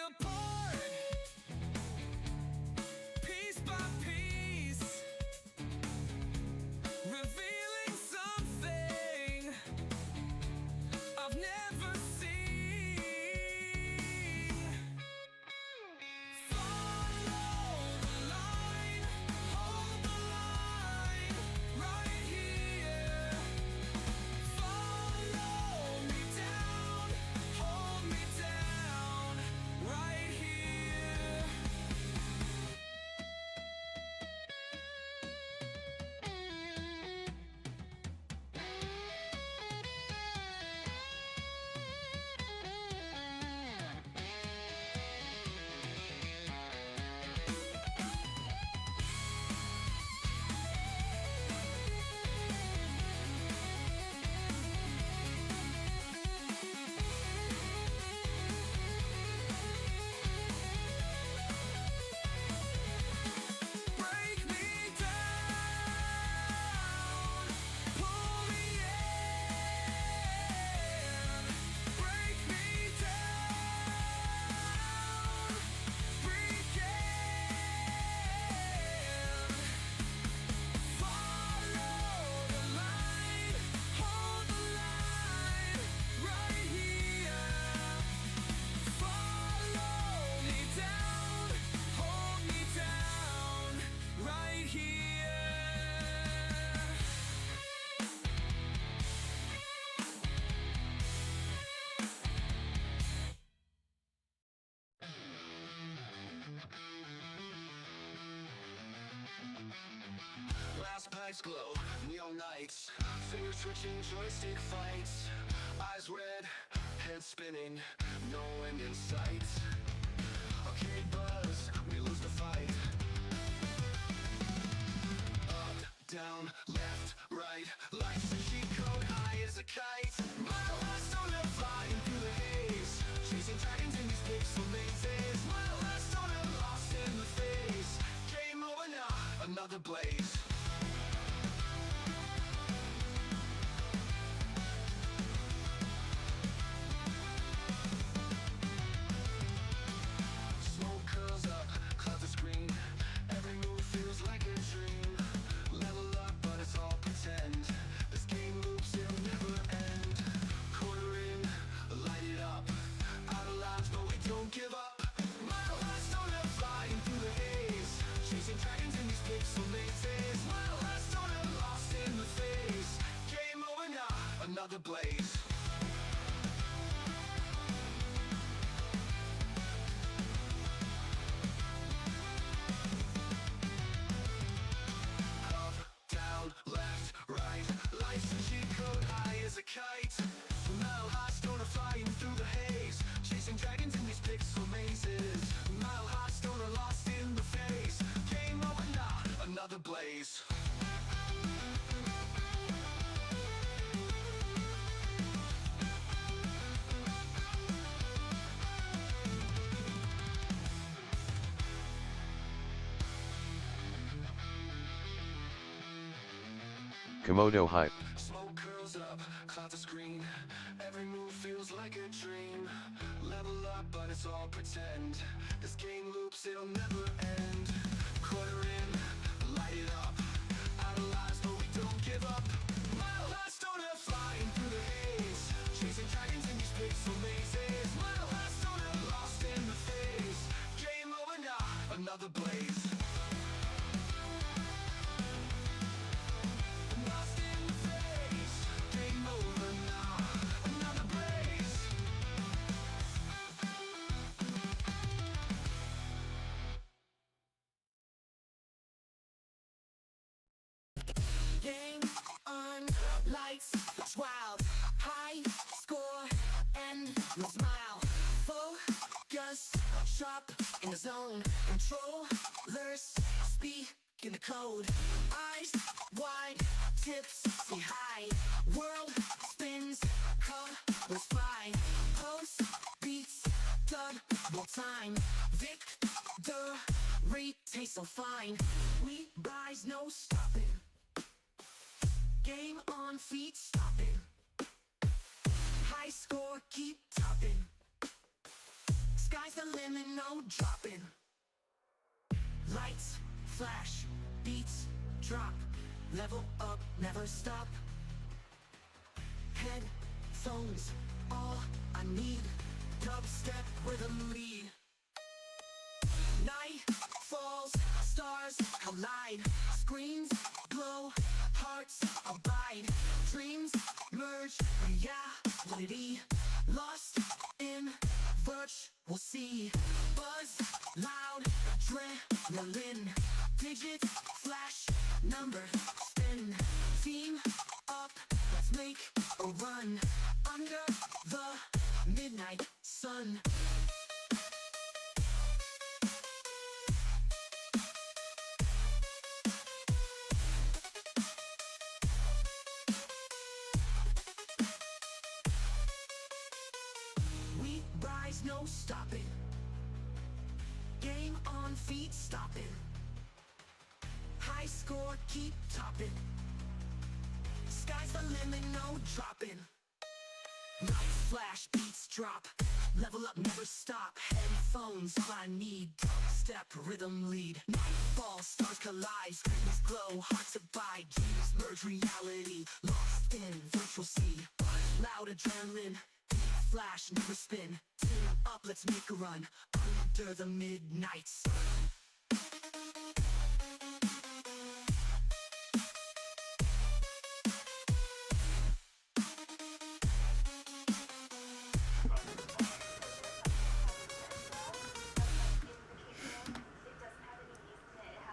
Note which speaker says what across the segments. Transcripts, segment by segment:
Speaker 1: apart, piece by piece, revealing something I've never seen. Follow the line, hold the line, right here. Follow me down, hold me down, right here. Break me down, pull me in. Break me down, break in. Follow the line, hold the line, right here. Follow me down, hold me down, right here.
Speaker 2: Last pipes glow, neon nights, fingers twitching, joystick fights, eyes red, head spinning, no end in sight. Arcade buzz, we lose the fight. Up, down, left, right, life's a cheat code, high as a kite. Mile high stoner flying through the haze, chasing dragons in these pixel mazes. Mile high stoner lost in the face, game over now, another blaze. Smoke curls up, clouds of screen. Every move feels like a dream. Level up, but it's all pretend. This game loops, it'll never end. Quarter in, light it up. Out of lives, but we don't give up. Mile high stoner flying through the haze, chasing dragons in these pixel mazes. Mile high stoner lost in the face. Game over now, another blaze. Up, down, left, right, life's a cheat code, high as a kite. Mile high stoner flying through the haze, chasing dragons in these pixel mazes. Mile high stoner lost in the face. Game over now, another blaze.
Speaker 3: Komodo Hype.
Speaker 2: Smoke curls up, clouds of screen. Every move feels like a dream. Level up, but it's all pretend. This game loops, it'll never end. Quarter in, light it up. Out of lives, but we don't give up. Mile high stoner flying through the haze, chasing dragons in these pixel mazes. Mile high stoner lost in the face. Game over now, another blaze. Lost in the face. Game over now, another blaze.
Speaker 1: Game on, lights, wild, high score, and no smile. Focus, sharp in the zone, controllers speak in the code. Eyes wide, tips say high. World spins, colors fly. Pulse beats, double time. Victory tastes so fine. We rise, no stopping. Game on feet, stopping. High score, keep topping. Sky's the limit, no dropping. Lights, flash, beats, drop. Level up, never stop. Headphones, all I need. Dubstep rhythm lead. Night falls, stars collide. Screens glow, hearts abide. Dreams merge, reality. Lost in virtual sea. Buzz, loud, adrenaline. Digits flash, number spin. Team up, let's make a run. Under the midnight sun. We rise, no stopping. Game on feet, stopping. High score, keep topping. Sky's the limit, no dropping. Lights flash, beats drop. Level up, never stop. Headphones, all I need. Step, rhythm lead. Nightfall, stars collide. Screens glow, hearts abide. Dreams merge reality. Lost in virtual sea. Loud adrenaline. Flash, never spin. Team up, let's make a run. Under the midnight sun.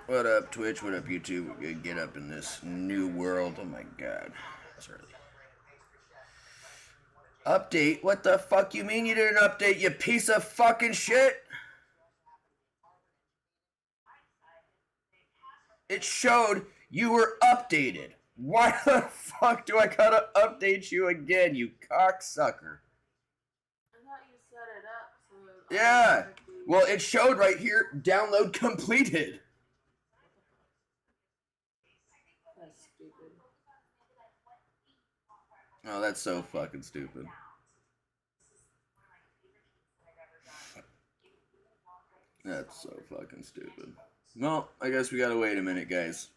Speaker 4: What up, Twitch? What up, YouTube? We're gonna get up in this new world. Oh my god. It's early. Update? What the fuck you mean you didn't update, you piece of fucking shit? It showed you were updated. Why the fuck do I gotta update you again, you cocksucker?
Speaker 5: I thought you set it up so
Speaker 4: Yeah. Well, it showed right here, download completed.
Speaker 5: That's stupid.
Speaker 4: Oh, that's so fucking stupid. That's so fucking stupid. Well, I guess we gotta wait a minute, guys.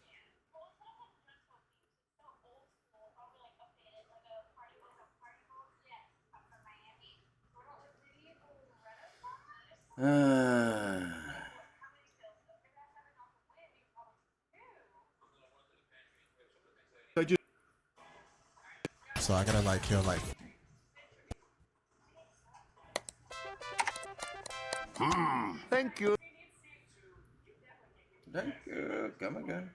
Speaker 6: So I gotta like kill like.
Speaker 4: Thank you. Thank you. Come again.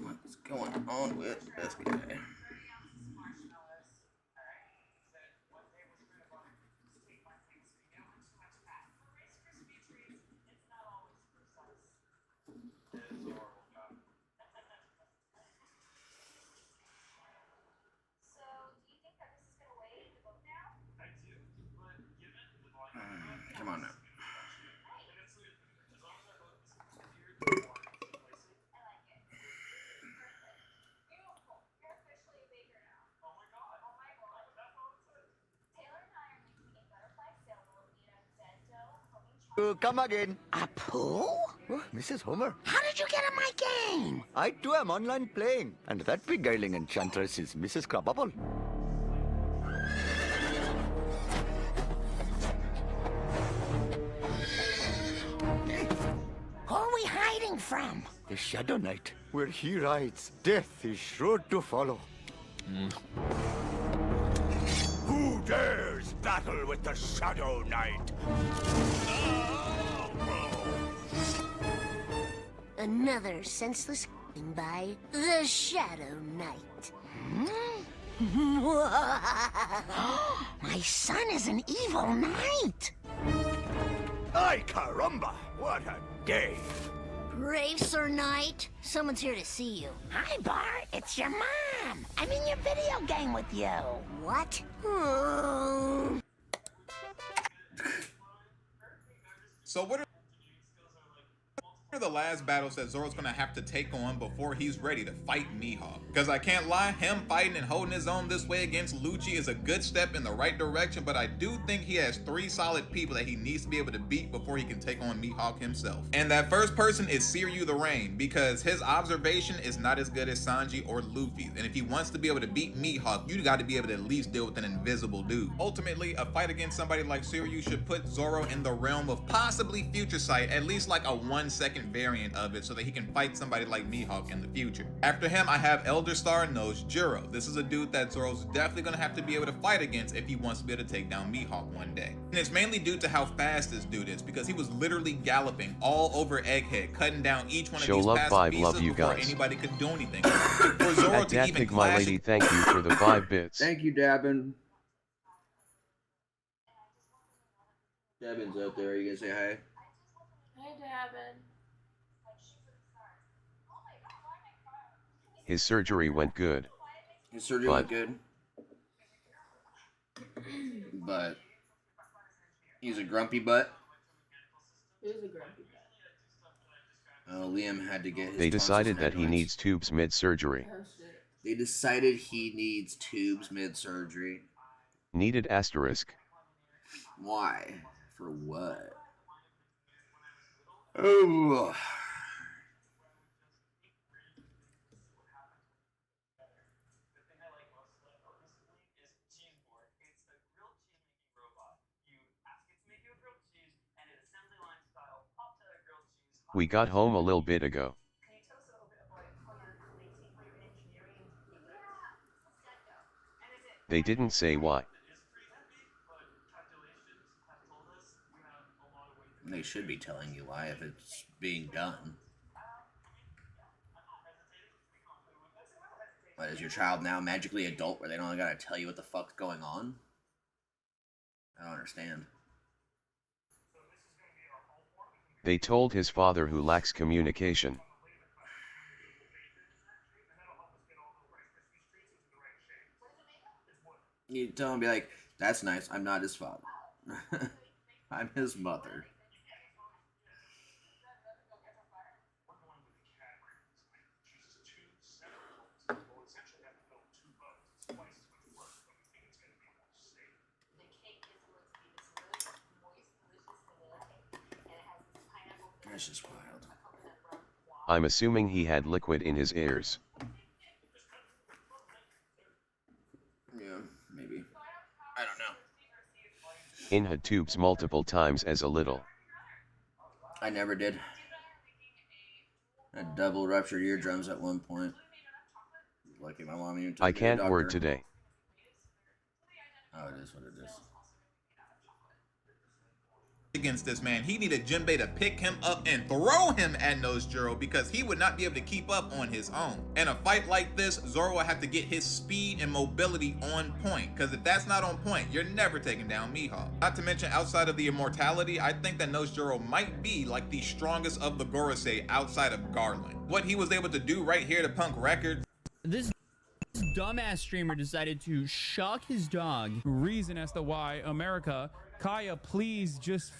Speaker 4: What's going on with this guy? Come on now.
Speaker 7: Come again.
Speaker 8: Apu?
Speaker 7: Oh, Mrs. Homer.
Speaker 8: How did you get in my game?
Speaker 7: I too am online playing. And that beguiling enchantress is Mrs. Crabapple.
Speaker 8: Who are we hiding from?
Speaker 7: The Shadow Knight, where he rides, death is sure to follow.
Speaker 9: Who dares battle with the Shadow Knight?
Speaker 8: Another senseless by the Shadow Knight. My son is an evil knight.
Speaker 9: Ay caramba, what a day!
Speaker 8: Brave Sir Knight. Someone's here to see you. Hi, Bart. It's your mom. I'm in your video game with you. What?
Speaker 10: So what are are the last battles that Zoro's gonna have to take on before he's ready to fight Mihawk. Because I can't lie, him fighting and holding his own this way against Lucci is a good step in the right direction, but I do think he has 3 solid people that he needs to be able to beat before he can take on Mihawk himself. And that first person is Seiryu the Rain, because his observation is not as good as Sanji or Luffy's, and if he wants to be able to beat Mihawk, you got to be able to at least deal with an invisible dude. Ultimately, a fight against somebody like Seiryu should put Zoro in the realm of possibly Future Sight, at least like a 1-second variant of it, so that he can fight somebody like Mihawk in the future. After him, I have Elder Star Nojiro. This is a dude that Zoro's definitely gonna have to be able to fight against if he wants to be able to take down Mihawk one day. And it's mainly due to how fast this dude is, because he was literally galloping all over Egghead, cutting down each one of
Speaker 3: Show
Speaker 10: these
Speaker 3: love
Speaker 10: passive
Speaker 3: 5,
Speaker 10: pieces
Speaker 3: love you
Speaker 10: before
Speaker 3: guys.
Speaker 10: anybody could do anything. For Zoro to even
Speaker 3: Adaptic my
Speaker 10: clash
Speaker 3: lady, thank you for the 5 bits.
Speaker 4: Thank you, Dabin. Dabin's up there. Are you gonna say hi?
Speaker 5: Hey, Davin.
Speaker 3: His surgery went good.
Speaker 4: His surgery went good. But he's a grumpy butt.
Speaker 5: Who's a grumpy guy?
Speaker 4: Liam had to get his
Speaker 3: They decided
Speaker 4: tonsils
Speaker 3: that he
Speaker 4: and
Speaker 3: needs tubes mid-surgery.
Speaker 5: Oh, shit.
Speaker 4: They decided he needs tubes mid-surgery.
Speaker 3: Needed asterisk.
Speaker 4: Why? For what? Oh.
Speaker 3: We got home a little bit ago. They didn't say why.
Speaker 4: They should be telling you why if it's being done. What, is your child now magically adult where they don't gotta tell you what the fuck's going on? I don't understand.
Speaker 3: They told his father, who lacks communication.
Speaker 4: You tell him, be like, that's nice, I'm not his father. I'm his mother. That's just wild.
Speaker 3: I'm assuming he had liquid in his ears.
Speaker 4: Yeah, maybe. I don't know.
Speaker 3: In had tubes multiple times as a little.
Speaker 4: I never did. I had double ruptured eardrums at one point. Lucky my mom even took
Speaker 3: I
Speaker 4: me to the
Speaker 3: can't word
Speaker 4: doctor.
Speaker 3: today.
Speaker 4: Oh, it is what it is.
Speaker 10: against this man. He needed Jinbei to pick him up and throw him at Nojiro because he would not be able to keep up on his own. In a fight like this, Zoro will have to get his speed and mobility on point, because if that's not on point, you're never taking down Mihawk. Not to mention, outside of the immortality, I think that Nojiro might be like the strongest of the Gorosei outside of Garland. What he was able to do right here to Punk records.
Speaker 11: This dumbass streamer decided to shock his dog.
Speaker 12: Reason as to why America, Kaya, please just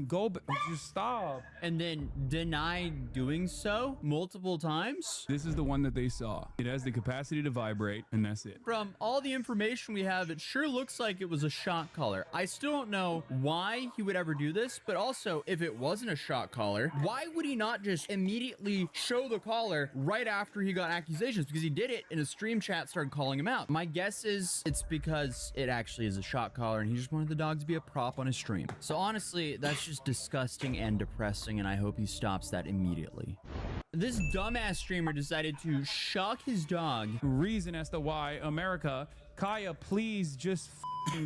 Speaker 12: go, just stop.
Speaker 11: And then deny doing so multiple times.
Speaker 12: This is the one that they saw. It has the capacity to vibrate, and that's it.
Speaker 11: From all the information we have, it sure looks like it was a shock collar. I still don't know why he would ever do this, but also if it wasn't a shock collar, why would he not just immediately show the collar right after he got accusations? Because he did it in a stream chat, started calling him out. My guess is it's because it actually is a shock collar and he just wanted the dog to be a prop on his stream. So honestly, that's just disgusting and depressing, and I hope he stops that immediately. This dumbass streamer decided to shock his dog.
Speaker 12: Reason as to why America, Kaya, please just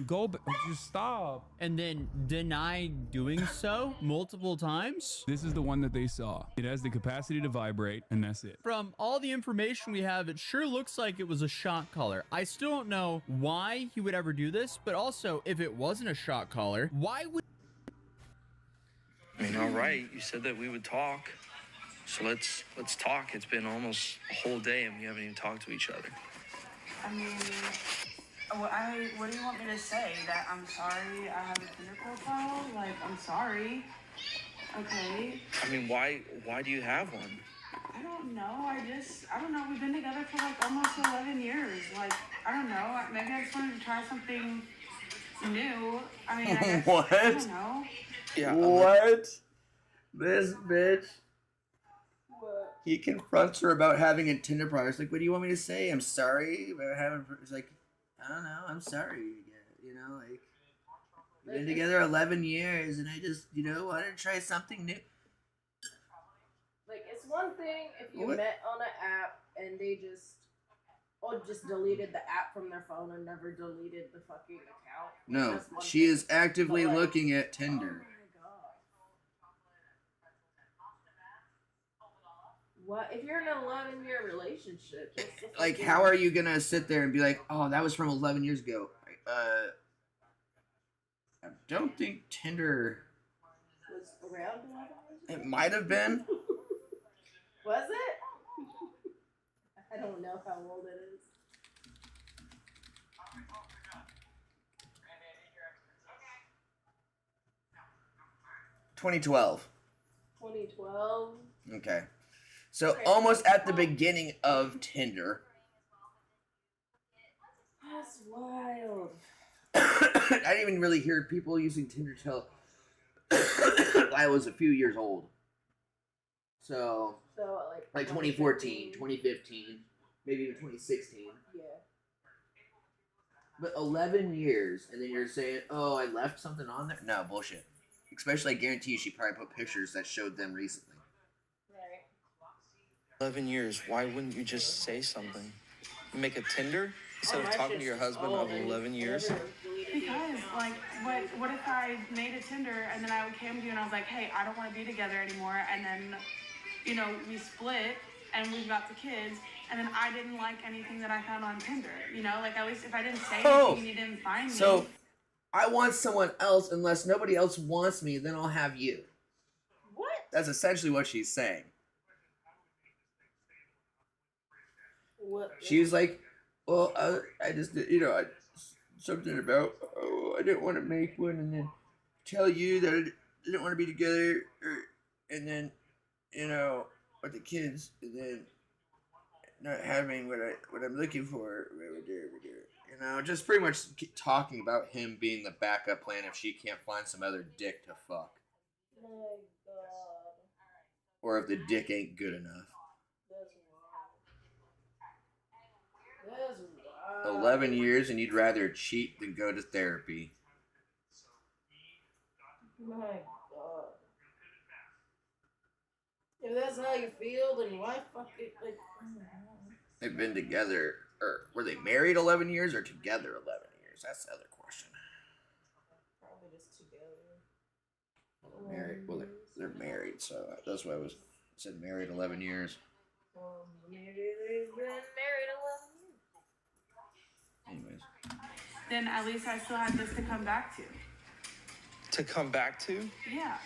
Speaker 12: go, just stop.
Speaker 11: And then deny doing so multiple times.
Speaker 12: This is the one that they saw. It has the capacity to vibrate, and that's it.
Speaker 11: From all the information we have, it sure looks like it was a shock collar. I still don't know why he would ever do this, but also if it wasn't a shock collar, why would...
Speaker 13: I mean, all right, you said that we would talk, so let's talk. It's been almost a whole day and we haven't even talked to each other.
Speaker 5: I mean, what do you want me to say? That I'm sorry I have a Tinder profile? Like, I'm sorry. Okay.
Speaker 13: I mean, why do you have one?
Speaker 5: I don't know. I don't know. We've been together for like almost 11 years. Like, I don't know. Maybe I just wanted to try something new. I mean, I guess.
Speaker 4: What?
Speaker 5: I don't know.
Speaker 13: Yeah.
Speaker 4: What? This bitch.
Speaker 5: What?
Speaker 4: He confronts her about having a Tinder profile. He's like, what do you want me to say? I'm sorry about having. He's like, I don't know. I'm sorry. You know, like, we've been together 11 years, and I just, wanted to try something new.
Speaker 5: Like, it's one thing if you
Speaker 4: What?
Speaker 5: met on an app and they just deleted the app from their phone and never deleted the fucking account.
Speaker 4: No,
Speaker 5: That's one
Speaker 4: she
Speaker 5: thing.
Speaker 4: is actively
Speaker 5: But, like,
Speaker 4: looking at Tinder.
Speaker 5: Oh my god. What if you're in an 11-year relationship? It's the
Speaker 4: Like,
Speaker 5: fucking-
Speaker 4: how are you gonna sit there and be like, oh, that was from 11 years ago? I don't think Tinder.
Speaker 5: was around 11 years ago?
Speaker 4: It might have been.
Speaker 5: Was it? I don't know how old it is.
Speaker 4: $2012.
Speaker 5: 2012.
Speaker 4: Okay. So almost at the beginning of Tinder.
Speaker 5: That's wild.
Speaker 4: I didn't even really hear people using Tinder till I was a few years old. So
Speaker 5: So
Speaker 4: like 2014, 2015, maybe even 2016.
Speaker 5: Yeah.
Speaker 4: But 11 years, and then you're saying, oh, I left something on there? No, bullshit. Especially, I guarantee you she probably put pictures that showed them recently.
Speaker 5: Right.
Speaker 13: 11 years. Why wouldn't you just say something? Make a Tinder instead of
Speaker 5: my
Speaker 13: talking to
Speaker 5: shit's
Speaker 13: your husband
Speaker 5: old
Speaker 13: of
Speaker 5: and
Speaker 13: 11 years.
Speaker 5: everyone's deleted the
Speaker 14: Because,
Speaker 5: account.
Speaker 14: like, what if I made a Tinder and then I came to you and I was like, hey, I don't want to be together anymore, and then, we split and we've got the kids, and then I didn't like anything that I found on Tinder, like, at least if I didn't say anything and you didn't find me.
Speaker 4: So, I want someone else unless nobody else wants me, then I'll have you.
Speaker 5: What?
Speaker 4: That's essentially what she's saying.
Speaker 5: What?
Speaker 4: She's like, well, I just, something about, oh, I didn't want to make one and then tell you that I didn't want to be together, and then, with the kids, and then not having what I'm looking for. Just pretty much keep talking about him being the backup plan if she can't find some other dick to fuck.
Speaker 5: My god.
Speaker 4: Or if the dick ain't good enough.
Speaker 5: That's wild.
Speaker 4: 11 years and you'd rather cheat than go to therapy.
Speaker 5: My god. If that's how you feel, then why fuck it? Like,
Speaker 4: They've been together, or were they married 11 years or together 11 years? That's the other question.
Speaker 5: probably just together.
Speaker 4: Married. Well, they're married, so that's why I said married 11 years.
Speaker 5: Maybe they've been married 11 years.
Speaker 4: Anyways.
Speaker 14: Then at least I still had this to come back to.
Speaker 13: To come back to?
Speaker 14: Yeah.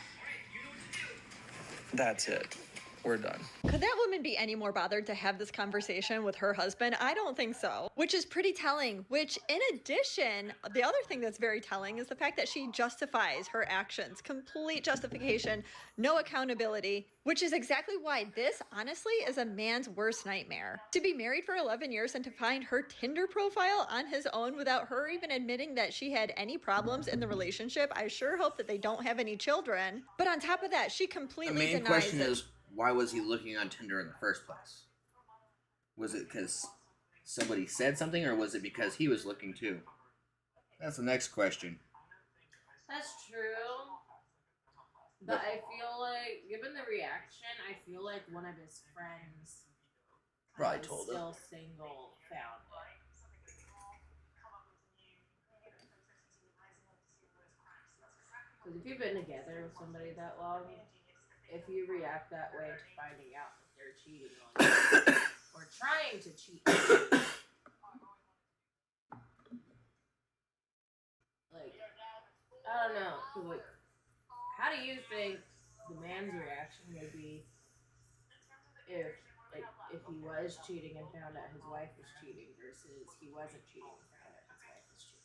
Speaker 13: That's it. We're done.
Speaker 15: Could that woman be any more bothered to have this conversation with her husband? I don't think so. Which is pretty telling. Which, in addition, the other thing that's very telling is the fact that she justifies her actions. Complete justification, no accountability, which is exactly why this, honestly, is a man's worst nightmare. To be married for 11 years and to find her Tinder profile on his own without her even admitting that she had any problems in the relationship, I sure hope that they don't have any children. But on top of that, she completely
Speaker 4: The main
Speaker 15: denies
Speaker 4: question
Speaker 15: that-
Speaker 4: is, why was he looking on Tinder in the first place? Was it because somebody said something, or was it because he was looking too? That's the next question.
Speaker 5: That's true. But I feel like, given the reaction, I feel like one of his friends
Speaker 4: Probably
Speaker 5: was
Speaker 4: told him.
Speaker 5: still single found it. Because if you've been together with somebody that long, if you react that way to finding out that they're cheating on you or trying to cheat on you, like, I don't know. 'Cause, like, how do you think the man's reaction would be if he was cheating and found out his wife was cheating versus he wasn't cheating and found out his wife was cheating?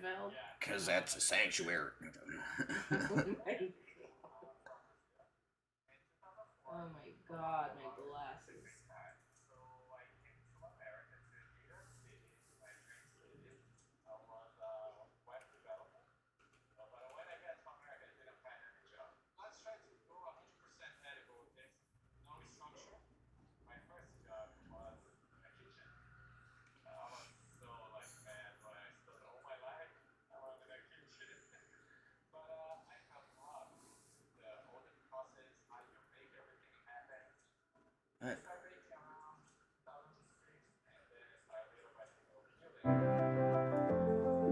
Speaker 5: Seinfeld?
Speaker 4: Because that's a sanctuary.
Speaker 5: Oh my god, my glasses.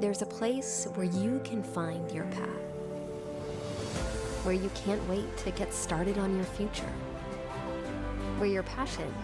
Speaker 16: There's a place where you can find your path, where you can't wait to get started on your future, where your passion.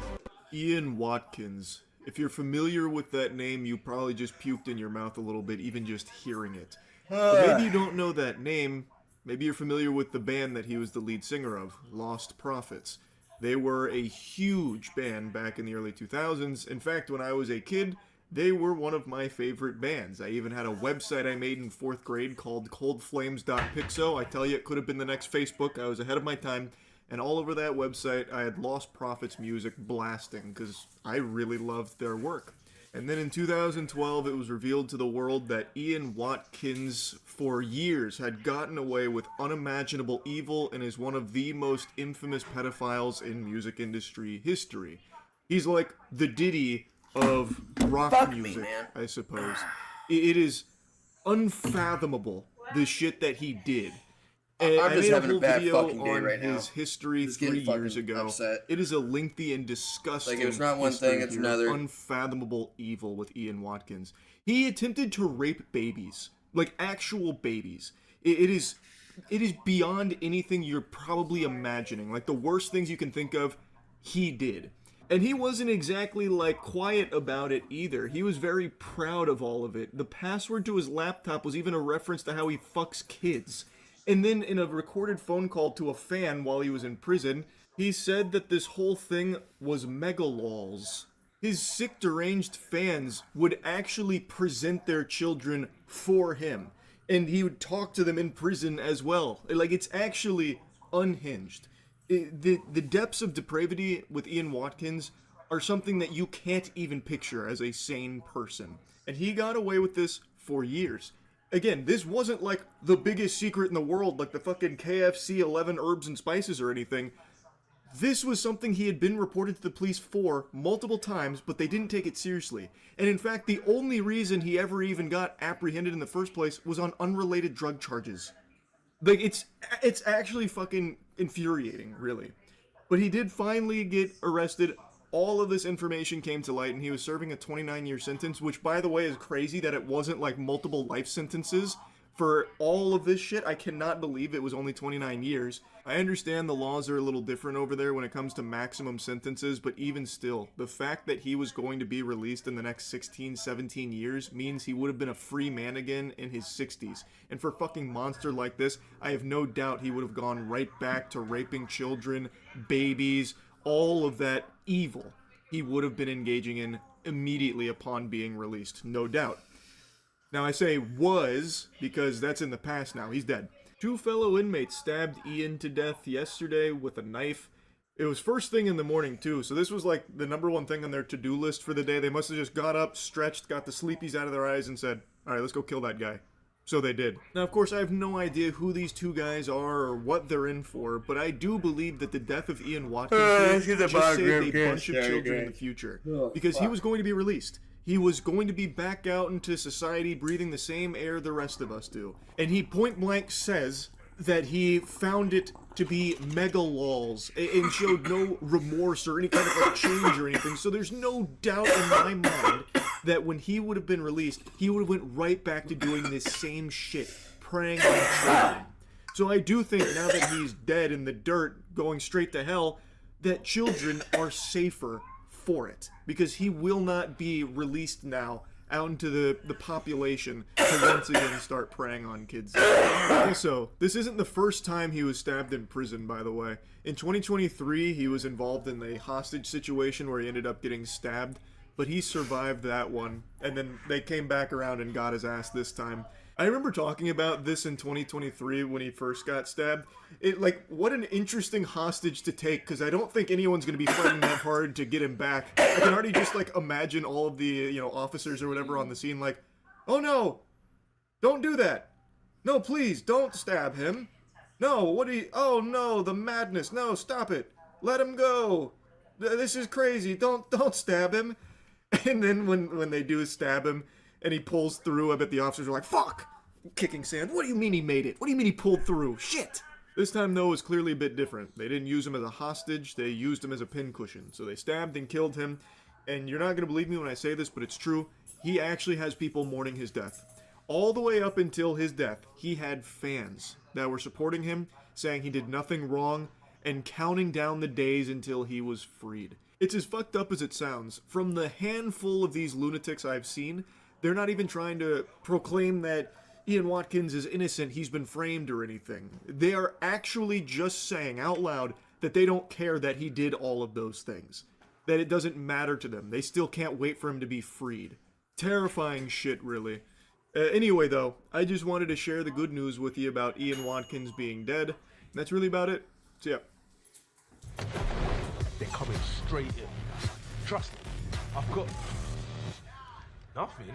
Speaker 17: Ian Watkins. If you're familiar with that name, you probably just puked in your mouth a little bit, even just hearing it. But maybe you don't know that name. Maybe you're familiar with the band that he was the lead singer of, Lost Prophets. They were a huge band back in the early 2000s. In fact, when I was a kid, they were one of my favorite bands. I even had a website I made in 4th grade called coldflames.pixo. I tell you, it could have been the next Facebook. I was ahead of my time. And all over that website, I had Lost Prophets music blasting because I really loved their work. And then in 2012, it was revealed to the world that Ian Watkins, for years, had gotten away with unimaginable evil and is one of the most infamous pedophiles in music industry history. He's like the Diddy of rock music, I suppose. It is unfathomable, the shit that he did. And
Speaker 4: I'm
Speaker 17: I
Speaker 4: just
Speaker 17: made a
Speaker 4: having a
Speaker 17: whole
Speaker 4: bad
Speaker 17: video
Speaker 4: fucking day
Speaker 17: on
Speaker 4: right now.
Speaker 17: his history
Speaker 4: Just getting
Speaker 17: 3 years
Speaker 4: fucking
Speaker 17: ago.
Speaker 4: upset.
Speaker 17: It is a lengthy and disgusting
Speaker 4: Like, it's not one
Speaker 17: history
Speaker 4: thing, it's
Speaker 17: here.
Speaker 4: another.
Speaker 17: Unfathomable evil with Ian Watkins. He attempted to rape babies. Like, actual babies. It is beyond anything you're probably imagining. Like, the worst things you can think of, he did. And he wasn't exactly, like, quiet about it either. He was very proud of all of it. The password to his laptop was even a reference to how he fucks kids. And then in a recorded phone call to a fan while he was in prison, he said that this whole thing was megalols. His sick, deranged fans would actually present their children for him. And he would talk to them in prison as well. Like, it's actually unhinged. The depths of depravity with Ian Watkins are something that you can't even picture as a sane person. And he got away with this for years. Again, this wasn't like the biggest secret in the world, like the fucking KFC 11 herbs and spices or anything. This was something he had been reported to the police for multiple times, but they didn't take it seriously. And in fact, the only reason he ever even got apprehended in the first place was on unrelated drug charges. Like, it's actually fucking infuriating, really. But he did finally get arrested. All of this information came to light, and he was serving a 29-year sentence, which, by the way, is crazy that it wasn't, like, multiple life sentences for all of this shit. I cannot believe it was only 29 years. I understand the laws are a little different over there when it comes to maximum sentences, but even still, the fact that he was going to be released in the next 16, 17 years means he would have been a free man again in his 60s. And for a fucking monster like this, I have no doubt he would have gone right back to raping children, babies, all of that evil he would have been engaging in immediately upon being released, no doubt. Now I say was, because that's in the past now, he's dead. 2 fellow inmates stabbed Ian to death yesterday with a knife. It was first thing in the morning too, so this was like the #1 thing on their to-do list for the day. They must have just got up, stretched, got the sleepies out of their eyes and said, alright, let's go kill that guy. So they did. Now, of course, I have no idea who these 2 guys are or what they're in for, but I do believe that the death of Ian Watkins just saved a bunch of children in the future. Because he was going to be released. He was going to be back out into society breathing the same air the rest of us do. And he point blank says that he found it to be megalols and showed no remorse or any kind of like change or anything. So there's no doubt in my mind that when he would have been released, he would have went right back to doing this same shit, preying on children. So I do think now that he's dead in the dirt, going straight to hell, that children are safer for it. Because he will not be released now out into the population to once again start preying on kids. Also, this isn't the first time he was stabbed in prison, by the way. In 2023, he was involved in a hostage situation where he ended up getting stabbed but he survived that one, and then they came back around and got his ass this time. I remember talking about this in 2023 when he first got stabbed. What an interesting hostage to take, because I don't think anyone's going to be fighting that hard to get him back. I can already just, imagine all of the, officers or whatever on the scene, oh no, don't do that. No, please, don't stab him. No, oh no, the madness. No, stop it. Let him go. This is crazy. Don't stab him. And then when they do stab him, and he pulls through, I bet the officers are like, fuck! Kicking sand. What do you mean he made it? What do you mean he pulled through? Shit! This time, though, was clearly a bit different. They didn't use him as a hostage, they used him as a pincushion. So they stabbed and killed him, and you're not going to believe me when I say this, but it's true. He actually has people mourning his death. All the way up until his death, he had fans that were supporting him, saying he did nothing wrong, and counting down the days until he was freed. It's as fucked up as it sounds. From the handful of these lunatics I've seen, they're not even trying to proclaim that Ian Watkins is innocent, he's been framed or anything. They are actually just saying out loud that they don't care that he did all of those things. That it doesn't matter to them. They still can't wait for him to be freed. Terrifying shit, really. Anyway, though, I just wanted to share the good news with you about Ian Watkins being dead. That's really about it. So, yeah.
Speaker 9: They're coming straight in. Trust me. I've got... nothing.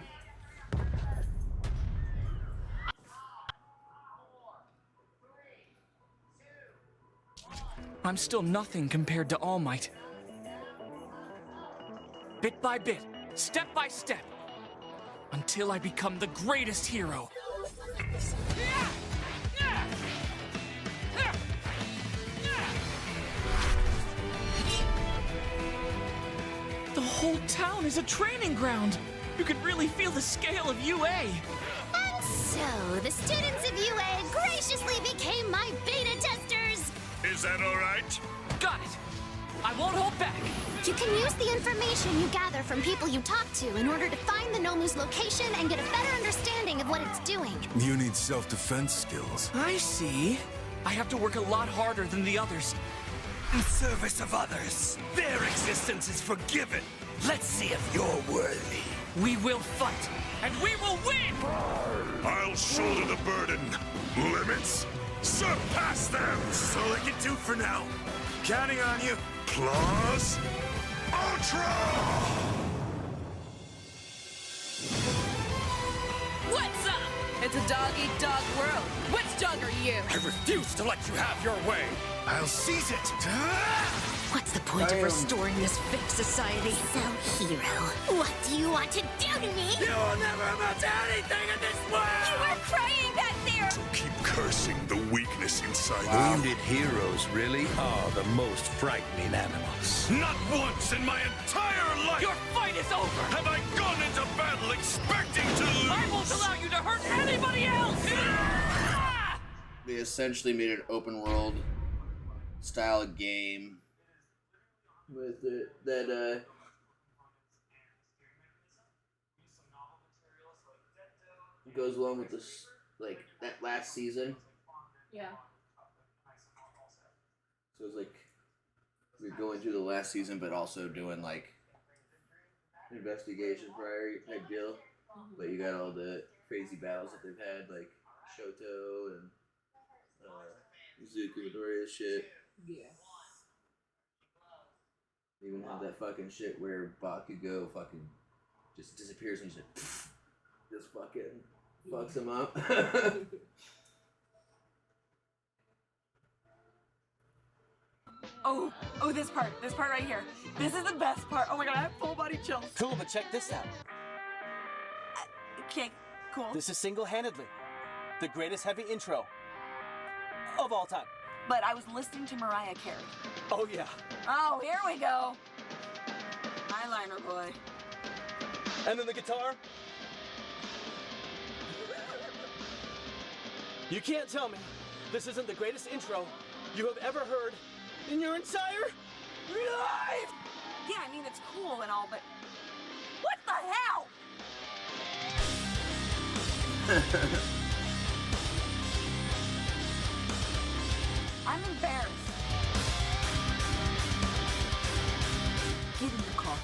Speaker 18: I'm still nothing compared to All Might. Bit by bit, step by step, until I become the greatest hero. The whole town is a training ground. You can really feel the scale of UA.
Speaker 8: And so, the students of UA graciously became my beta testers.
Speaker 9: Is that all right?
Speaker 18: Got it. I won't hold back.
Speaker 8: You can use the information you gather from people you talk to in order to find the Nomu's location and get a better understanding of what it's doing.
Speaker 9: You need self-defense skills.
Speaker 18: I see. I have to work a lot harder than the others.
Speaker 9: In service of others, their existence is forgiven. Let's see if you're worthy.
Speaker 18: We will fight, and we will win!
Speaker 9: I'll shoulder the burden. Limits? Surpass them! That's all I can do for now. Counting on you. Plus... Ultra!
Speaker 19: What's up? It's a dog-eat-dog world. Which dog are you?
Speaker 9: I refuse to let you have your way. I'll seize it.
Speaker 8: What's the point of restoring this fake society? So, hero, what do you want to do to me?
Speaker 9: You'll never amount to anything in this world!
Speaker 8: You were crying back there!
Speaker 9: So keep cursing the weakness inside you.
Speaker 20: Wounded heroes really are the most frightening animals.
Speaker 9: Not once in my entire life!
Speaker 18: Your fight is over!
Speaker 9: Have I gone into battle expecting to lose?
Speaker 18: I won't allow you to hurt anybody else!
Speaker 4: They essentially made an open world style game with it that goes along with this, like, that last season.
Speaker 5: Yeah.
Speaker 4: So it's like we're going through the last season, but also doing like investigation prior type deal. But you got all the crazy battles that they've had, like Shoto and Izuku Midoriya shit.
Speaker 5: Yeah.
Speaker 4: They even have that fucking shit where Bakugo fucking just disappears and just fucking fucks him up.
Speaker 19: Oh, this part right here. This is the best part. Oh my god, I have full body chills.
Speaker 21: Cool, but check this out.
Speaker 19: Okay, cool.
Speaker 21: This is single-handedly the greatest heavy intro of all time.
Speaker 19: But I was listening to Mariah Carey.
Speaker 21: Oh yeah.
Speaker 19: Oh, here we go. Eyeliner boy.
Speaker 21: And then the guitar. You can't tell me this isn't the greatest intro you have ever heard in your entire life!
Speaker 19: Yeah, I mean, it's cool and all, but what the hell? I'm embarrassed. Get in the car.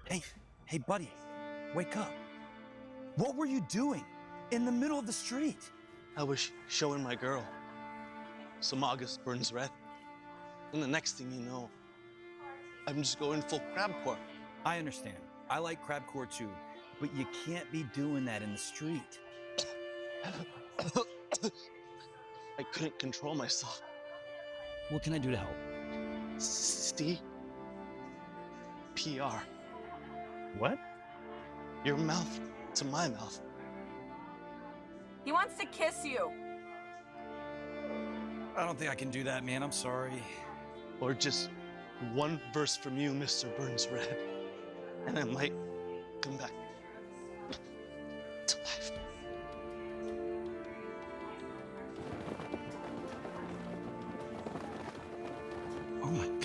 Speaker 2: Hey, buddy, wake up. What were you doing in the middle of the street?
Speaker 22: I was showing my girl some August Burns Red. And the next thing you know, I'm just going full crabcore.
Speaker 2: I understand. I like crabcore too, but you can't be doing that in the street.
Speaker 22: I couldn't control myself.
Speaker 2: What can I do to help?
Speaker 22: See? PR.
Speaker 2: What?
Speaker 22: Your mouth to my mouth.
Speaker 19: He wants to kiss you.
Speaker 2: I don't think I can do that, man. I'm sorry.
Speaker 22: Or just one verse from you, Mr. Burns Red, and I might come back to life.
Speaker 2: Oh my God.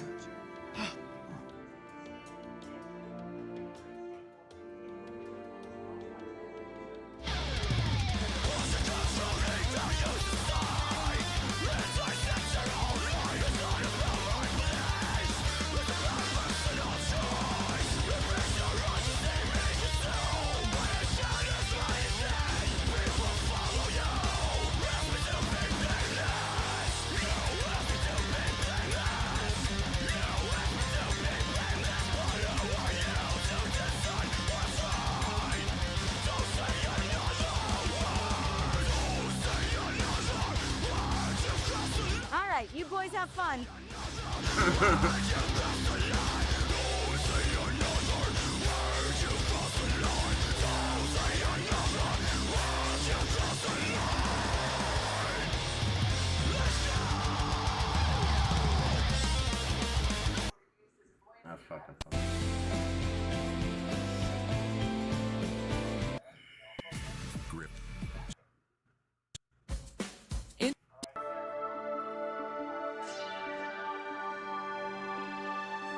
Speaker 19: All right, you boys have fun.
Speaker 4: That's fucking fun.
Speaker 20: Grip.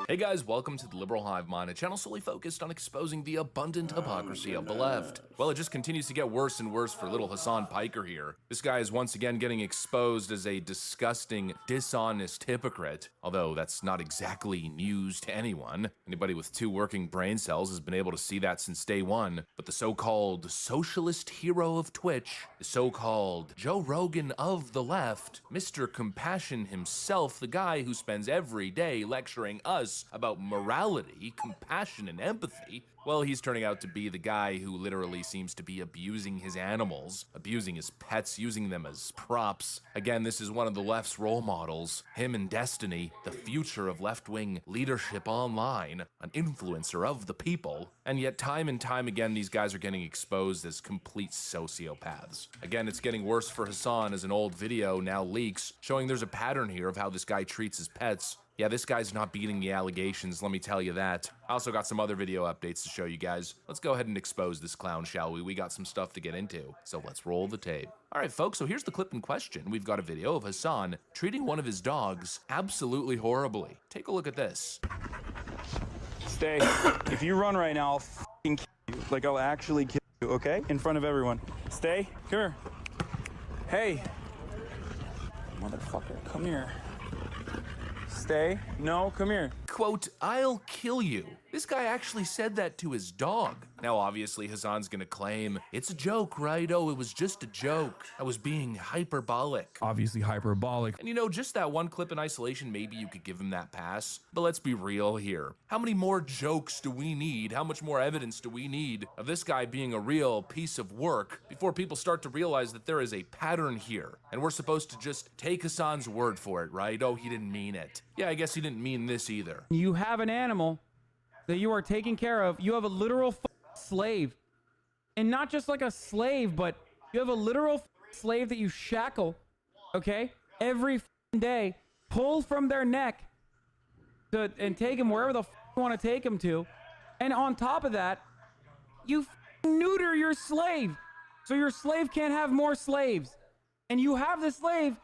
Speaker 23: Hey guys, welcome to the Liberal Hive Mind, a channel solely focused on exposing the abundant hypocrisy of the left. Well, it just continues to get worse and worse for little Hassan Piker here. This guy is once again getting exposed as a disgusting, dishonest hypocrite, although that's not exactly news to anyone. Anybody with 2 working brain cells has been able to see that since day one. But the so-called socialist hero of Twitch, the so-called Joe Rogan of the left, Mr. Compassion himself, the guy who spends every day lecturing us about morality, compassion, and empathy, well, he's turning out to be the guy who literally seems to be abusing his animals, abusing his pets, using them as props. Again, this is one of the left's role models, him and Destiny, the future of left-wing leadership online, an influencer of the people. And yet time and time again, these guys are getting exposed as complete sociopaths. Again, it's getting worse for Hassan as an old video now leaks, showing there's a pattern here of how this guy treats his pets. Yeah, this guy's not beating the allegations, let me tell you that. I also got some other video updates to show you guys. Let's go ahead and expose this clown, shall we? We got some stuff to get into, so let's roll the tape. Alright folks, so here's the clip in question. We've got a video of Hassan treating one of his dogs absolutely horribly. Take a look at this.
Speaker 24: Stay. If you run right now, I'll f***ing kill you. Like, I'll actually kill you, okay? In front of everyone. Stay. Come here. Hey. Motherfucker, come here. Stay. No, come here.
Speaker 23: Quote, "I'll kill you." This guy actually said that to his dog. Now, obviously, Hassan's gonna claim, it's a joke, right? Oh, it was just a joke. I was being hyperbolic.
Speaker 12: Obviously hyperbolic.
Speaker 23: And you know, just that one clip in isolation, maybe you could give him that pass. But let's be real here. How many more jokes do we need? How much more evidence do we need of this guy being a real piece of work before people start to realize that there is a pattern here? And we're supposed to just take Hassan's word for it, right? Oh, he didn't mean it. Yeah, I guess he didn't mean this either.
Speaker 12: You have an animal that you are taking care of. You have a literal slave. And not just like a slave, but you have a literal slave that you shackle, okay? Every day, pull from their neck and take him wherever the you want to take him to. And on top of that, you neuter your slave. So your slave can't have more slaves. And you have the slave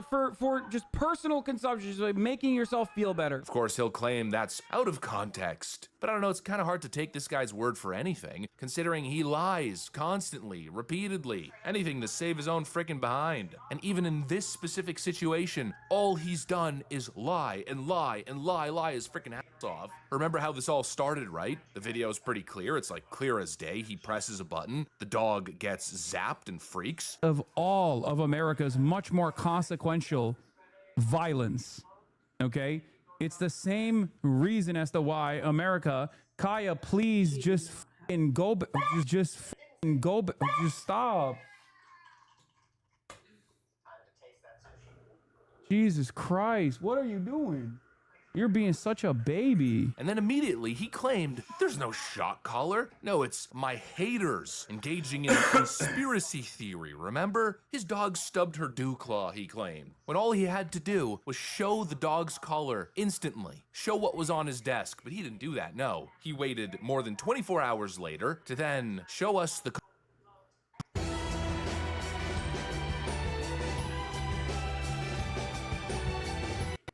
Speaker 12: for just personal consumption, like making yourself feel better.
Speaker 23: Of course, he'll claim that's out of context. But I don't know, it's kind of hard to take this guy's word for anything, considering he lies constantly, repeatedly, anything to save his own frickin' behind. And even in this specific situation, all he's done is lie and lie and lie his frickin' ass off. Remember how this all started, right? The video is pretty clear. It's like clear as day. He presses a button, the dog gets zapped and freaks.
Speaker 12: Of all of America's much more consequential violence, okay? It's the same reason as to why America, Kaya, please just f***ing go, just f***ing go, just stop. Jesus Christ, what are you doing? You're being such a baby.
Speaker 23: And then immediately he claimed, there's no shock collar. No, it's my haters engaging in conspiracy theory, remember? His dog stubbed her dew claw, he claimed. When all he had to do was show the dog's collar instantly. Show what was on his desk, but he didn't do that, no. He waited more than 24 hours later to then show us the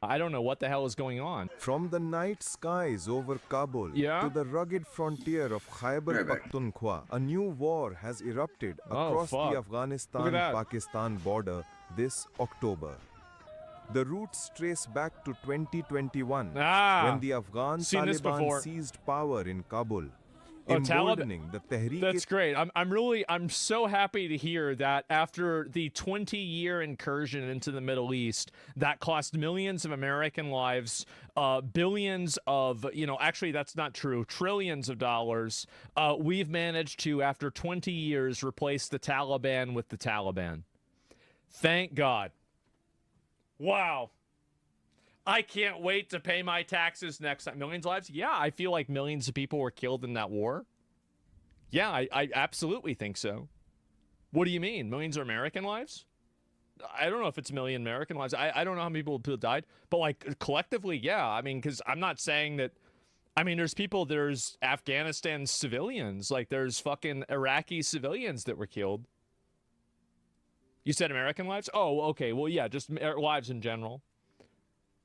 Speaker 1: I don't know what the hell is going on.
Speaker 3: From the night skies over Kabul to the rugged frontier of Khyber Pakhtunkhwa, a new war has erupted across the Afghanistan-Pakistan border this October. The roots trace back to 2021 when the Afghan Taliban seized power in Kabul. Emboldening the Tehreek.
Speaker 1: That's great. I'm so happy to hear that after the 20-year incursion into the Middle East that cost millions of American lives, billions of, actually that's not true, trillions of dollars, we've managed to, after 20 years, replace the Taliban with the Taliban. Thank God. Wow. I can't wait to pay my taxes next time. Millions of lives? Yeah, I feel like millions of people were killed in that war. Yeah, I absolutely think so. What do you mean? Millions of American lives? I don't know if it's a million American lives. I don't know how many people died. But, like, collectively, yeah. I mean, because I'm not saying that... I mean, there's Afghanistan civilians. Like, there's fucking Iraqi civilians that were killed. You said American lives? Oh, okay. Well, yeah, just lives in general.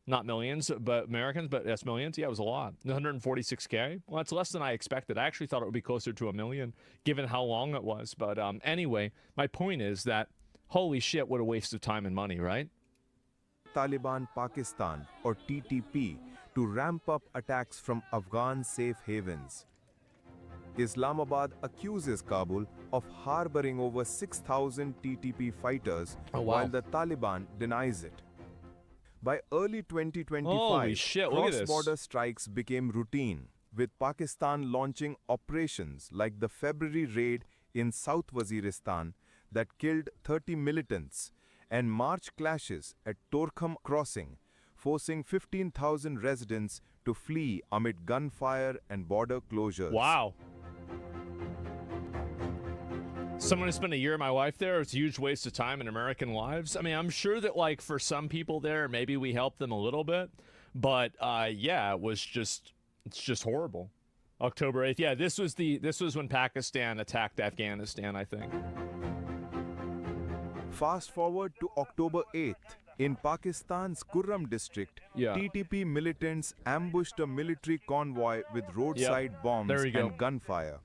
Speaker 1: Not millions, but Americans, but that's millions. Yeah, it was a lot. 146K. Well, that's less than I expected. I actually thought it would be closer to 1 million, given how long it was. But anyway, my point is that, holy shit, what a waste of time and money, right?
Speaker 3: Taliban Pakistan, or TTP, to ramp up attacks from Afghan safe havens. Islamabad accuses Kabul of harboring over 6,000 TTP fighters, while the Taliban denies it. By early 2025, cross-border strikes became routine, with Pakistan launching operations like the February raid in South Waziristan that killed 30 militants, and March clashes at Torkham Crossing, forcing 15,000 residents to flee amid gunfire and border closures.
Speaker 1: Wow. Someone who spent a year of my life there, it's a huge waste of time and American lives. I mean, I'm sure that, like, for some people there, maybe we helped them a little bit. But, yeah, it's just horrible. October 8th. Yeah, this was when Pakistan attacked Afghanistan, I think.
Speaker 3: Fast forward to October 8th. In Pakistan's Kurram district, TTP militants ambushed a military convoy with roadside bombs and gunfire,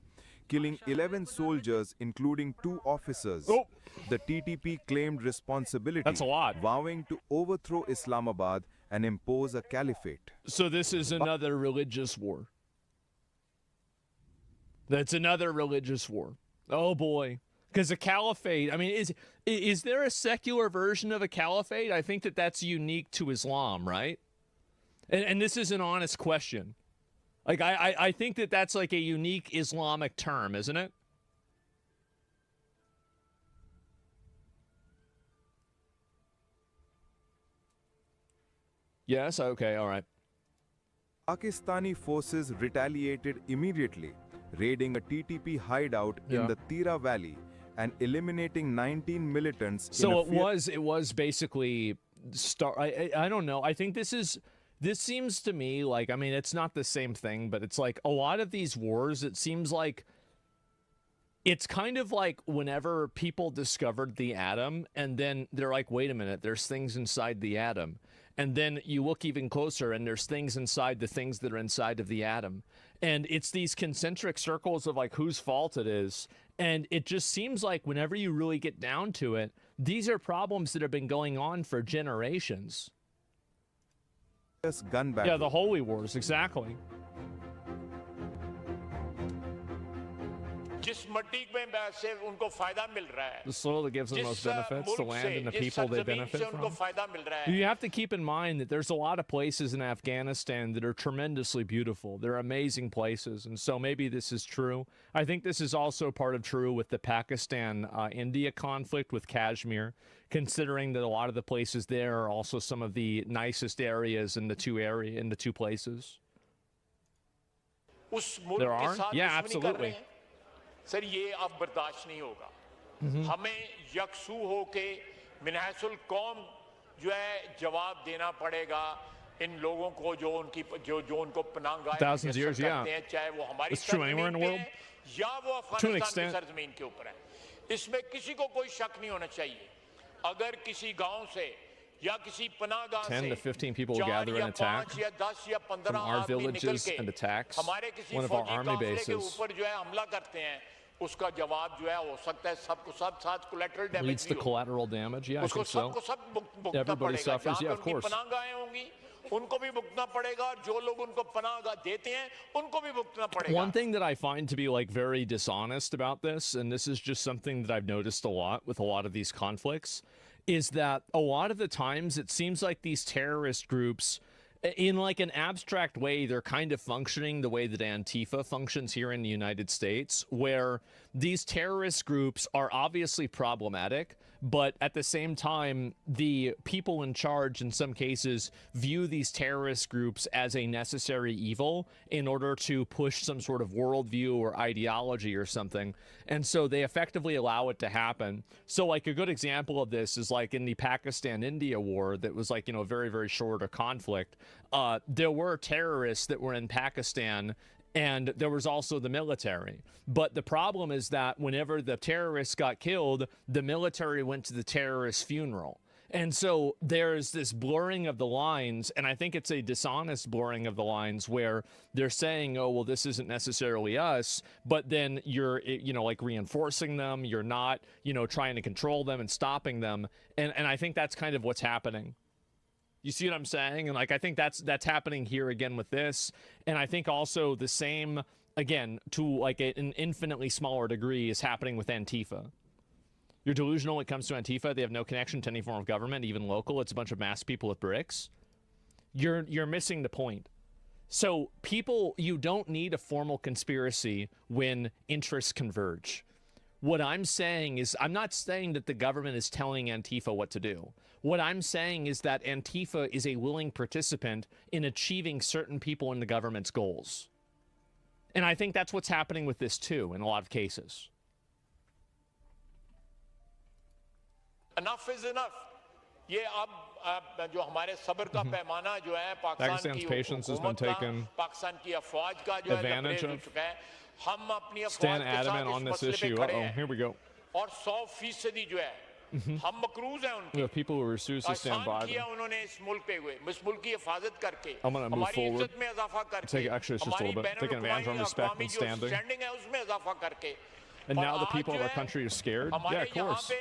Speaker 3: killing 11 soldiers, including 2 officers. The TTP claimed responsibility,
Speaker 1: that's a lot,
Speaker 3: vowing to overthrow Islamabad and impose a caliphate.
Speaker 1: So this is another religious war. That's another religious war. Oh boy. Because a caliphate, I mean, is there a secular version of a caliphate? I think that's unique to Islam, right? And this is an honest question. Like, I think that's like a unique Islamic term, isn't it? Yes? Okay, all right.
Speaker 3: Pakistani forces retaliated immediately, raiding a TTP hideout in the Tira Valley and eliminating 19 militants.
Speaker 1: So it was basically I don't know. I think this seems to me like, I mean, it's not the same thing, but it's like a lot of these wars, it seems like it's kind of like whenever people discovered the atom and then they're like, wait a minute, there's things inside the atom. And then you look even closer and there's things inside the things that are inside of the atom. And it's these concentric circles of like whose fault it is. And it just seems like whenever you really get down to it, these are problems that have been going on for generations.
Speaker 3: gun battle.
Speaker 1: Yeah, the Holy Wars, exactly.
Speaker 6: जिस मट्टी में से उनको फायदा मिल रहा है,
Speaker 1: The soil that gives them most benefits, the land and the
Speaker 6: जिस
Speaker 1: people they
Speaker 6: Sarzameen
Speaker 1: benefit
Speaker 6: से उनको
Speaker 1: from.
Speaker 6: फायदा मिल रहा है,
Speaker 1: You have to keep in mind that there's a lot of places in Afghanistan that are tremendously beautiful. They're amazing places, and so maybe this is true. I think this is also part of true with the Pakistan-India conflict with Kashmir, considering that a lot of the places there are also some of the nicest areas in the two places.
Speaker 6: उस मुल्क
Speaker 1: There
Speaker 6: के
Speaker 1: are?
Speaker 6: साथ
Speaker 1: Yeah,
Speaker 6: दुश्मनी कर रहे
Speaker 1: absolutely.
Speaker 6: हैं। Sir ये अब बर्दाश्त नहीं होगा।
Speaker 1: Mhm.
Speaker 6: हमें यकसू होके मिनहसुल कौम जो है जवाब देना पड़ेगा इन लोगों को जो उनको पनाहगाह
Speaker 1: Thousands of years,
Speaker 6: करते
Speaker 1: yeah.
Speaker 6: हैं, चाहे वो हमारी
Speaker 1: It's true anywhere in the
Speaker 6: सरजमीन पे
Speaker 1: world.
Speaker 6: है या वो
Speaker 1: To an
Speaker 6: अफगानिस्तान की
Speaker 1: extent.
Speaker 6: सरजमीन के ऊपर है। इसमें किसी को कोई शक नहीं होना चाहिए। अगर किसी गांव से या किसी पनाहगाह
Speaker 1: 10 to
Speaker 6: से
Speaker 1: 15 people will
Speaker 6: 4
Speaker 1: gather
Speaker 6: या
Speaker 1: and attack
Speaker 6: 5 या 10 या 15
Speaker 1: from our
Speaker 6: आदमी निकल
Speaker 1: villages
Speaker 6: के
Speaker 1: and attacks
Speaker 6: हमारे किसी
Speaker 1: one of our
Speaker 6: फौजी
Speaker 1: army
Speaker 6: काफिले के
Speaker 1: bases.
Speaker 6: ऊपर जो है हमला करते हैं, उसका जवाब जो है हो सकता है सबको सब साथ कोलैटरल डैमेज
Speaker 1: Leads to
Speaker 6: भी हो।
Speaker 1: collateral damage. Yeah, I
Speaker 6: उसको
Speaker 1: think so.
Speaker 6: सबको सब भुगतना
Speaker 1: Everybody
Speaker 6: पड़ेगा।
Speaker 1: suffers.
Speaker 6: जहाँ
Speaker 1: Yeah,
Speaker 6: पे
Speaker 1: of
Speaker 6: उनकी
Speaker 1: course.
Speaker 6: पनाहगाहें होंगी उनको भी भुगतना पड़ेगा और जो लोग उनको पनाहगाह देते हैं उनको भी भुगतना पड़ेगा।
Speaker 1: One thing that I find to be like very dishonest about this, and this is just something that I've noticed a lot with a lot of these conflicts, is that a lot of the times it seems like these terrorist groups, in like an abstract way, they're kind of functioning the way that Antifa functions here in the United States, where these terrorist groups are obviously problematic, but at the same time, the people in charge in some cases view these terrorist groups as a necessary evil in order to push some sort of worldview or ideology or something. And so they effectively allow it to happen. So like a good example of this is like in the Pakistan-India war that was like, very, very short a conflict. There were terrorists that were in Pakistan, and there was also the military. But the problem is that whenever the terrorists got killed, the military went to the terrorist funeral. And so there's this blurring of the lines, and I think it's a dishonest blurring of the lines where they're saying, oh, well, this isn't necessarily us, but then you're, like reinforcing them. You're not, trying to control them and stopping them. And I think that's kind of what's happening. You see what I'm saying? And like, I think that's happening here again with this. And I think also the same, again, to like an infinitely smaller degree is happening with Antifa. You're delusional when it comes to Antifa. They have no connection to any form of government, even local. It's a bunch of mass people with bricks. You're missing the point. So people, you don't need a formal conspiracy when interests converge. What I'm saying is, I'm not saying that the government is telling Antifa what to do. What I'm saying is that Antifa is a willing participant in achieving certain people in the government's goals. And I think that's what's happening with this too, in a lot of cases.
Speaker 6: Enough is enough. ये अब जो हमारे सब्र का पैमाना जो है पाकिस्तान की हुकूमत का, पाकिस्तान की अफवाज का जो है लबरेज हो चुका है। हम अपनी अफवाज के साथ इस मसले पे खड़े हैं।
Speaker 1: Here we go.
Speaker 6: और 100% जो है हम मकरूज हैं उनके।
Speaker 1: We have people who refuse to stand by
Speaker 6: किया
Speaker 1: them.
Speaker 6: उन्होंने इस मुल्क पे हुए, इस मुल्क की हिफाजत करके,
Speaker 1: I'm gonna move
Speaker 6: हमारी
Speaker 1: forward.
Speaker 6: इज्जत में इजाफा करके,
Speaker 1: Actually, it's just a little bit. Taking advantage of respect and standing.
Speaker 6: Standing है उसमें इजाफा करके।
Speaker 1: And now the people of our country are scared? Yeah, of course.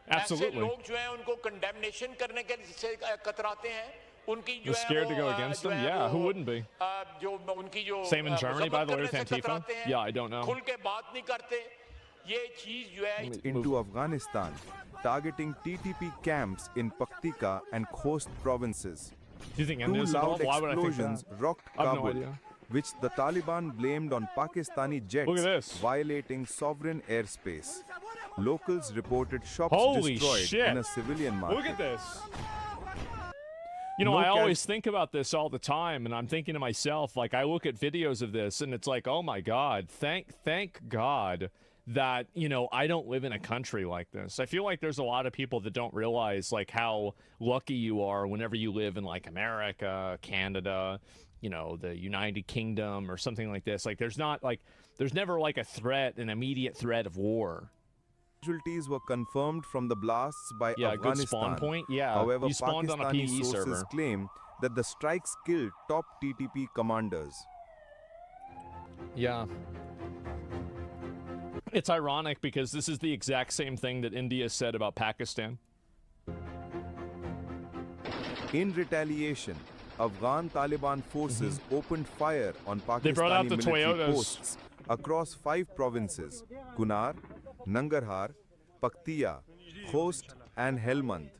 Speaker 1: Absolutely.
Speaker 6: लोग जो हैं उनको कंडेमनेशन करने के से कतराते हैं। उनकी जो
Speaker 1: They're scared to go against them? Yeah, who wouldn't be?
Speaker 6: जो उनकी जो
Speaker 1: Same in Germany, by the way, with
Speaker 6: मजम्मत करने से
Speaker 1: Antifa?
Speaker 6: कतराते हैं,
Speaker 1: Yeah, I don't know.
Speaker 6: खुल के बात नहीं करते। ये चीज जो है
Speaker 3: Into Afghanistan, targeting TTP camps in Paktika and Khost provinces.
Speaker 1: Do you think
Speaker 3: Two
Speaker 1: India's
Speaker 3: loud
Speaker 1: involved? Why would I think
Speaker 3: explosions
Speaker 1: that?
Speaker 3: rocked
Speaker 1: I have no
Speaker 3: Kabul,
Speaker 1: idea.
Speaker 3: which the Taliban blamed on Pakistani jets
Speaker 1: Look at this.
Speaker 3: violating sovereign airspace. Locals reported shops
Speaker 1: Holy
Speaker 3: destroyed
Speaker 1: shit.
Speaker 3: in a civilian market.
Speaker 1: Look at this. I
Speaker 3: No
Speaker 1: always think about this all the time, and I'm thinking to myself, like, I look at videos of this, and it's like, oh my God, thank God that, I don't live in a country like this. I feel like there's a lot of people that don't realize, like, how lucky you are whenever you live in, like, America, Canada, the United Kingdom or something like this. Like, there's never, like, a threat, an immediate threat of war.
Speaker 3: Casualties were confirmed from the blasts by
Speaker 1: Yeah, good
Speaker 3: Afghanistan.
Speaker 1: spawn point. Yeah,
Speaker 3: However,
Speaker 1: you spawned on a
Speaker 3: Pakistani
Speaker 1: PE
Speaker 3: sources
Speaker 1: server.
Speaker 3: claim that the strikes killed top TTP commanders.
Speaker 1: Yeah. It's ironic because this is the exact same thing that India said about Pakistan.
Speaker 3: In retaliation, Afghan Taliban forces opened fire on
Speaker 1: They brought out
Speaker 3: Pakistani
Speaker 1: the
Speaker 3: military
Speaker 1: Toyotas.
Speaker 3: posts across 5 provinces: Kunar, Nangarhar, Paktiya, Khost, and Helmand.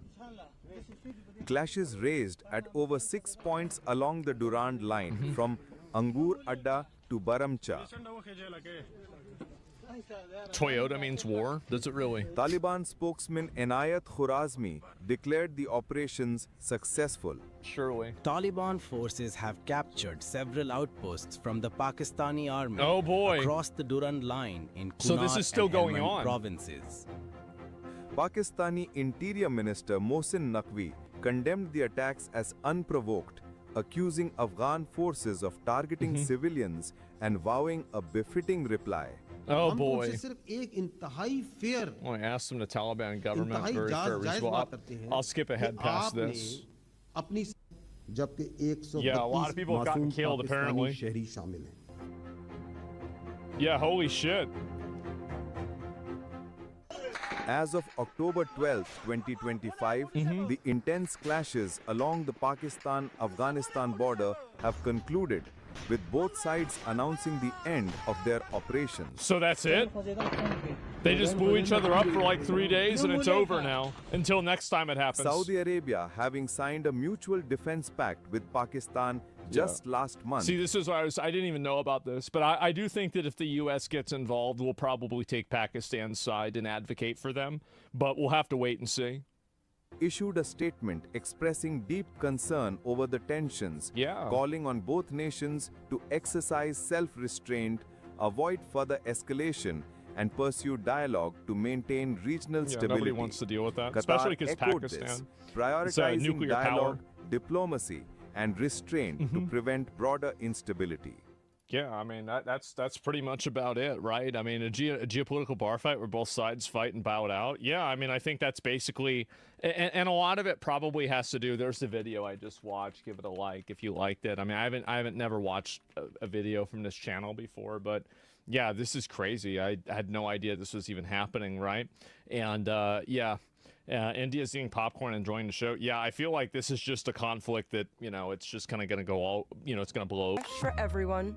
Speaker 3: Clashes raised at over 6 points along the Durand line from Angur Adda to Baramcha.
Speaker 1: Toyota means war? Does it really?
Speaker 3: Taliban spokesman Inayat Khurazmi declared the operations successful.
Speaker 1: Surely.
Speaker 7: Taliban forces have captured several outposts from the Pakistani army
Speaker 1: Oh, boy.
Speaker 7: across the Durand line in Kunar
Speaker 1: So this is still
Speaker 7: and
Speaker 1: going
Speaker 7: Helmand
Speaker 1: on.
Speaker 7: provinces.
Speaker 3: Pakistani Interior Minister Mohsin Naqvi condemned the attacks as unprovoked, accusing Afghan forces of targeting civilians and vowing a befitting reply.
Speaker 1: Oh boy.
Speaker 10: सिर्फ एक इंतहाई fair
Speaker 1: Well, I asked them the Taliban government
Speaker 10: इंतहाई
Speaker 1: very fair
Speaker 10: जायज
Speaker 1: well,
Speaker 10: बात करते हैं
Speaker 1: I'll skip ahead
Speaker 10: कि
Speaker 1: past
Speaker 10: आपने
Speaker 1: this.
Speaker 10: अपनी जबकि 132
Speaker 1: Yeah, a lot of people have gotten
Speaker 10: मासूम
Speaker 1: killed,
Speaker 10: पाकिस्तानी
Speaker 1: apparently.
Speaker 10: शहरी शामिल हैं
Speaker 1: Yeah, holy shit.
Speaker 3: As of October 12, 2025, the intense clashes along the Pakistan-Afghanistan border have concluded, with both sides announcing the end of their operations.
Speaker 1: So that's it? They just blew each other up for like 3 days and it's over now. Until next time it happens.
Speaker 3: Saudi Arabia having signed a mutual defense pact with Pakistan just last month.
Speaker 1: See, this is what I didn't even know about this, but I do think that if the U.S. gets involved, we'll probably take Pakistan's side and advocate for them, but we'll have to wait and see.
Speaker 3: Issued a statement expressing deep concern over the tensions, calling on both nations to exercise self-restraint, avoid further escalation, and pursue dialogue to maintain regional stability.
Speaker 1: Nobody wants to deal with that,
Speaker 3: Qatar
Speaker 1: especially because
Speaker 3: echoed
Speaker 1: Pakistan
Speaker 3: this,
Speaker 1: is
Speaker 3: prioritizing
Speaker 1: nuclear
Speaker 3: dialogue,
Speaker 1: power.
Speaker 3: diplomacy, and restraint to prevent broader instability.
Speaker 1: Yeah, I mean that's pretty much about it, right? I mean a geopolitical bar fight where both sides fight and bow it out. Yeah, I mean I think that's basically, and a lot of it probably has to do. There's the video I just watched. Give it a like if you liked it. I mean I haven't never watched a video from this channel before, but yeah, this is crazy. I had no idea this was even happening, right? And yeah. India's eating popcorn and enjoying the show. Yeah, I feel like this is just a conflict that, you know, it's just kind of going to go all, you know, it's going to blow.
Speaker 19: For everyone.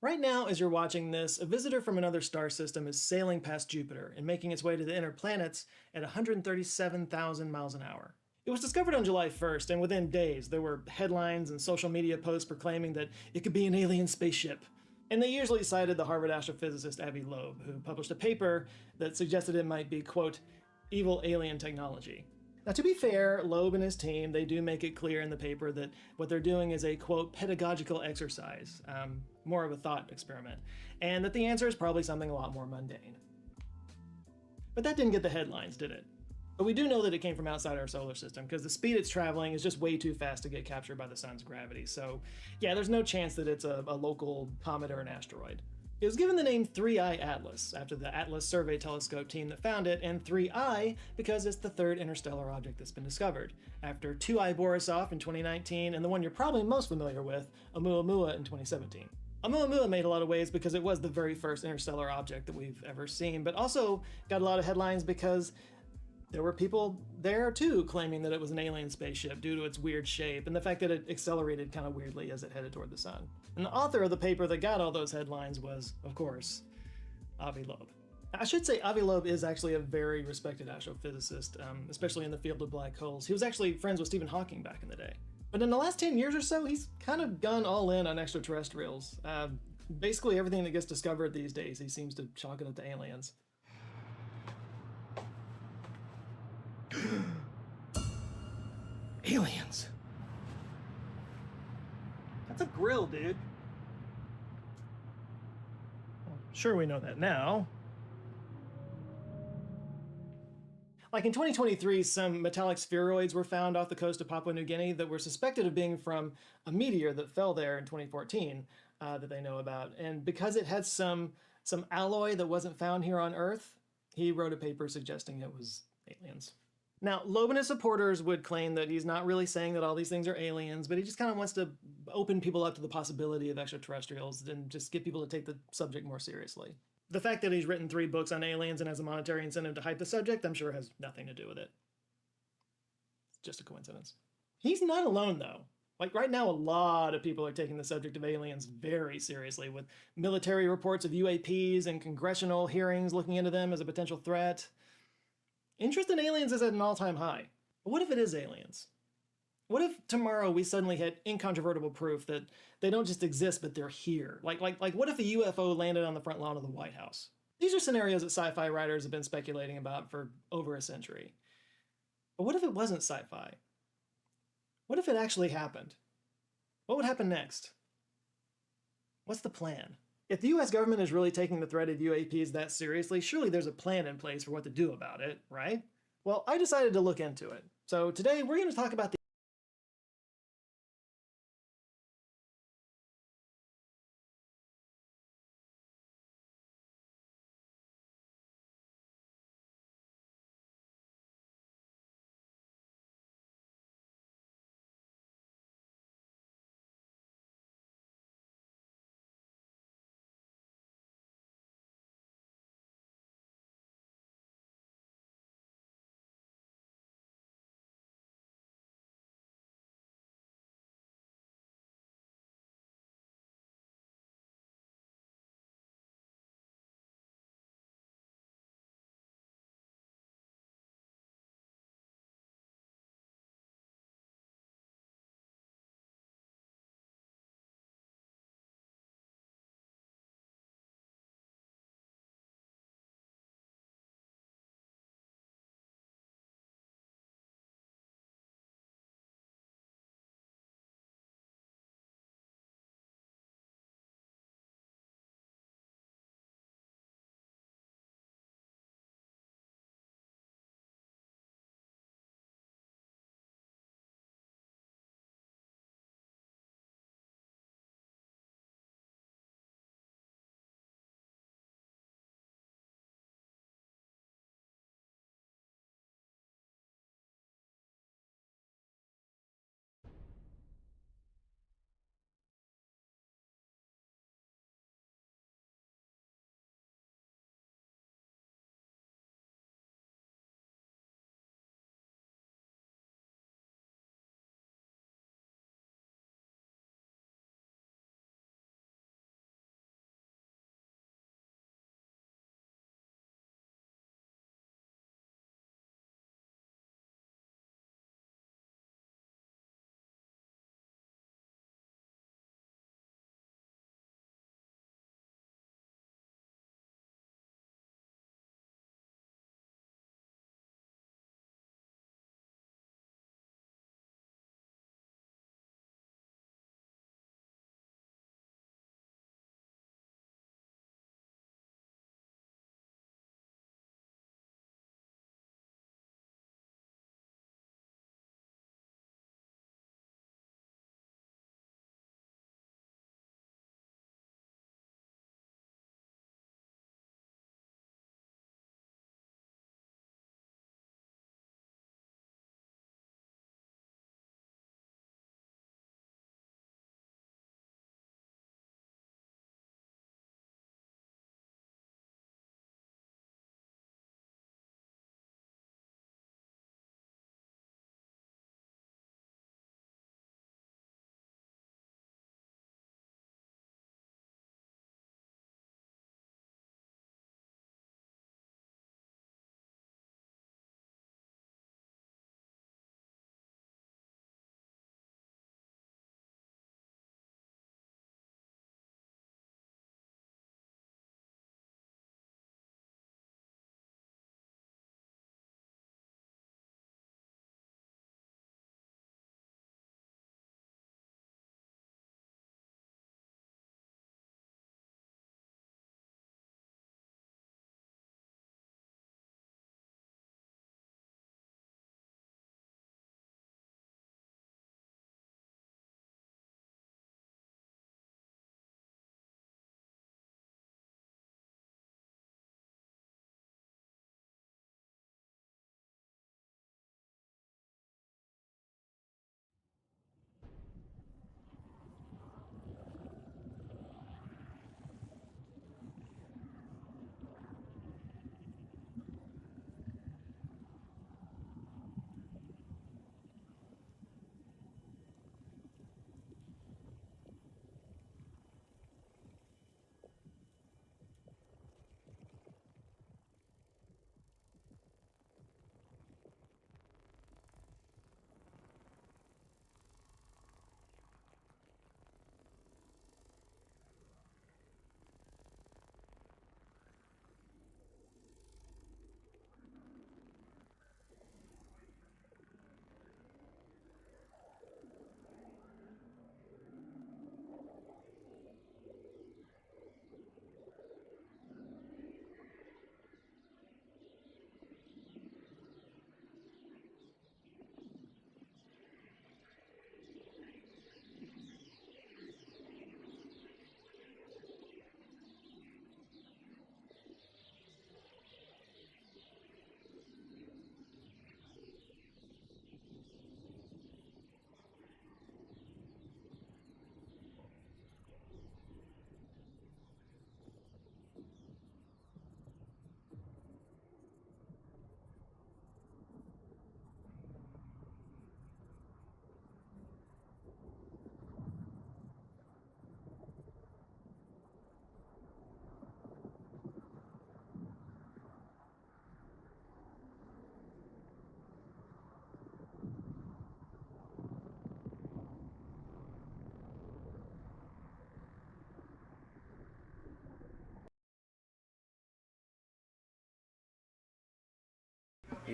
Speaker 11: Right now, as you're watching this, a visitor from another star system is sailing past Jupiter and making its way to the inner planets at 137,000 miles an hour. It was discovered on July 1st, and within days, there were headlines and social media posts proclaiming that it could be an alien spaceship. And they usually cited the Harvard astrophysicist Avi Loeb, who published a paper that suggested it might be, quote, evil alien technology. Now, to be fair, Loeb and his team, they do make it clear in the paper that what they're doing is a, quote, pedagogical exercise, more of a thought experiment, and that the answer is probably something a lot more mundane. But that didn't get the headlines, did it? But we do know that it came from outside our solar system, because the speed it's traveling is just way too fast to get captured by the sun's gravity, so yeah, there's no chance that it's a local comet or an asteroid. It was given the name 3I Atlas, after the Atlas Survey Telescope team that found it, and 3I because it's the third interstellar object that's been discovered, after 2I Borisov in 2019 and the one you're probably most familiar with, Oumuamua in 2017. Oumuamua made a lot of waves because it was the very first interstellar object that we've ever seen, but also got a lot of headlines because there were people there too claiming that it was an alien spaceship due to its weird shape and the fact that it accelerated kind of weirdly as it headed toward the sun. And the author of the paper that got all those headlines was, of course, Avi Loeb. I should say Avi Loeb is actually a very respected astrophysicist, especially in the field of black holes. He was actually friends with Stephen Hawking back in the day. But in the last 10 years or so, he's kind of gone all in on extraterrestrials. Basically everything that gets discovered these days, he seems to chalk it up to aliens.
Speaker 21: Aliens.
Speaker 11: grill, dude. Well, sure, we know that now. Like in 2023, some metallic spheroids were found off the coast of Papua New Guinea that were suspected of being from a meteor that fell there in 2014 that they know about. And because it had some alloy that wasn't found here on Earth, he wrote a paper suggesting it was aliens. Now, Loeb and his supporters would claim that he's not really saying that all these things are aliens, but he just kind of wants to open people up to the possibility of extraterrestrials and just get people to take the subject more seriously. The fact that he's written 3 books on aliens and has a monetary incentive to hype the subject, I'm sure has nothing to do with it. It's just a coincidence. He's not alone, though. Like right now, a lot of people are taking the subject of aliens very seriously, with military reports of UAPs and congressional hearings looking into them as a potential threat. Interest in aliens is at an all-time high. But what if it is aliens? What if tomorrow we suddenly had incontrovertible proof that they don't just exist, but they're here? Like what if a UFO landed on the front lawn of the White House? These are scenarios that sci-fi writers have been speculating about for over a century. But what if it wasn't sci-fi? What if it actually happened? What would happen next? What's the plan? If the US government is really taking the threat of UAPs that seriously, surely there's a plan in place for what to do about it, right? Well, I decided to look into it. So today we're going to talk about the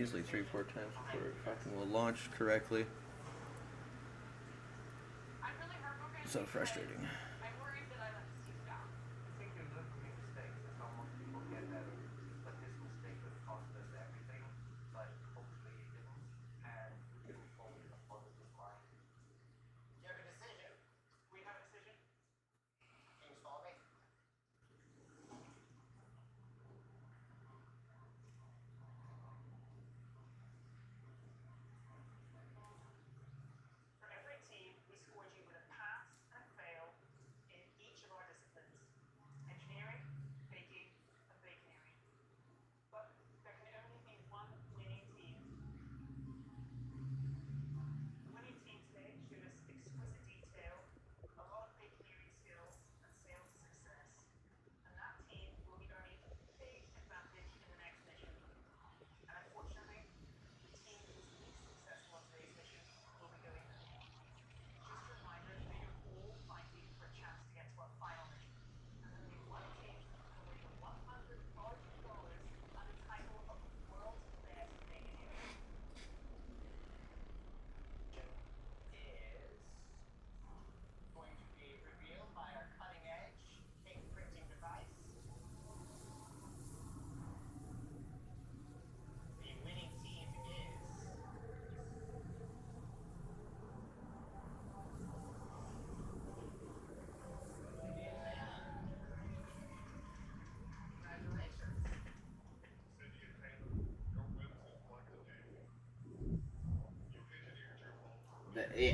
Speaker 4: easily 3-4 times before it fucking will launch correctly. So frustrating.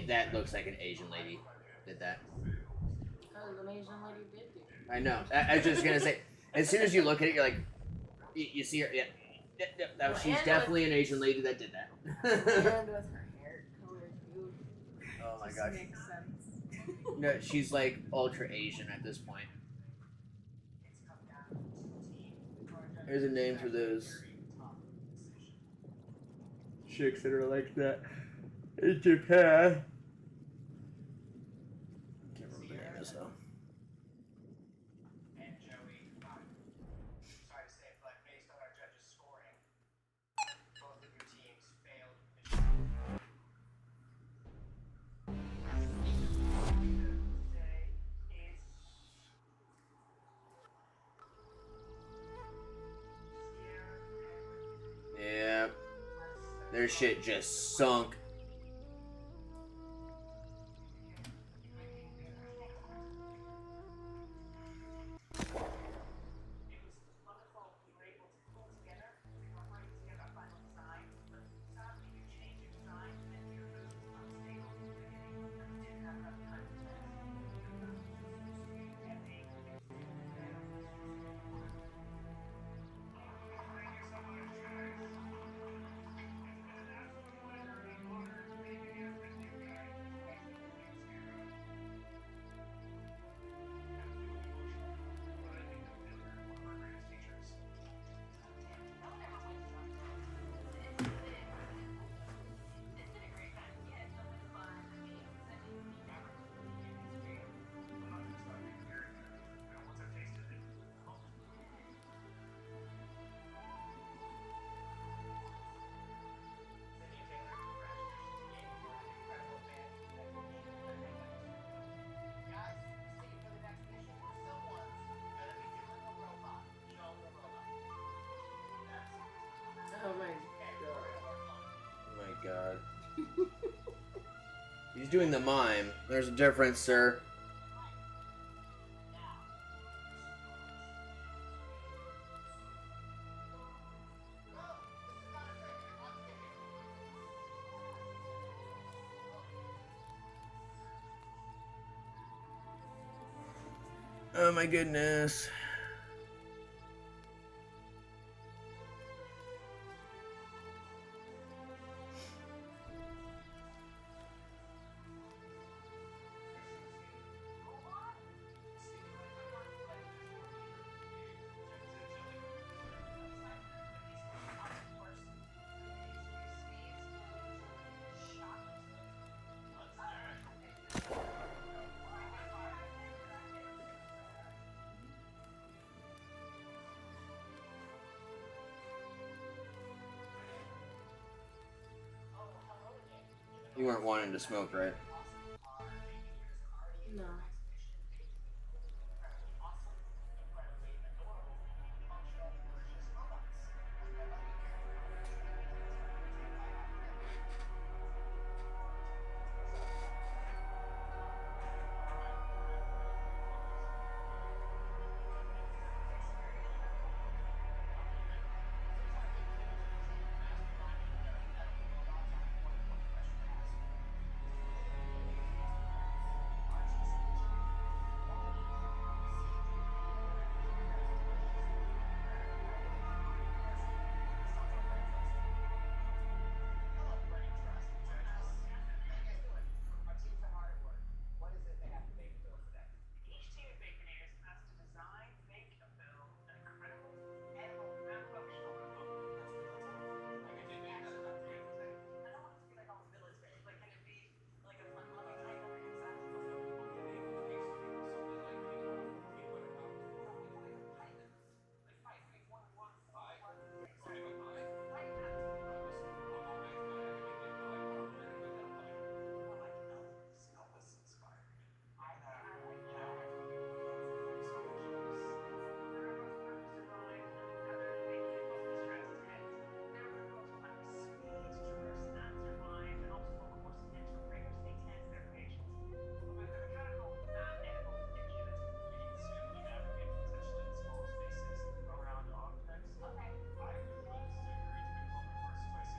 Speaker 13: That looks like an Asian lady did that.
Speaker 5: Oh, the Asian lady did do it.
Speaker 13: I know. I was just gonna say, as soon as you look at it, you're like, you see her. Yeah, she's definitely an Asian lady that did that.
Speaker 5: And with her hair color too.
Speaker 13: Oh my
Speaker 5: Just
Speaker 13: gosh.
Speaker 5: makes sense.
Speaker 13: No, she's like ultra Asian at this point. There's a name for those chicks that are like that in Japan. Can't remember the name is though. Yeah, their shit just sunk.
Speaker 5: Oh my god.
Speaker 13: Oh my god. He's doing the mime. There's a difference, sir. Oh my goodness. You weren't wanting to smoke, right?
Speaker 5: No.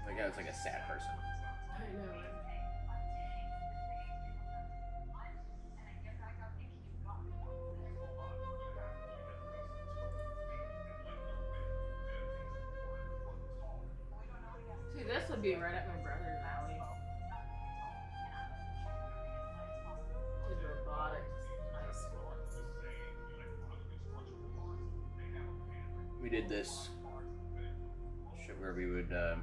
Speaker 13: Like I was like a sad person.
Speaker 5: I know. See, this would be right up my brother's alley. Did robotics in high school.
Speaker 13: We did this shit where we would build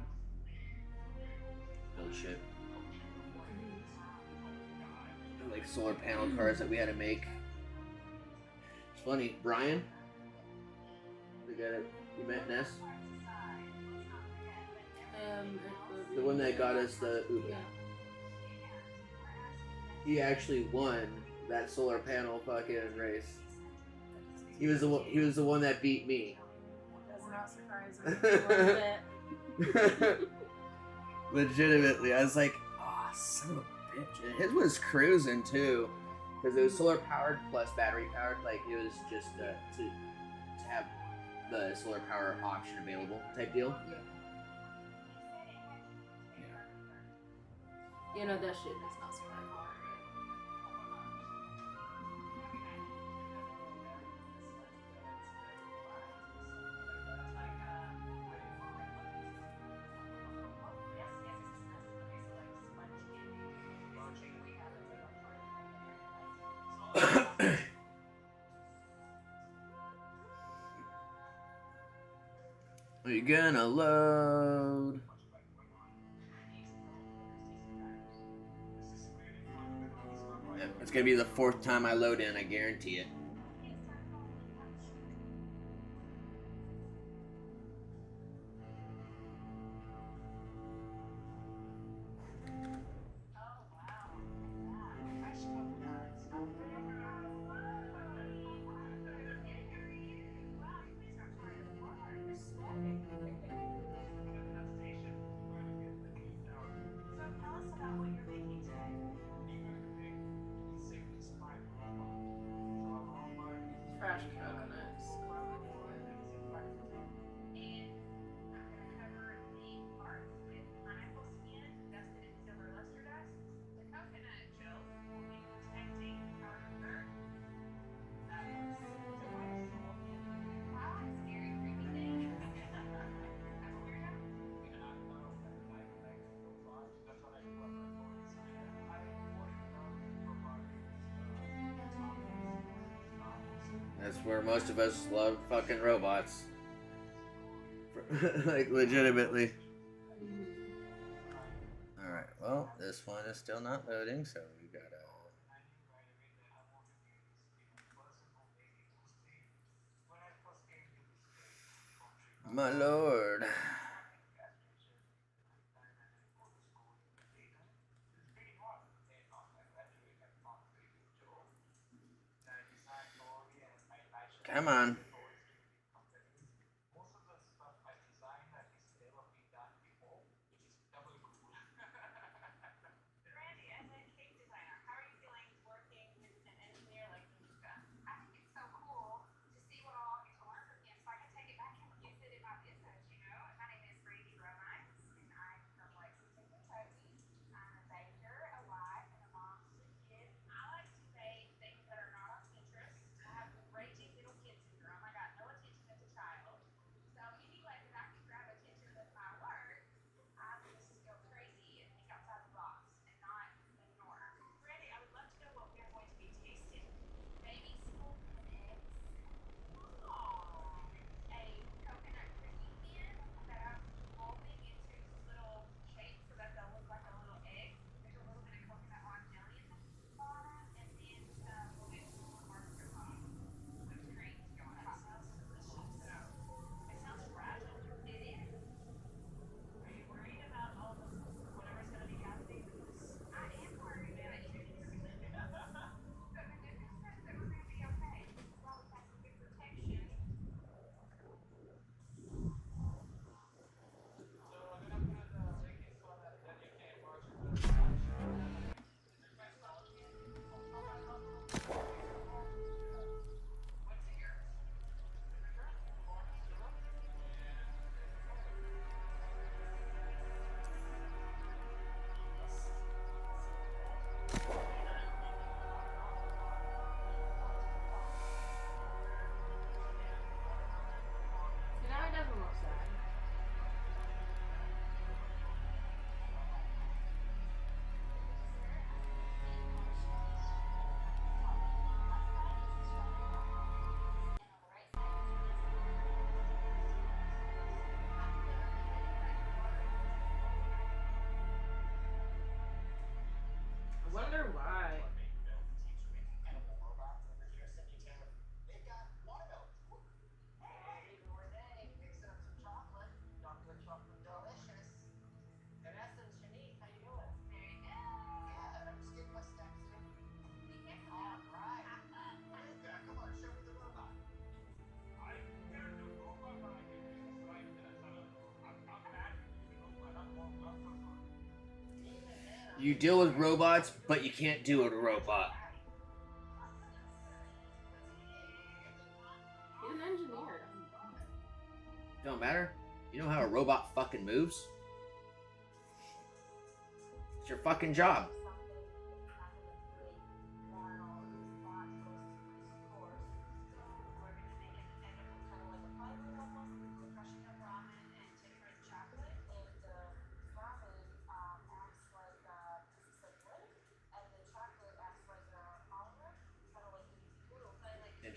Speaker 13: shit. Like solar panel cars that we had to make. It's funny, Brian, the guy that you met, Ness, the one that got us the Uber.
Speaker 5: Yeah.
Speaker 13: He actually won that solar panel fucking race. He was the one that beat me.
Speaker 5: Does not surprise me. One bit.
Speaker 13: Legitimately, I was like, oh, son of a bitch. And his was cruising too, because it was solar powered plus battery powered. Like it was just to have the solar power option available type deal.
Speaker 5: Yeah. You know that shit does not surprise me.
Speaker 13: We're gonna load. Yep, it's gonna be the 4th time I load in, I guarantee it.
Speaker 5: Fresh coconuts.
Speaker 13: That's where most of us love fucking robots. Like, legitimately. Alright, well, this one is still not loading, so we gotta... My lord. Come on.
Speaker 5: Wonder why.
Speaker 13: You deal with robots, but you can't deal with a robot.
Speaker 5: He's an engineer.
Speaker 13: Don't matter. You know how a robot fucking moves? It's your fucking job.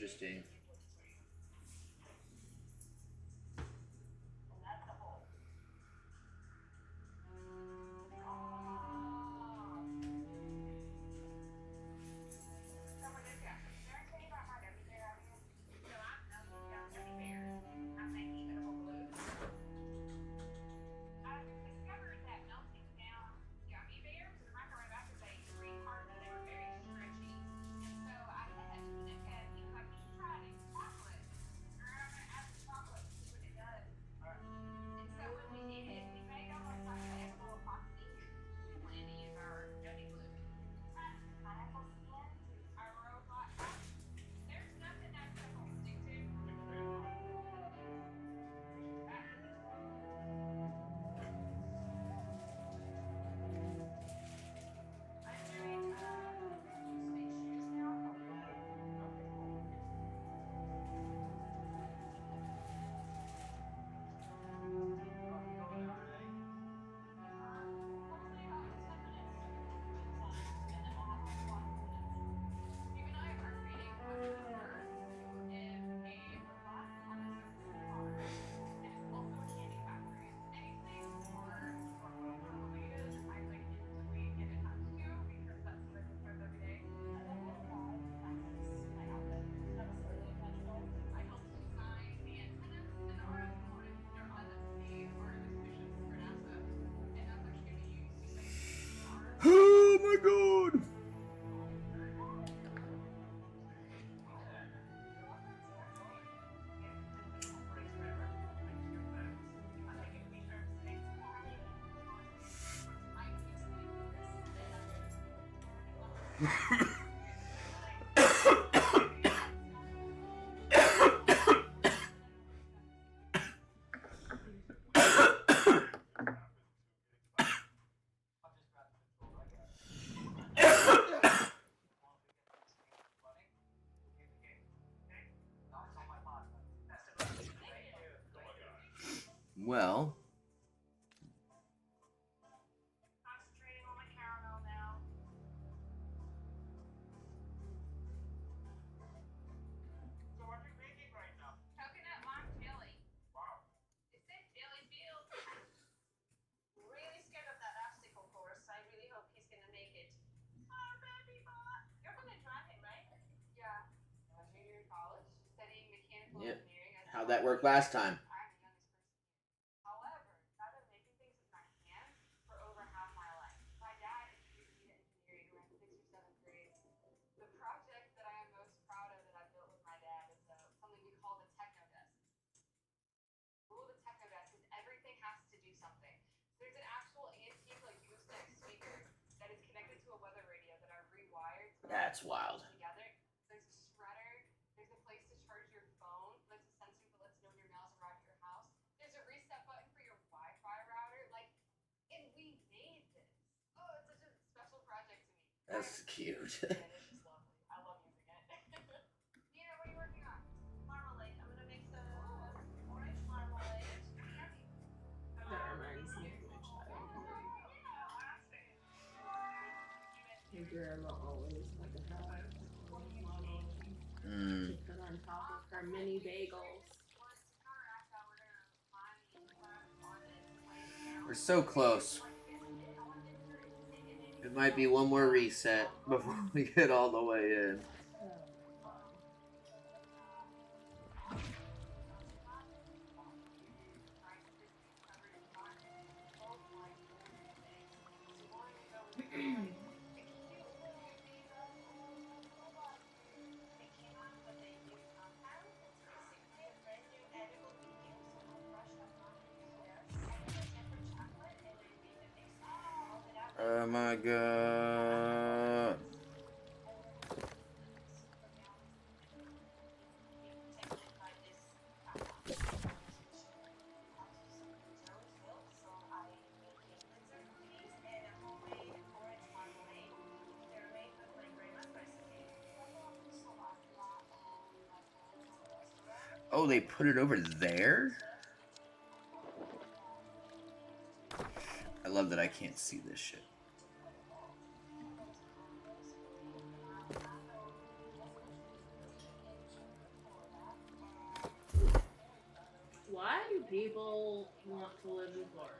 Speaker 13: Interesting. Well,
Speaker 5: Coconut lime jelly. It says jelly filled. Really scared of that obstacle course. I really hope he's gonna make it. Oh, baby boy. You're gonna drive him, right? Yeah. Junior in college, studying mechanical
Speaker 13: yep.
Speaker 5: engineering.
Speaker 13: How'd that work last time?
Speaker 5: However, I've been making things with my hands for over half my life. My dad introduced me to engineering around 6th or 7th grade. The project that I am most proud of that I built with my dad is something we call the Techno Desk. The rule of the Techno Desk is everything has to do something. There's an actual antique like gooseneck speaker that is connected to a weather radio that are rewired.
Speaker 13: That's wild.
Speaker 5: Together. There's a shredder. There's a place to charge your phone. There's a sensor that lets you know when your mail's arrived at your house. There's a reset button for your Wi-Fi router. Like, and we made this. Oh, it's such a special project to me.
Speaker 13: That's cute.
Speaker 5: It's just lovely. I love using it. Nina, what are you working on? Marmalade. I'm gonna make some orange marmalade. That reminds me of my childhood. My grandma always had to have orange marmalade to put on top of her mini bagels.
Speaker 13: We're so close. It might be one more reset before we get all the way in. Oh my god. Oh, they put it over there? I love that I can't see this shit.
Speaker 5: Why do people want to live in Florida?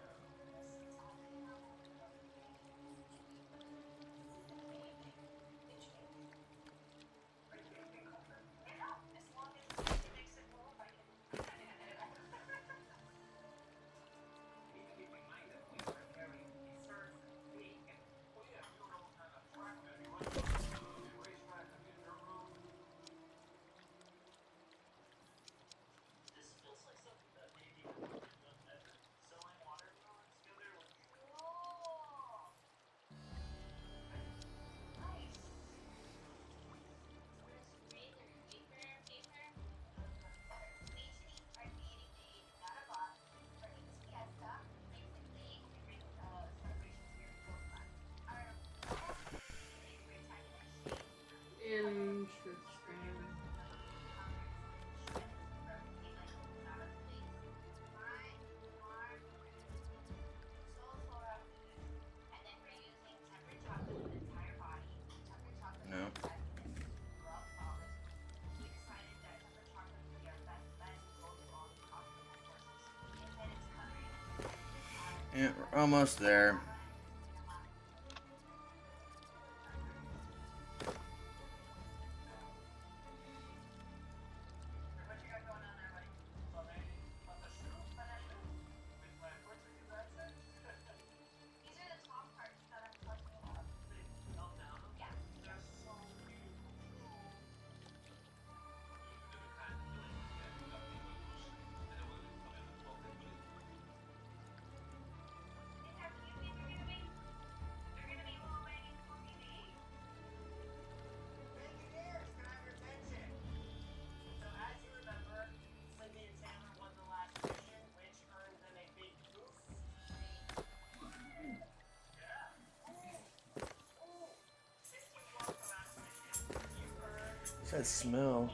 Speaker 5: Interesting.
Speaker 13: No. Yeah, we're almost there. What's that smell?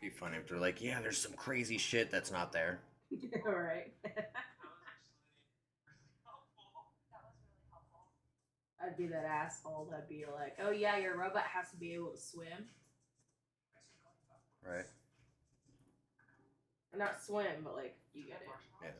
Speaker 13: Be funny if they're like, yeah, there's some crazy shit that's not there.
Speaker 5: All right. I'd be that asshole that'd be like, oh yeah, your robot has to be able to swim.
Speaker 13: Right.
Speaker 5: Or not swim, but like, you get it.
Speaker 13: Yeah.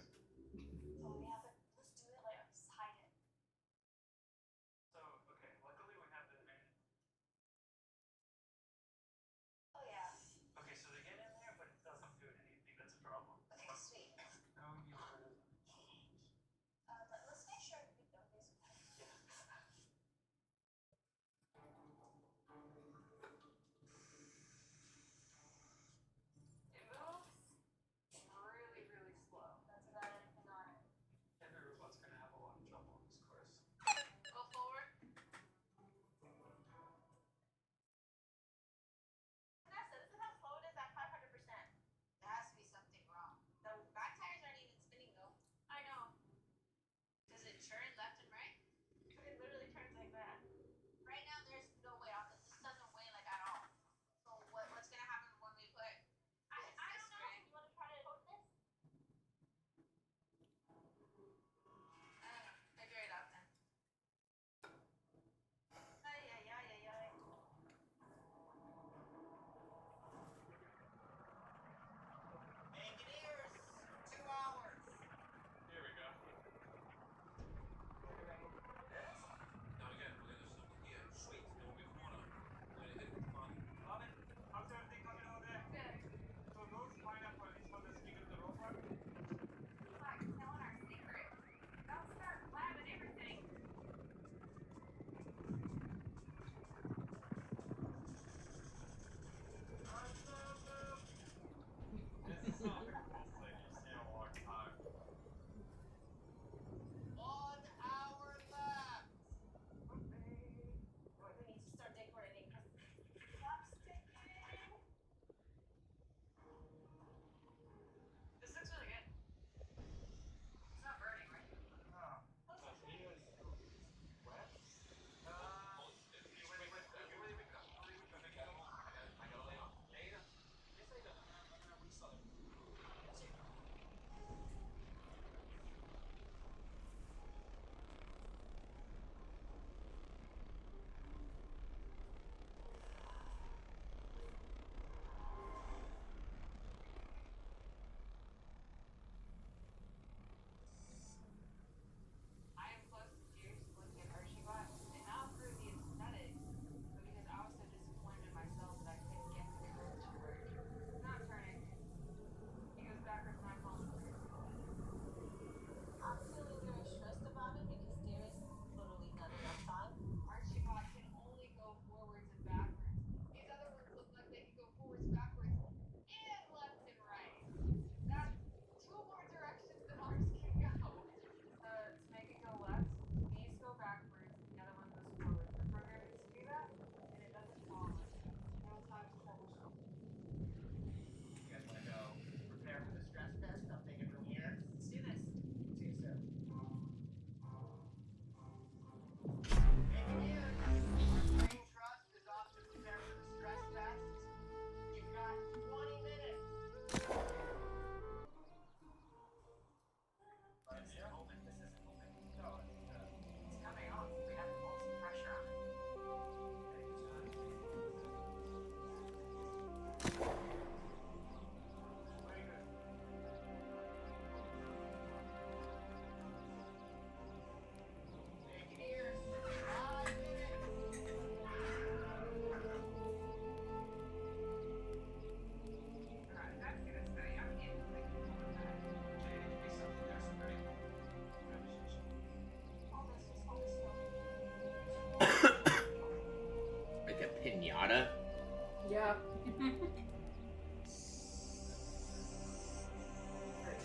Speaker 5: A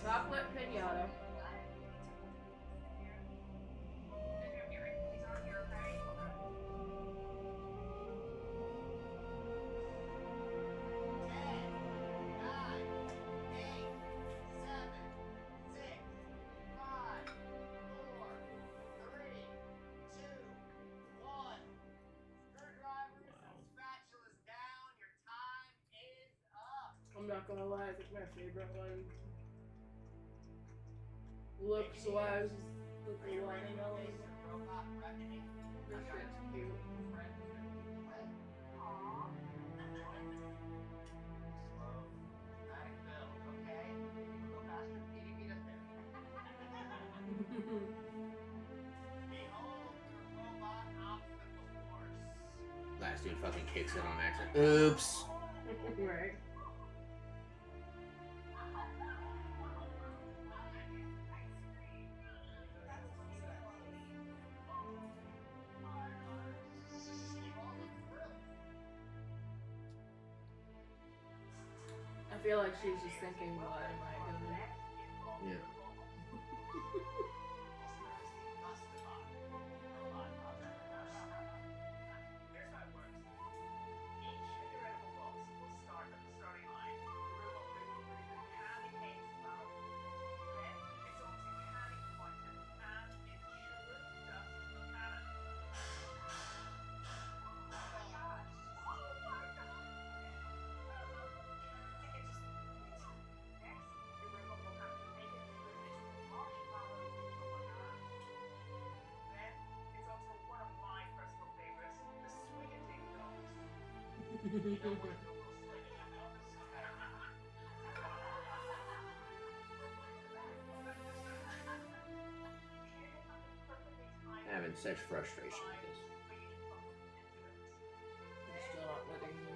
Speaker 5: chocolate pinata. I'm not gonna lie, I think my favorite one looks wise is with the watermelon. This shit's cute.
Speaker 13: Last dude fucking kicks it on accident. Oops.
Speaker 5: Right. I feel like she's just thinking, what am I gonna do?
Speaker 13: Yeah. Having such frustration with this.
Speaker 5: I'm still not letting you.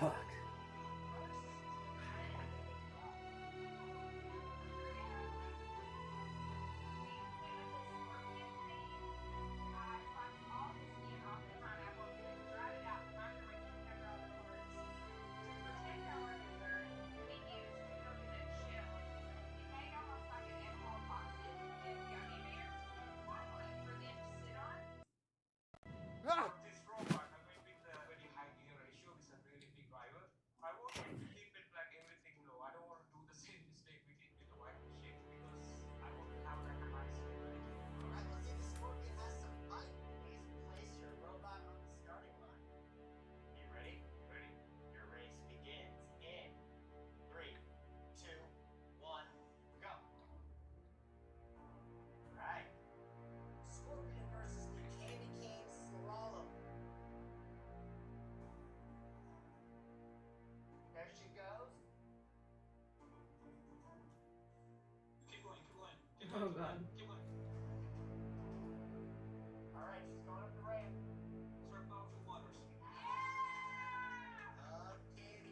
Speaker 13: Fuck.
Speaker 5: Oh god.
Speaker 14: Alright, she's going up the ramp. Circle out the waters. Okay,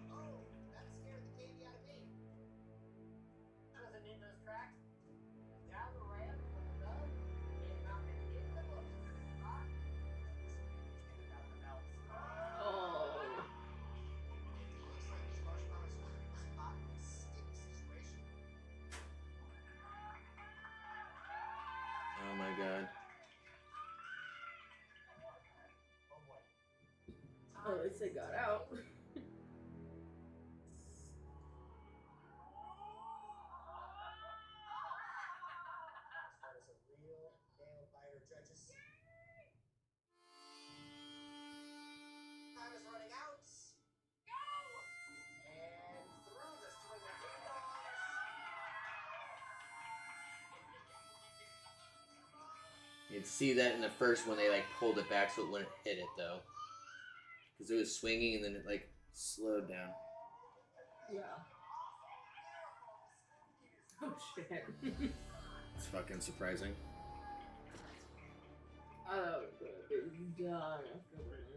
Speaker 14: oh, that scared the baby out of me. Wasn't in those tracks. Down the ramp, looked up, and out and in the bushes.
Speaker 5: Oh.
Speaker 14: Looks like these marshmallows are in a spot in a stick situation.
Speaker 13: Oh my god.
Speaker 5: Oh, at least they got out.
Speaker 13: You could see that in the first one they like pulled it back so it wouldn't hit it though, because it was swinging and then it like slowed down.
Speaker 5: Yeah. Oh shit.
Speaker 13: It's fucking surprising.
Speaker 5: I thought it was done after this.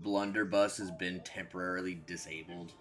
Speaker 13: Blunderbuss has been temporarily disabled.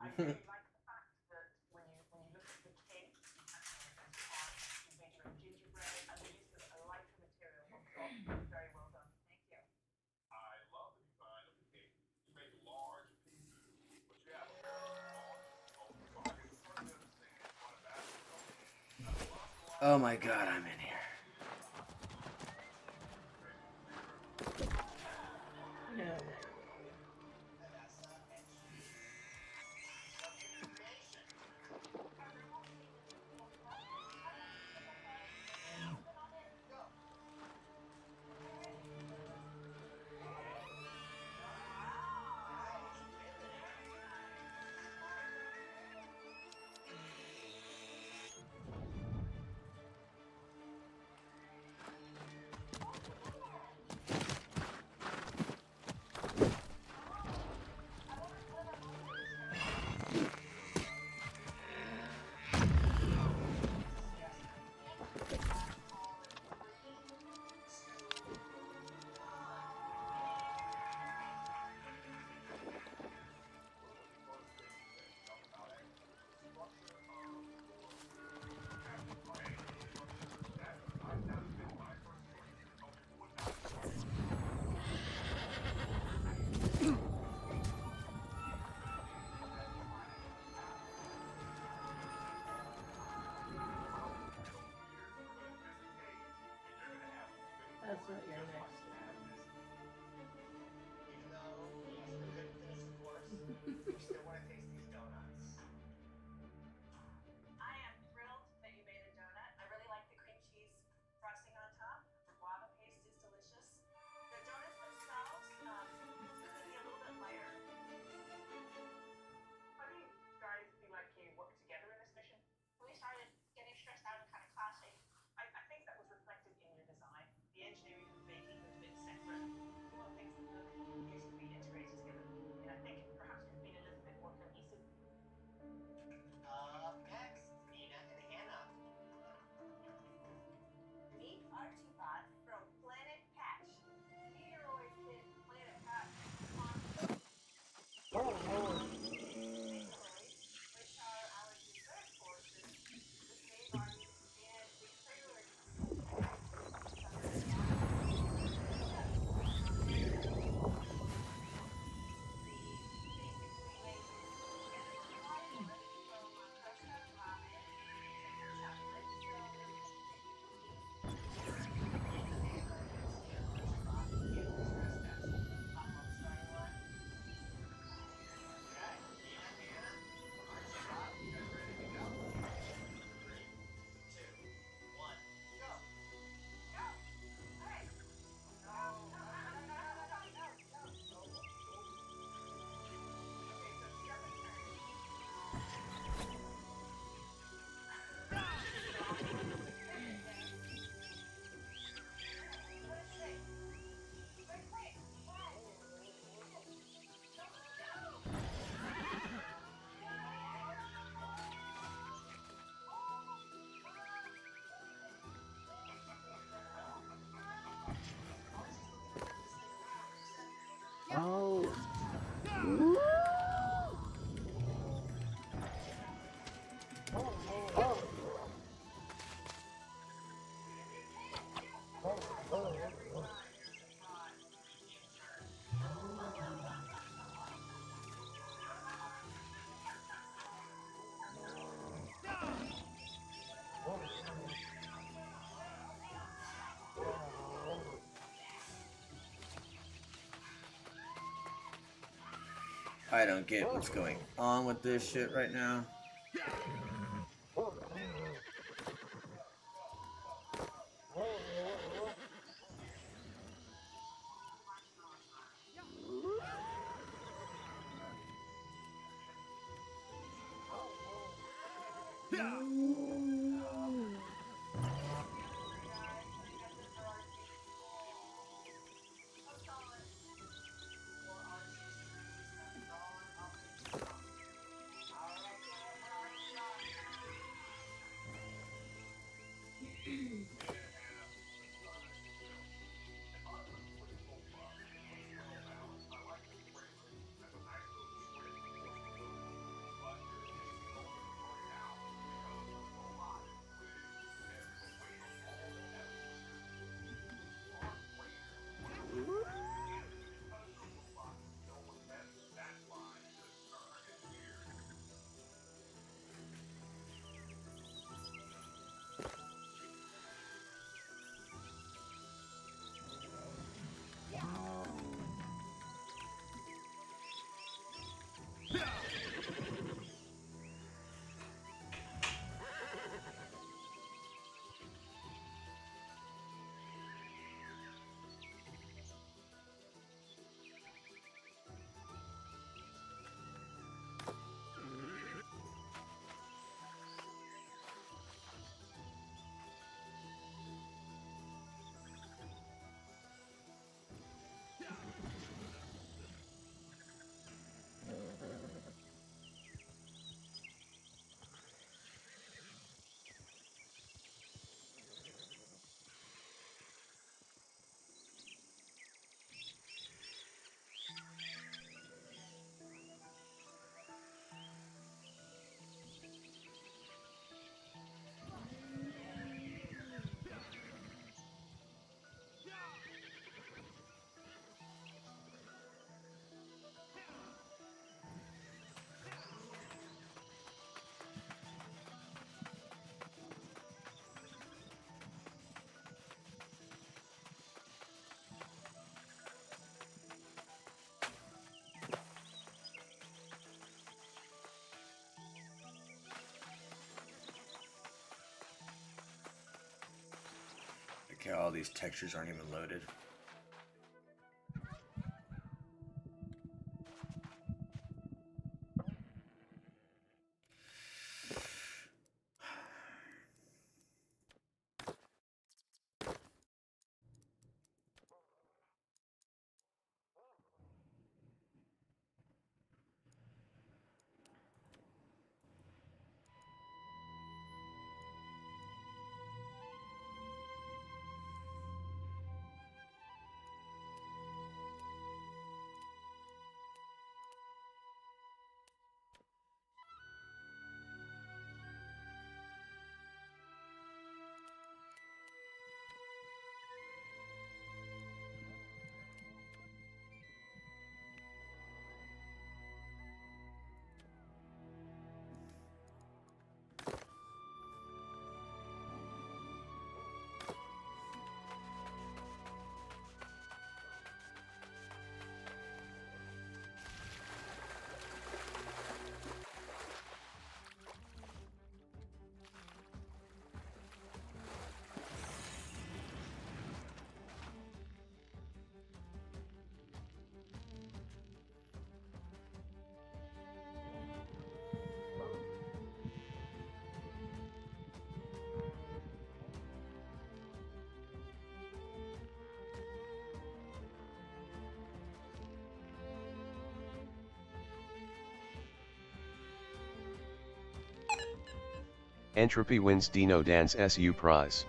Speaker 8: I really like the fact that when you look at the cake, you made your own gingerbread and the use of a lighter material on top. Very well done. Thank you.
Speaker 9: I love the design of the cake. You make large pieces, but you have a
Speaker 13: Oh my god, I'm in here.
Speaker 5: No. That's what you're next.
Speaker 14: Even though we couldn't finish the course, we still want to taste these donuts.
Speaker 8: I am thrilled that you made a donut.
Speaker 13: I don't get what's going on with this shit right now. Okay, all these textures aren't even loaded.
Speaker 15: Entropy wins Dino Dance SU prize.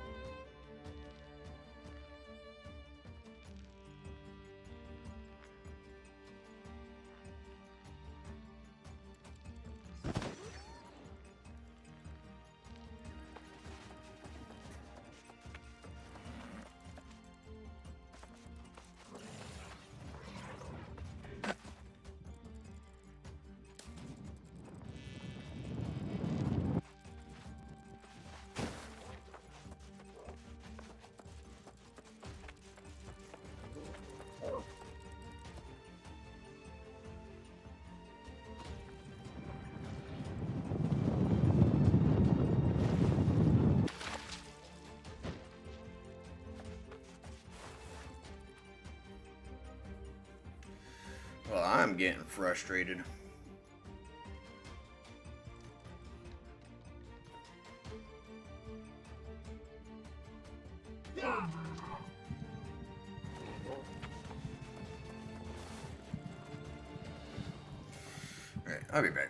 Speaker 13: Well, I'm getting frustrated. Alright, I'll be back.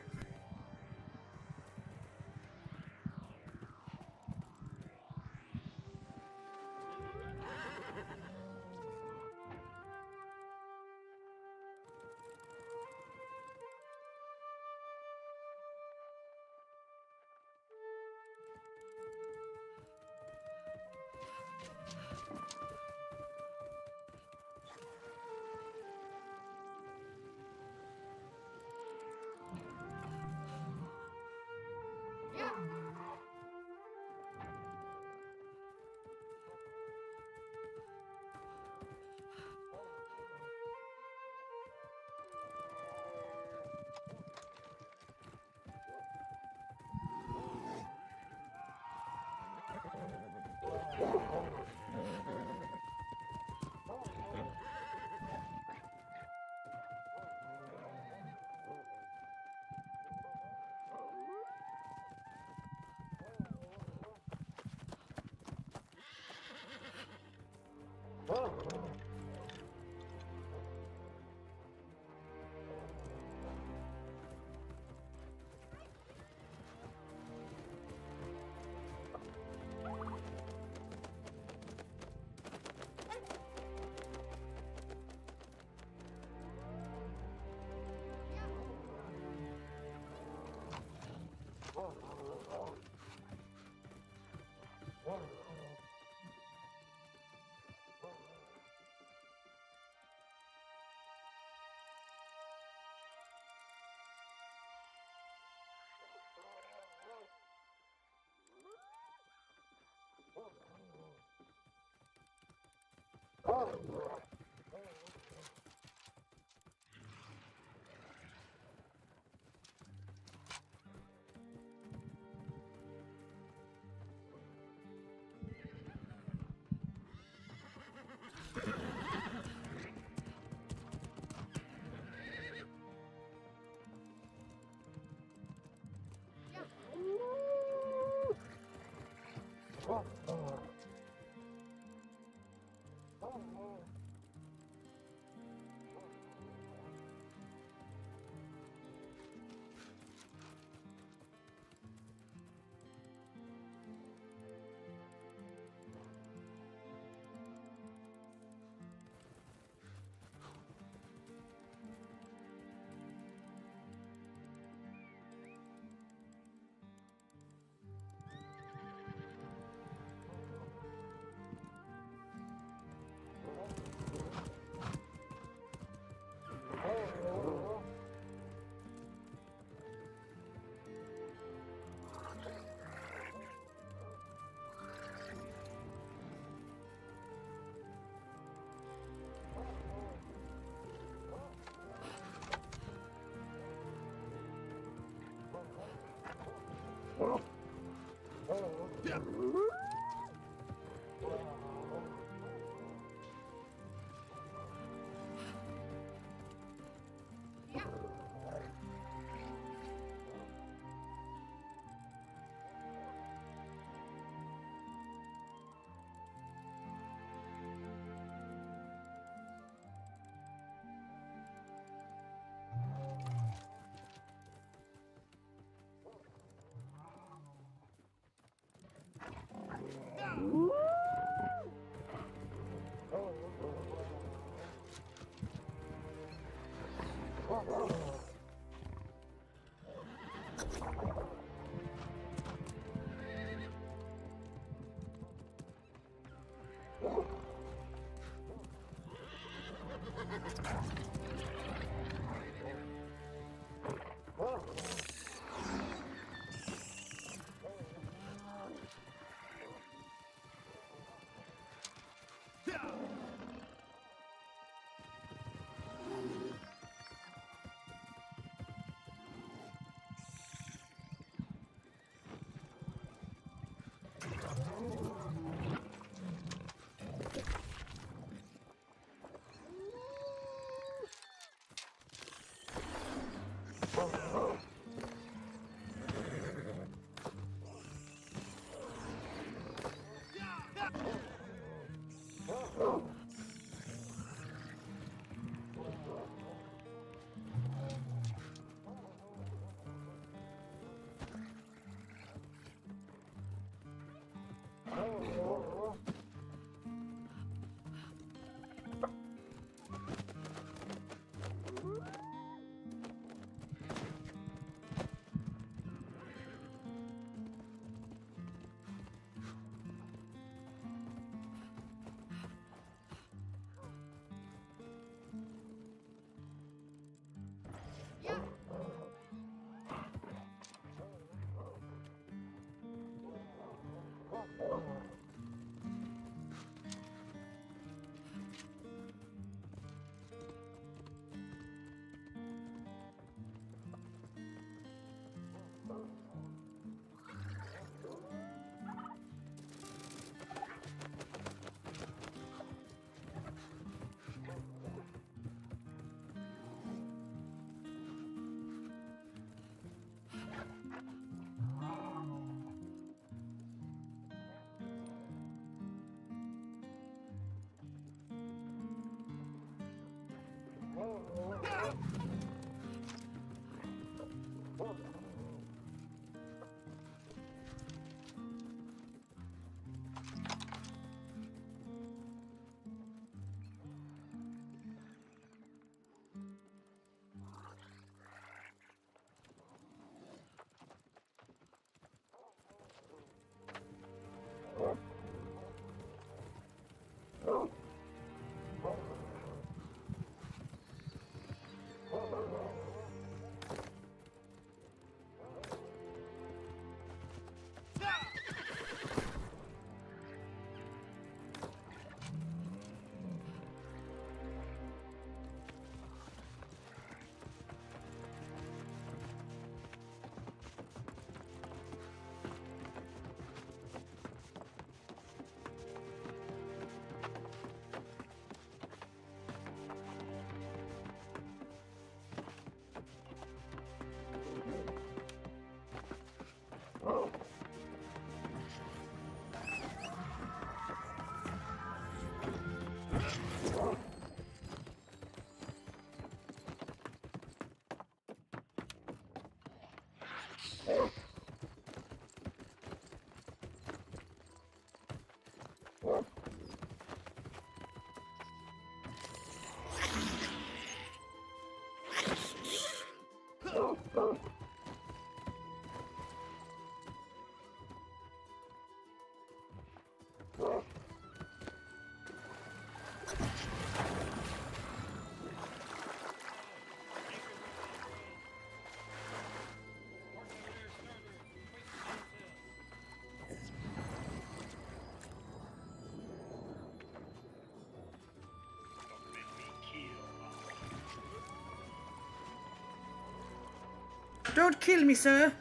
Speaker 13: Don't kill me, sir.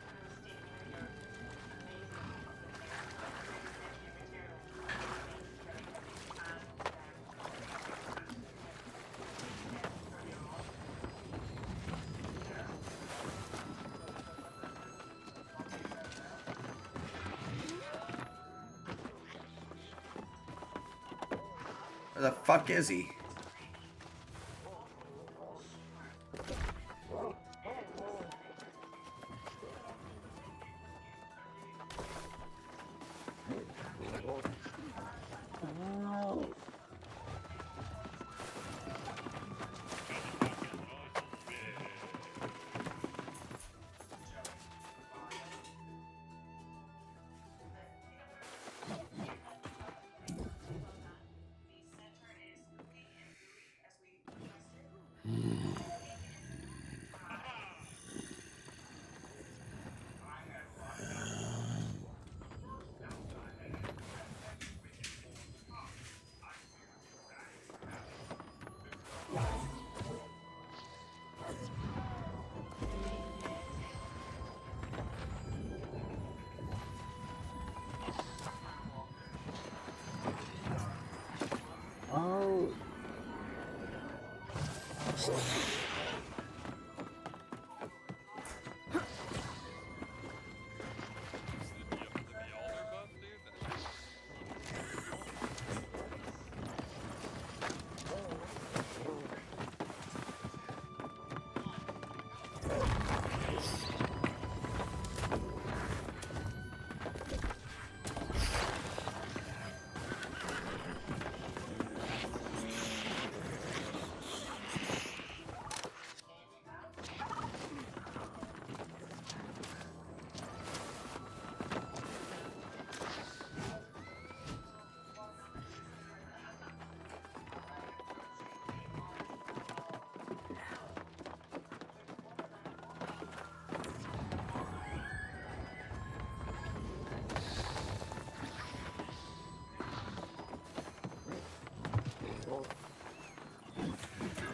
Speaker 13: Where the fuck is he?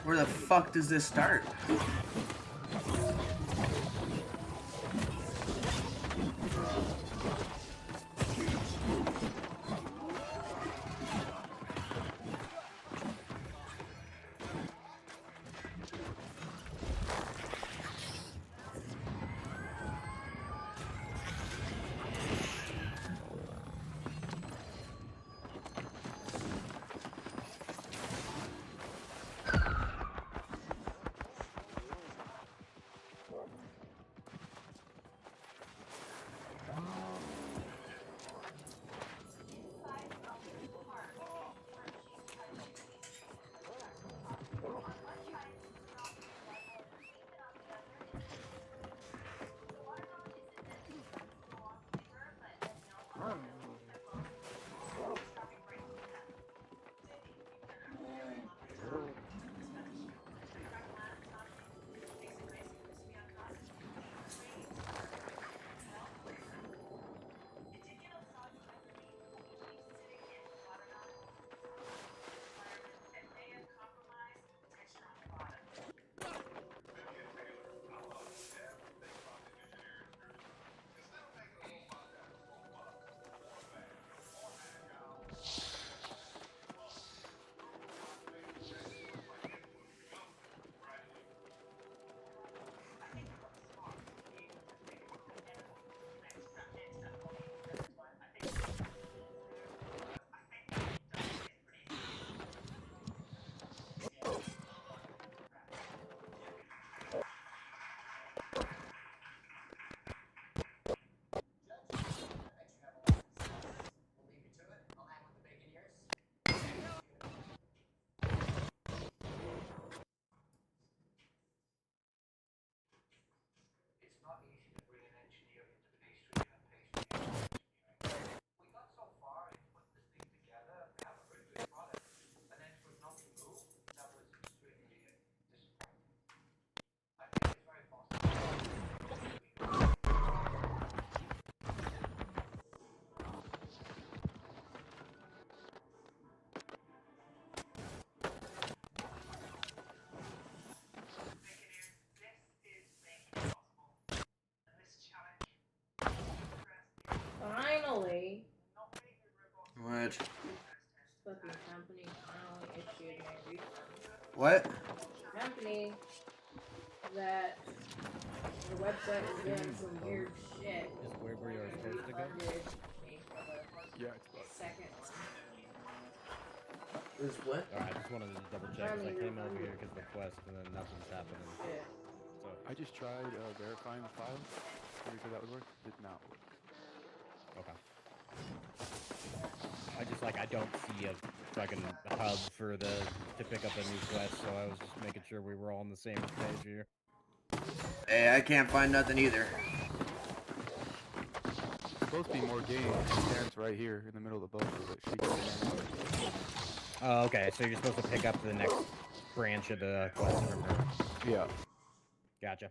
Speaker 13: Where the fuck does this start?
Speaker 5: Finally,
Speaker 13: What?
Speaker 5: flipping company finally issued my refund.
Speaker 13: What?
Speaker 5: Company that the website was doing some weird shit.
Speaker 16: Is where you are supposed to go?
Speaker 5: Refunded me for the
Speaker 16: Yeah, it's about.
Speaker 5: second.
Speaker 13: Is what?
Speaker 16: Alright, I just wanted to double check because I came over here because of the quest and then nothing's happening.
Speaker 5: Yeah.
Speaker 16: So
Speaker 17: I just tried verifying the file. Pretty sure that would work. Did not work.
Speaker 16: okay. I just I don't see a fucking hub for to pick up a new quest, so I was just making sure we were all on the same page here.
Speaker 13: Hey, I can't find nothing either.
Speaker 17: Supposed to be more games. Karen's right here in the middle of the boat, but she can't.
Speaker 16: Oh, okay. So you're supposed to pick up the next branch of the quest from her.
Speaker 17: Yeah.
Speaker 16: Gotcha.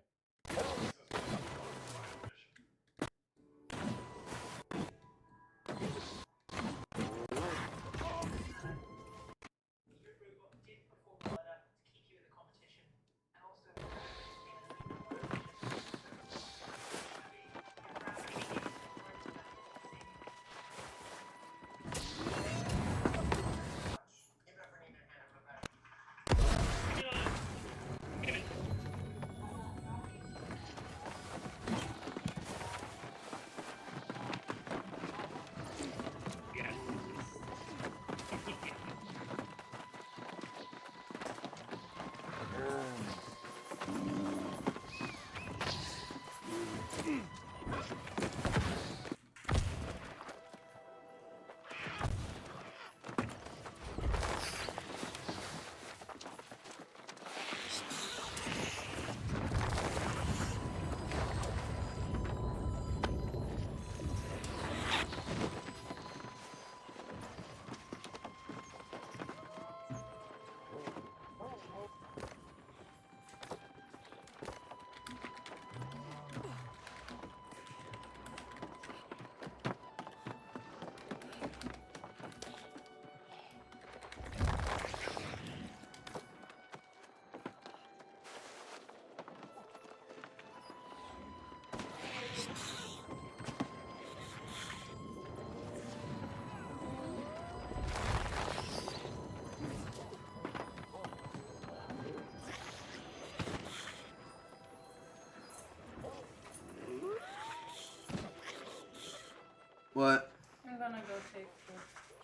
Speaker 13: What?
Speaker 5: I'm gonna go take the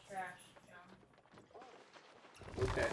Speaker 5: trash down.
Speaker 13: Okay.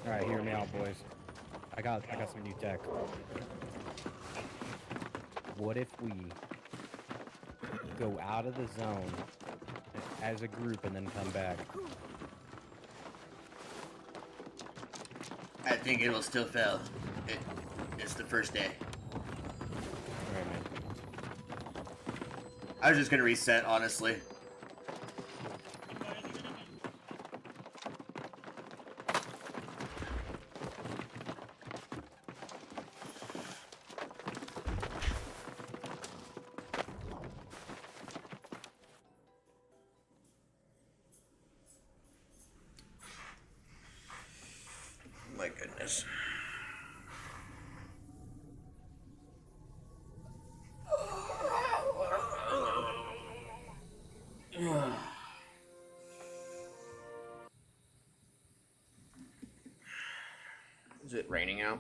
Speaker 16: All right, hear me out, boys. I got some new tech. What if we go out of the zone as a group and then come back?
Speaker 13: I think it'll still fail. It's the first day.
Speaker 16: Alright, man.
Speaker 13: I was just gonna reset, honestly. My goodness. Is it raining out?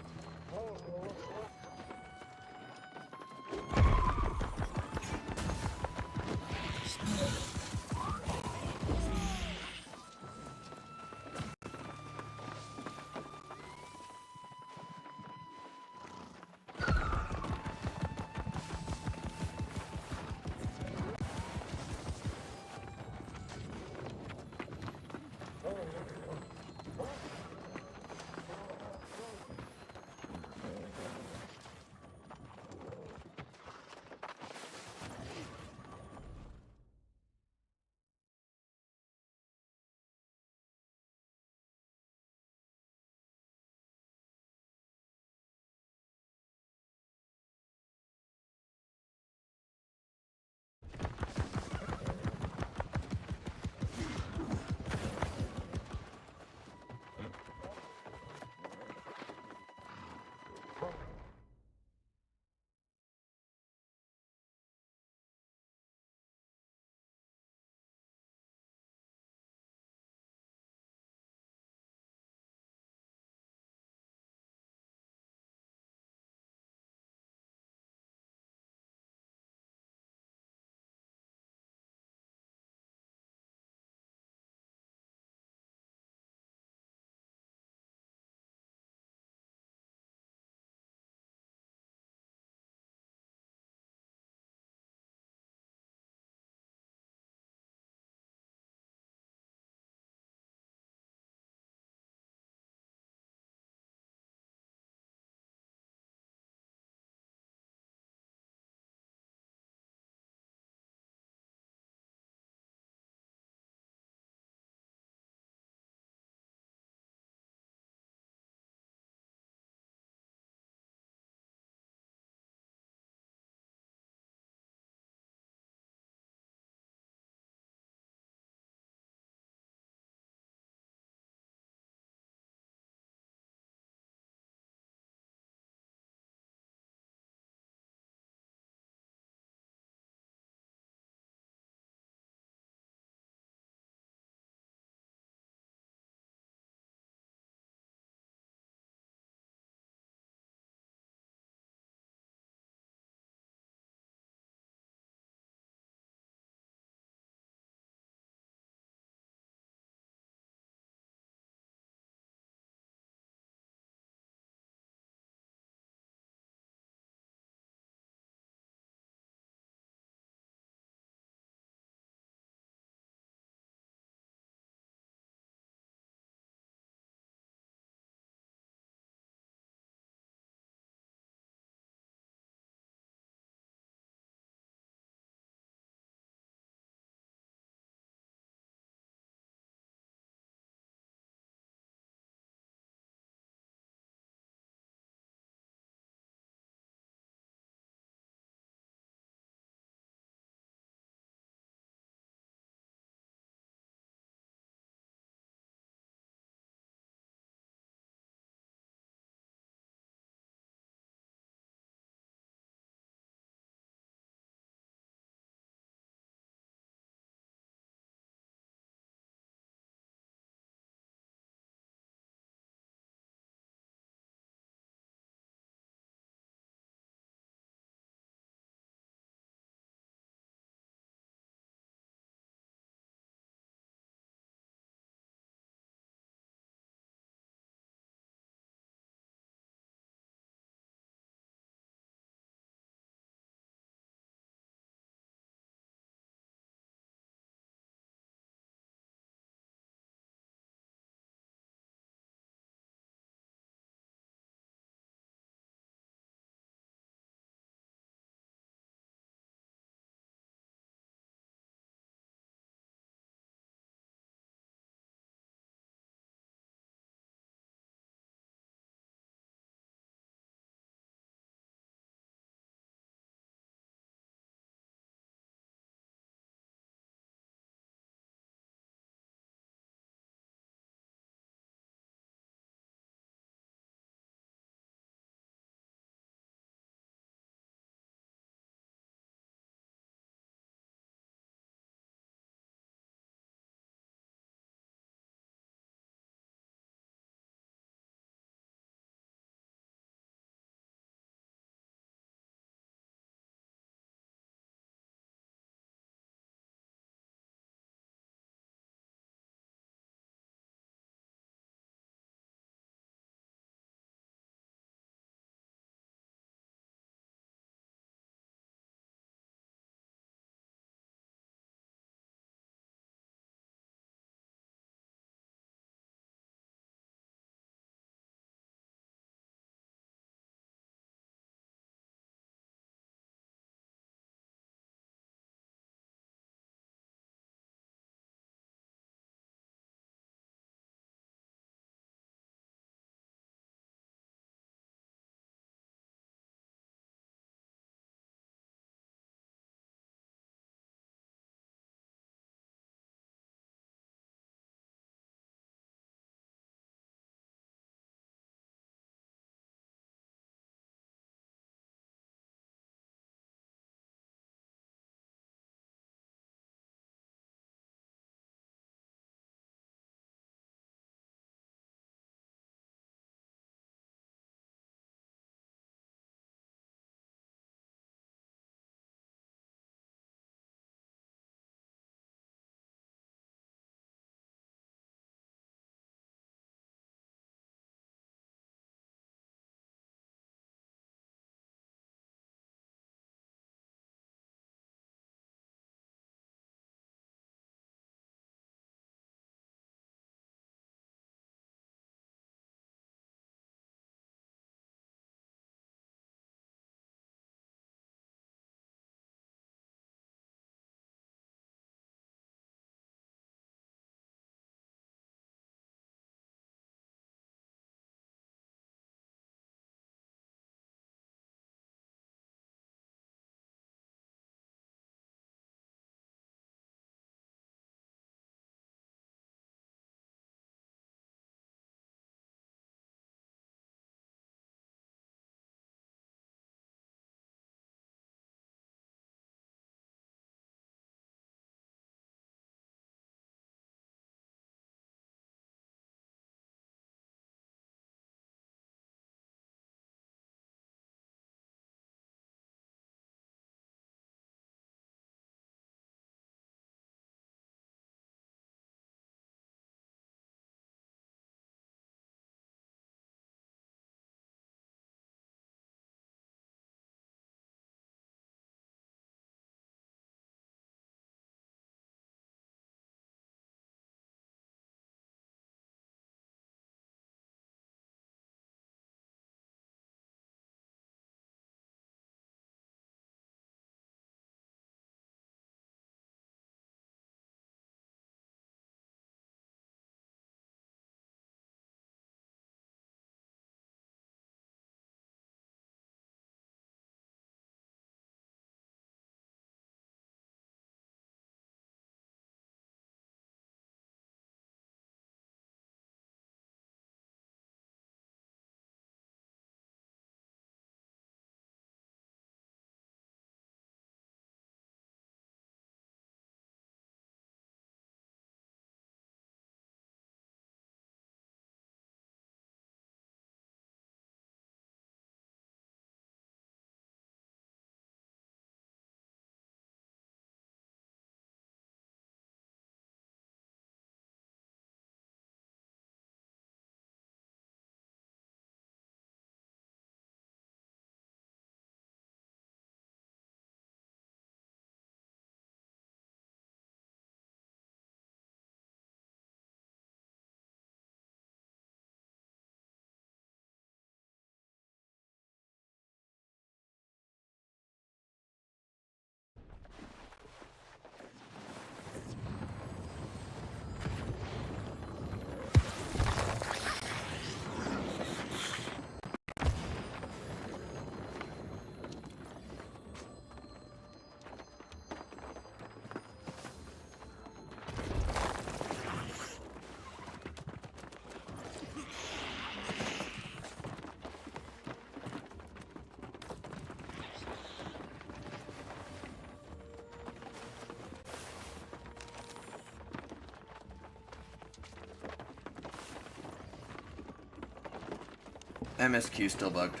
Speaker 13: MSQ still bugged.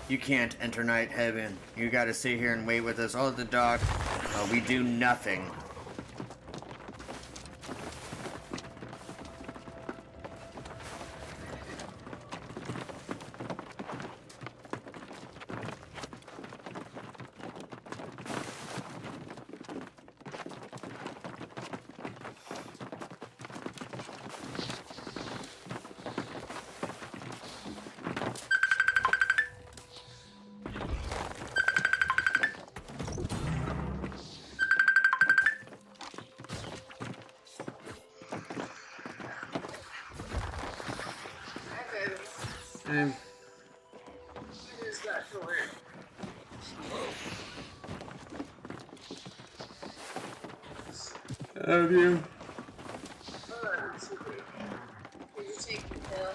Speaker 13: You can't enter night heaven. You gotta sit here and wait with us all at the dock. We do nothing.
Speaker 4: Have you?
Speaker 5: Did you take the pill?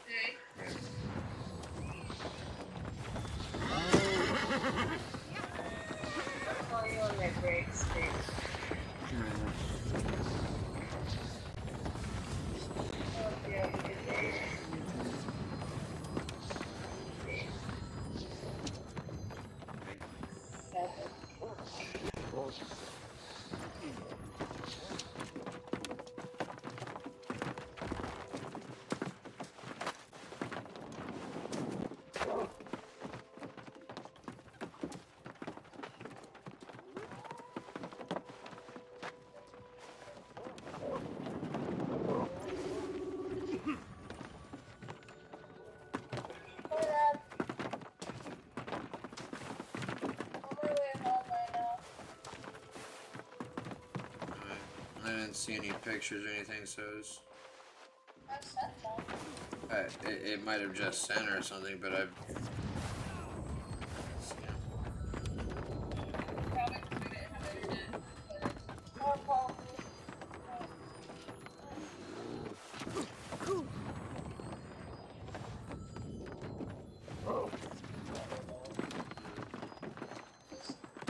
Speaker 5: Okay. I'll call you on my breaks, babe. Hope you have a good day.
Speaker 4: I didn't see any pictures or anything, so it's, it might have just sent or something, but I've.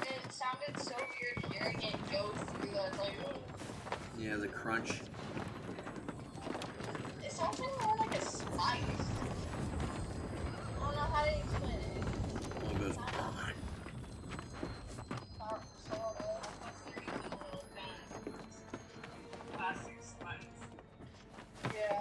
Speaker 5: It sounded so weird hearing it go through that, like.
Speaker 4: Yeah, the crunch.
Speaker 5: It sounds more like a spice. I don't know how to explain it.
Speaker 4: A little bit.
Speaker 5: Plastic spice. Yeah.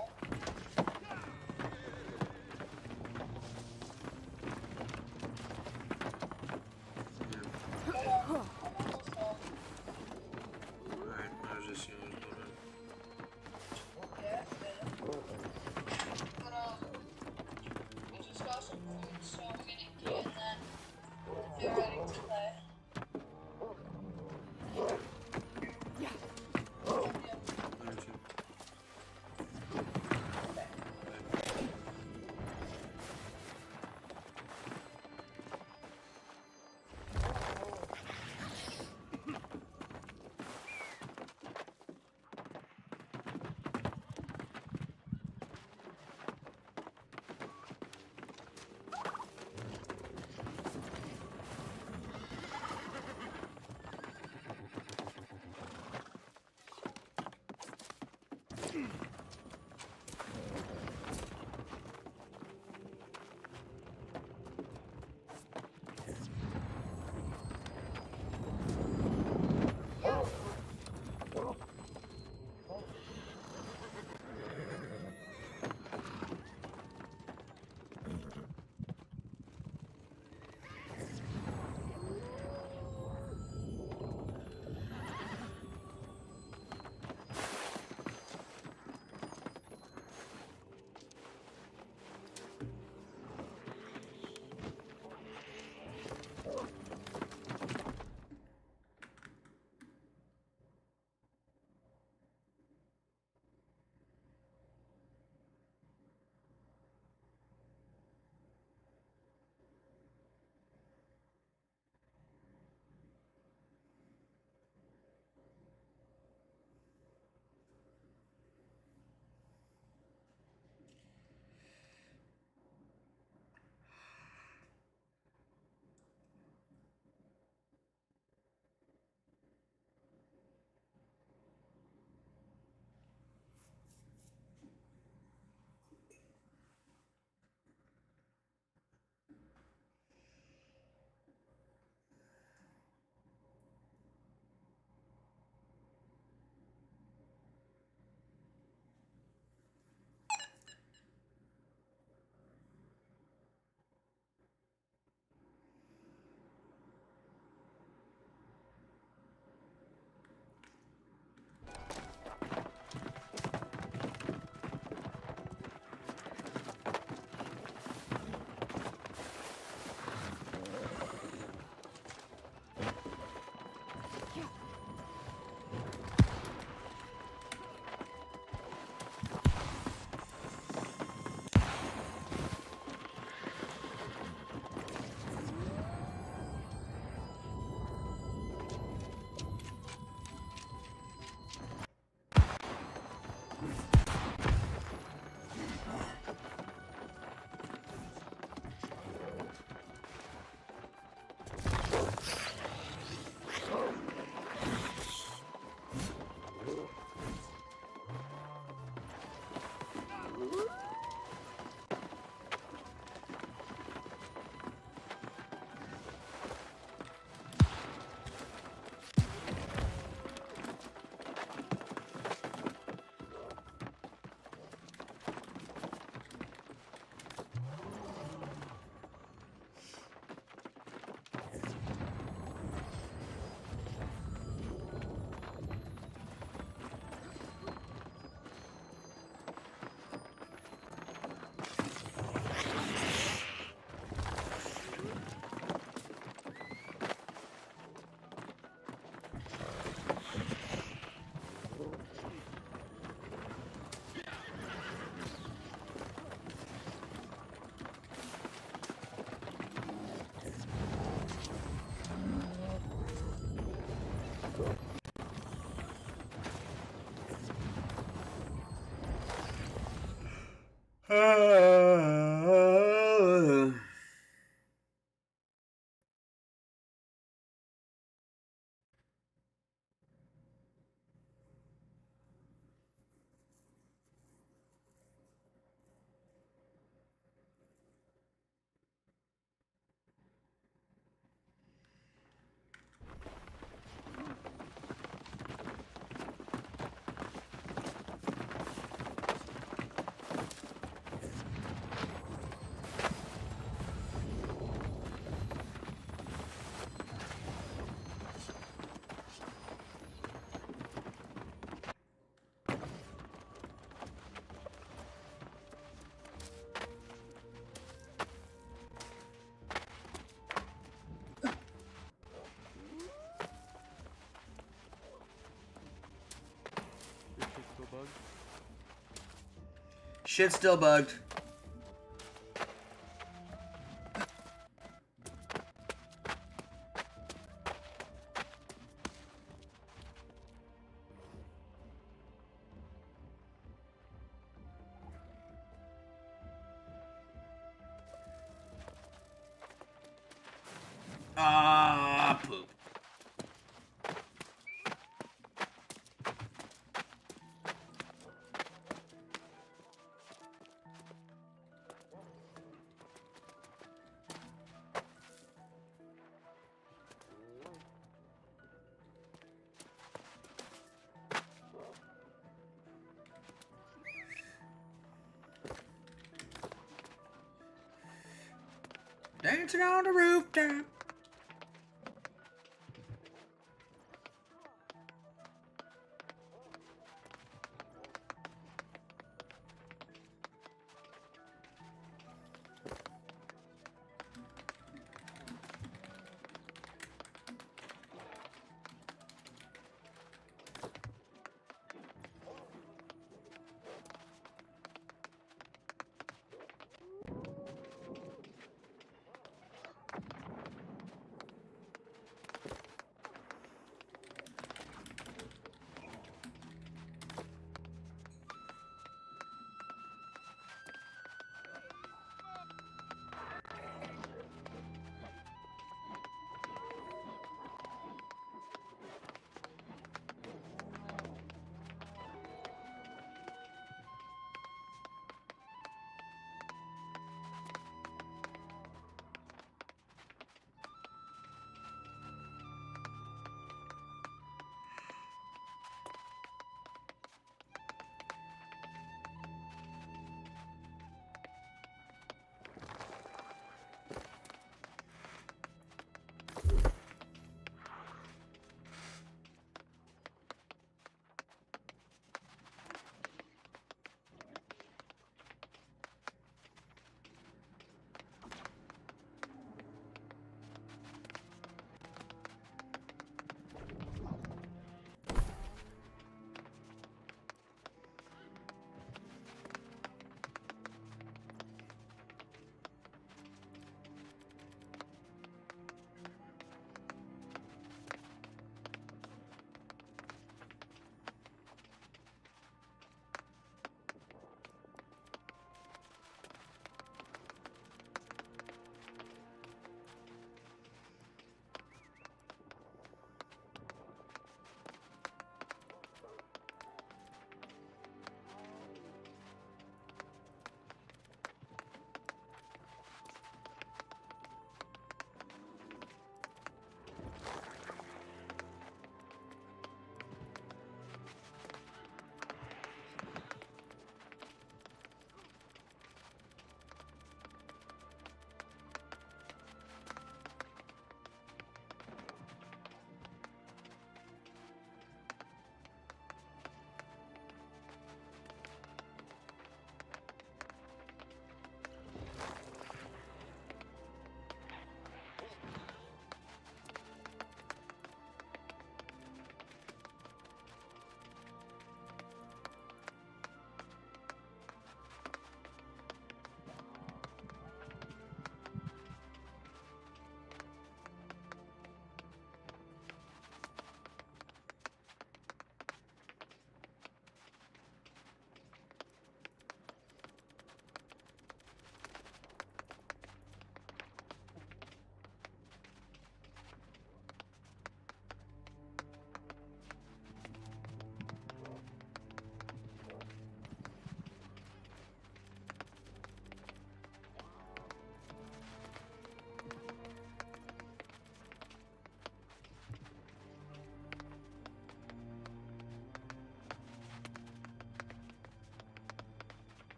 Speaker 4: Alright, I was just seeing what was going on.
Speaker 5: But, we just got some points, so we
Speaker 13: Shit's still bugged. Ah, poop. Dancing on the rooftop.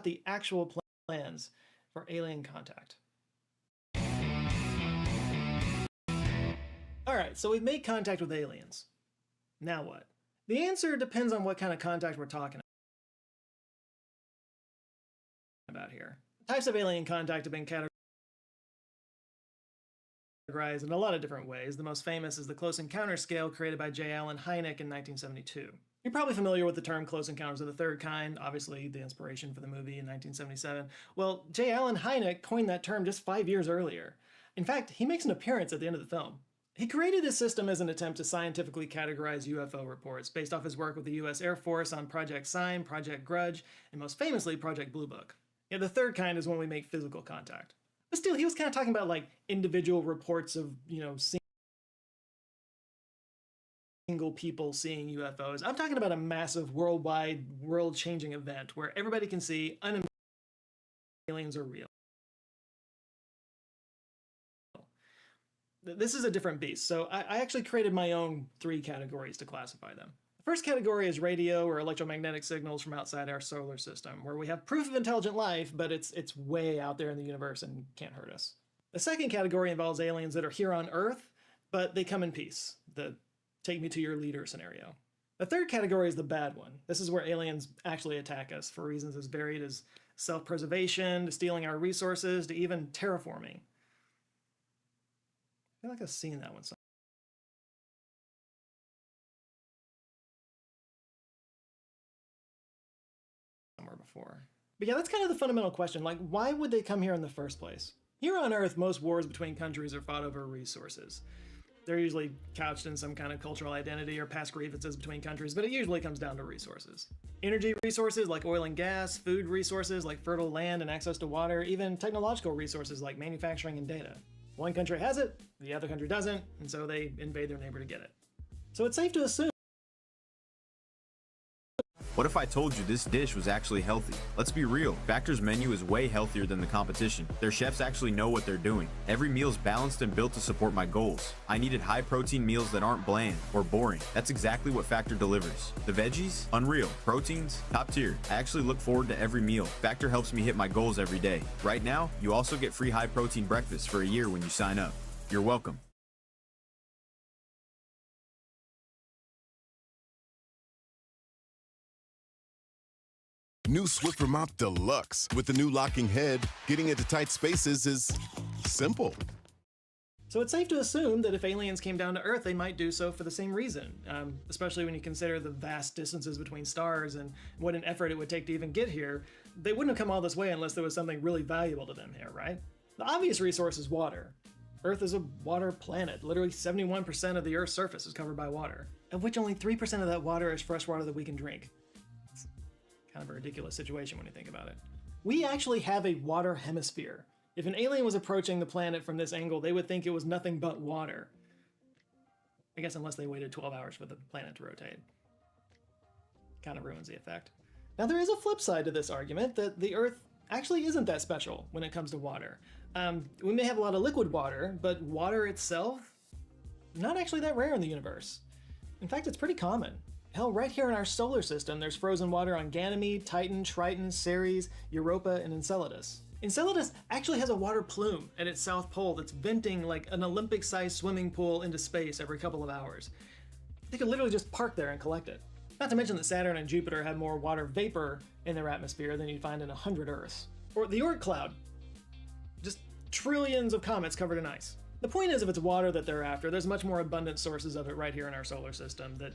Speaker 11: The actual plans for alien contact. Alright, so we've made contact with aliens. Now what? The answer depends on what kind of contact we're talking about here. Types of alien contact have been categorized in a lot of different ways. The most famous is the Close Encounter Scale created by J. Allen Hynek in 1972. You're probably familiar with the term Close Encounters of the Third Kind, obviously the inspiration for the movie in 1977. Well, J. Allen Hynek coined that term just 5 years earlier. In fact, he makes an appearance at the end of the film. He created this system as an attempt to scientifically categorize UFO reports based off his work with the US Air Force on Project Sign, Project Grudge, and most famously, Project Blue Book. Yeah, the third kind is when we make physical contact. But still, he was kind of talking about like individual reports of, single people seeing UFOs. I'm talking about a massive worldwide, world-changing event where everybody can see aliens are real. This is a different beast, so I actually created my own 3 categories to classify them. The first category is radio or electromagnetic signals from outside our solar system, where we have proof of intelligent life, but it's way out there in the universe and can't hurt us. The second category involves aliens that are here on Earth, but they come in peace. The take me to your leader scenario. The third category is the bad one. This is where aliens actually attack us for reasons as varied as self-preservation, to stealing our resources, to even terraforming. I feel like I've seen that one somewhere before. But yeah, that's kind of the fundamental question. Like, why would they come here in the first place? Here on Earth, most wars between countries are fought over resources. They're usually couched in some kind of cultural identity or past grievances between countries, but it usually comes down to resources. Energy resources like oil and gas, food resources like fertile land and access to water, even technological resources like manufacturing and data. One country has it, the other country doesn't, and so they invade their neighbor to get it. So it's safe to assume.
Speaker 2: What if I told you this dish was actually healthy? Let's be real, Factor's menu is way healthier than the competition. Their chefs actually know what they're doing. Every meal's balanced and built to support my goals. I needed high protein meals that aren't bland or boring. That's exactly what Factor delivers. The veggies? Unreal. Proteins? Top tier. I actually look forward to every meal. Factor helps me hit my goals every day. Right now, you also get free high protein breakfast for a year when you sign up. You're welcome.
Speaker 9: New Swiffer Mop Deluxe. With the new locking head, getting into tight spaces is simple.
Speaker 11: So it's safe to assume that if aliens came down to Earth, they might do so for the same reason, especially when you consider the vast distances between stars and what an effort it would take to even get here. They wouldn't have come all this way unless there was something really valuable to them here, right? The obvious resource is water. Earth is a water planet. Literally 71% of the Earth's surface is covered by water, of which only 3% of that water is fresh water that we can drink. Kind of a ridiculous situation when you think about it. We actually have a water hemisphere. If an alien was approaching the planet from this angle, they would think it was nothing but water. I guess unless they waited 12 hours for the planet to rotate. Kind of ruins the effect. Now there is a flip side to this argument that the Earth actually isn't that special when it comes to water. We may have a lot of liquid water, but water itself, not actually that rare in the universe. In fact, it's pretty common. Hell, right here in our solar system, there's frozen water on Ganymede, Titan, Triton, Ceres, Europa, and Enceladus. Enceladus actually has a water plume at its south pole that's venting like an Olympic-sized swimming pool into space every couple of hours. They could literally just park there and collect it. Not to mention that Saturn and Jupiter have more water vapor in their atmosphere than you'd find in 100 Earths. Or the Oort cloud. Just trillions of comets covered in ice. The point is, if it's water that they're after, there's much more abundant sources of it right here in our solar system that,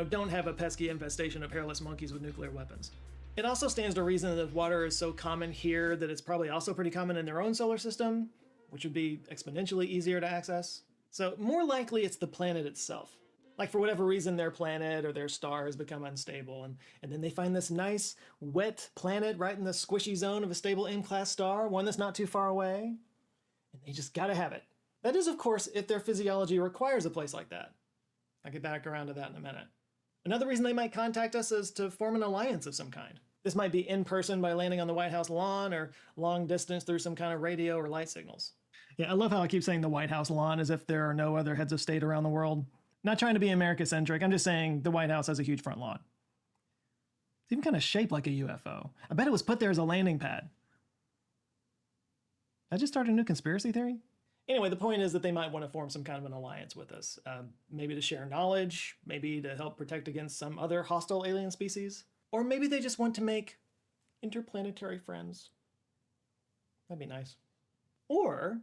Speaker 11: don't have a pesky infestation of hairless monkeys with nuclear weapons. It also stands to reason that if water is so common here that it's probably also pretty common in their own solar system, which would be exponentially easier to access. So more likely it's the planet itself. Like for whatever reason their planet or their star has become unstable, and then they find this nice, wet planet right in the squishy zone of a stable M-class star, one that's not too far away, and they just gotta have it. That is, of course, if their physiology requires a place like that. I'll get back around to that in a minute. Another reason they might contact us is to form an alliance of some kind. This might be in person by landing on the White House lawn, or long distance through some kind of radio or light signals. Yeah, I love how I keep saying the White House lawn as if there are no other heads of state around the world. Not trying to be America-centric, I'm just saying the White House has a huge front lawn. It's even kind of shaped like a UFO. I bet it was put there as a landing pad. Did I just start a new conspiracy theory? Anyway, the point is that they might want to form some kind of an alliance with us. Maybe to share knowledge, maybe to help protect against some other hostile alien species. Or maybe they just want to make interplanetary friends. That'd be nice. Or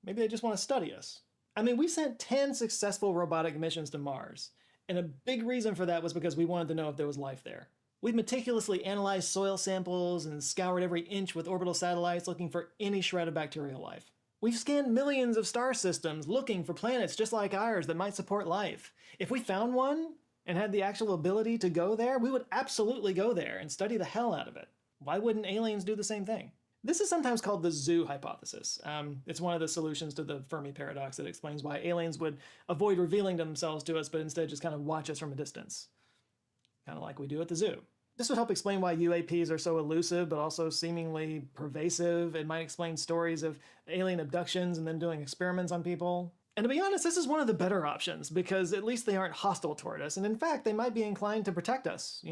Speaker 11: maybe they just want to study us. I mean, we sent 10 successful robotic missions to Mars. And a big reason for that was because we wanted to know if there was life there. We've meticulously analyzed soil samples and scoured every inch with orbital satellites looking for any shred of bacterial life. We've scanned millions of star systems looking for planets just like ours that might support life. If we found one and had the actual ability to go there, we would absolutely go there and study the hell out of it. Why wouldn't aliens do the same thing? This is sometimes called the zoo hypothesis. It's one of the solutions to the Fermi paradox that explains why aliens would avoid revealing themselves to us but instead just kind of watch us from a distance. Kind of like we do at the zoo. This would help explain why UAPs are so elusive but also seemingly pervasive. It might explain stories of alien abductions and then doing experiments on people. And to be honest, this is one of the better options because at least they aren't hostile toward us. And in fact, they might be inclined to protect us,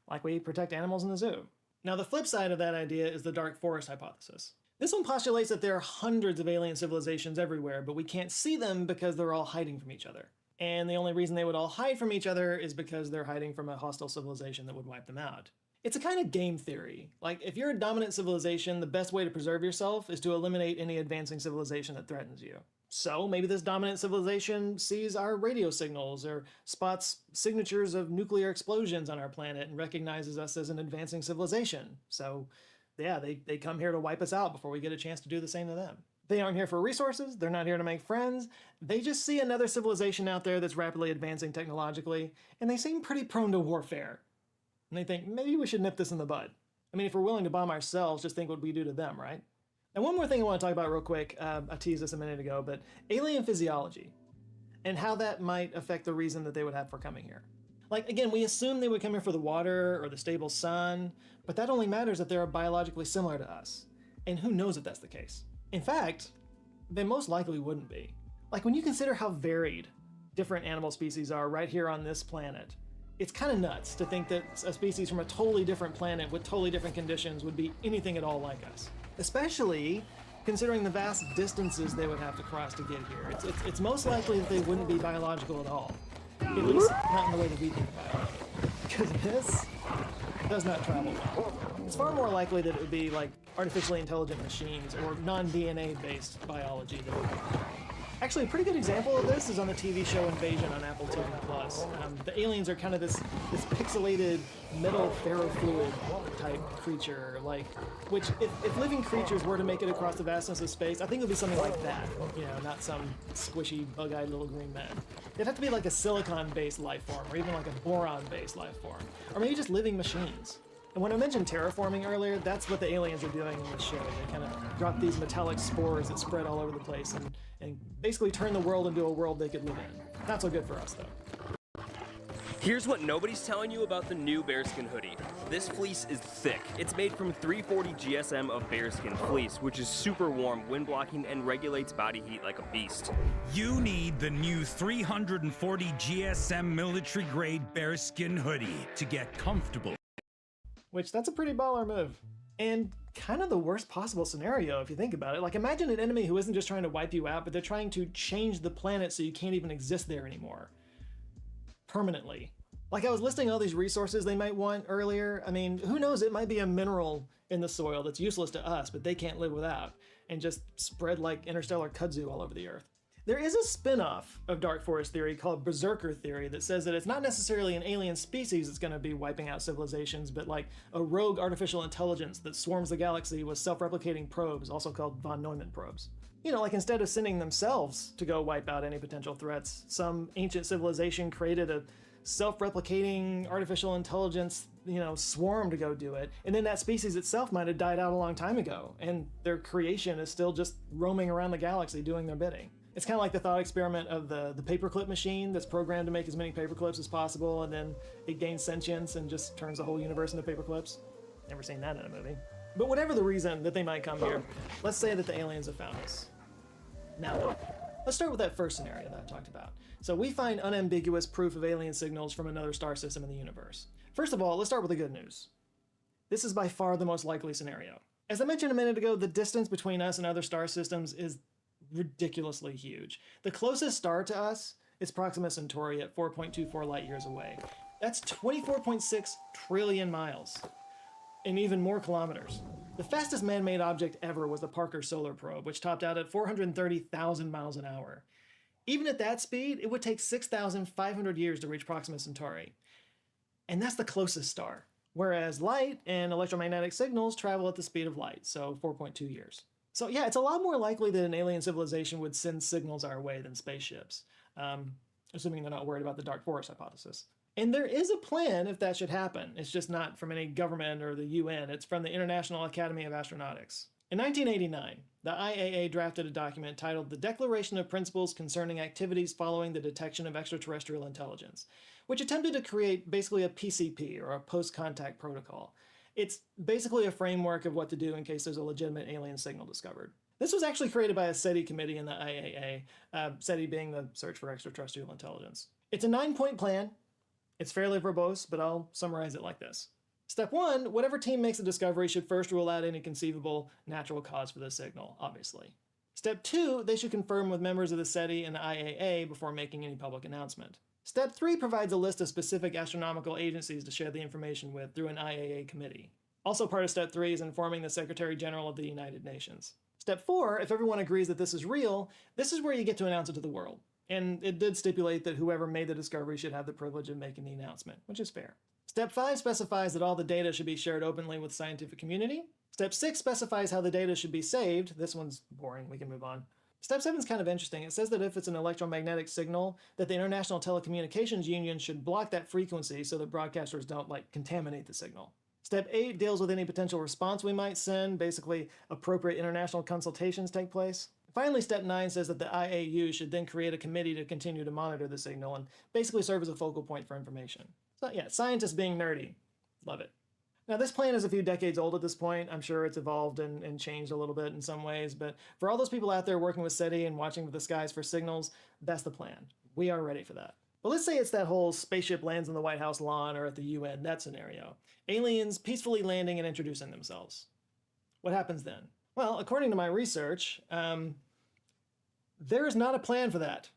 Speaker 11: like we protect animals in the zoo. Now, the flip side of that idea is the dark forest hypothesis. This one postulates that there are hundreds of alien civilizations everywhere, but we can't see them because they're all hiding from each other. And the only reason they would all hide from each other is because they're hiding from a hostile civilization that would wipe them out. It's a kind of game theory. Like, if you're a dominant civilization, the best way to preserve yourself is to eliminate any advancing civilization that threatens you. So maybe this dominant civilization sees our radio signals or spots signatures of nuclear explosions on our planet and recognizes us as an advancing civilization. So yeah, they come here to wipe us out before we get a chance to do the same to them. They aren't here for resources, they're not here to make friends, they just see another civilization out there that's rapidly advancing technologically, and they seem pretty prone to warfare. And they think, maybe we should nip this in the bud. I mean, if we're willing to bomb ourselves, just think what we do to them, right? And one more thing I want to talk about real quick, I teased this a minute ago, but alien physiology, and how that might affect the reason that they would have for coming here. Like, again, we assume they would come here for the water or the stable sun, but that only matters if they're biologically similar to us. And who knows if that's the case? In fact, they most likely wouldn't be. Like, when you consider how varied different animal species are right here on this planet, it's kind of nuts to think that a species from a totally different planet with totally different conditions would be anything at all like us. Especially considering the vast distances they would have to cross to get here. It's most likely that they wouldn't be biological at all. At least not in the way that we think about it. Because this does not travel well. It's far more likely that it would be like artificially intelligent machines or non-DNA based biology that would be. Actually, a pretty good example of this is on the TV show Invasion on Apple TV+. The aliens are kind of this pixelated metal ferrofluid type creature, like, which if living creatures were to make it across the vastness of space, I think it would be something like that, you know, not some squishy, bug-eyed little green man. It'd have to be like a silicon-based life form, or even like a boron-based life form, or maybe just living machines. And when I mentioned terraforming earlier, that's what the aliens are doing in this show. They kind of drop these metallic spores that spread all over the place and basically turn the world into a world they could live in. Not so good for us, though.
Speaker 18: Here's what nobody's telling you about the new Bearskin hoodie. This fleece is thick. It's made from 340 GSM of bearskin fleece, which is super warm, wind blocking, and regulates body heat like a beast.
Speaker 20: You need the new 340 GSM military grade bearskin hoodie to get comfortable.
Speaker 11: Which, that's a pretty baller move. And kind of the worst possible scenario if you think about it. Like, imagine an enemy who isn't just trying to wipe you out, but they're trying to change the planet so you can't even exist there anymore. Permanently. Like, I was listing all these resources they might want earlier. I mean, who knows, it might be a mineral in the soil that's useless to us, but they can't live without, and just spread like interstellar kudzu all over the Earth. There is a spin-off of Dark Forest theory called Berserker theory that says that it's not necessarily an alien species that's going to be wiping out civilizations, but like a rogue artificial intelligence that swarms the galaxy with self-replicating probes, also called von Neumann probes. You know, like instead of sending themselves to go wipe out any potential threats, some ancient civilization created a self-replicating artificial intelligence, you know, swarm to go do it, and then that species itself might have died out a long time ago, and their creation is still just roaming around the galaxy doing their bidding. It's kind of like the thought experiment of the paperclip machine that's programmed to make as many paperclips as possible, and then it gains sentience and just turns the whole universe into paperclips. Never seen that in a movie. But whatever the reason that they might come here, let's say that the aliens have found us. Now, let's start with that first scenario that I talked about. So we find unambiguous proof of alien signals from another star system in the universe. First of all, let's start with the good news. This is by far the most likely scenario. As I mentioned a minute ago, the distance between us and other star systems is ridiculously huge. The closest star to us is Proxima Centauri at 4.24 light years away. That's 24.6 trillion miles, and even more kilometers. The fastest man-made object ever was the Parker Solar Probe, which topped out at 430,000 miles an hour. Even at that speed, it would take 6,500 years to reach Proxima Centauri. And that's the closest star. Whereas light and electromagnetic signals travel at the speed of light, so 4.2 years. So yeah, it's a lot more likely that an alien civilization would send signals our way than spaceships, assuming they're not worried about the Dark Forest hypothesis. And there is a plan if that should happen. It's just not from any government or the UN. It's from the International Academy of Astronautics. In 1989, the IAA drafted a document titled The Declaration of Principles Concerning Activities Following the Detection of Extraterrestrial Intelligence, which attempted to create basically a PCP, or a post-contact protocol. It's basically a framework of what to do in case there's a legitimate alien signal discovered. This was actually created by a SETI committee in the IAA, SETI being the Search for Extraterrestrial Intelligence. It's a 9-point plan. It's fairly verbose, but I'll summarize it like this. Step 1, whatever team makes a discovery should first rule out any conceivable natural cause for the signal, obviously. Step 2, they should confirm with members of the SETI and the IAA before making any public announcement. Step 3 provides a list of specific astronomical agencies to share the information with through an IAA committee. Also part of Step 3 is informing the Secretary General of the United Nations. Step 4, if everyone agrees that this is real, this is where you get to announce it to the world. And it did stipulate that whoever made the discovery should have the privilege of making the announcement, which is fair. Step 5 specifies that all the data should be shared openly with the scientific community. Step 6 specifies how the data should be saved. This one's boring, we can move on. Step 7 is kind of interesting. It says that if it's an electromagnetic signal, that the International Telecommunications Union should block that frequency so that broadcasters don't, contaminate the signal. Step 8 deals with any potential response we might send. Basically, appropriate international consultations take place. Finally, Step 9 says that the IAU should then create a committee to continue to monitor the signal and basically serve as a focal point for information. So yeah, scientists being nerdy. Love it. Now, this plan is a few decades old at this point. I'm sure it's evolved and changed a little bit in some ways, but for all those people out there working with SETI and watching the skies for signals, that's the plan. We are ready for that. But let's say it's that whole spaceship lands on the White House lawn or at the UN, that scenario. Aliens peacefully landing and introducing themselves. What happens then? Well, according to my research, there is not a plan for that.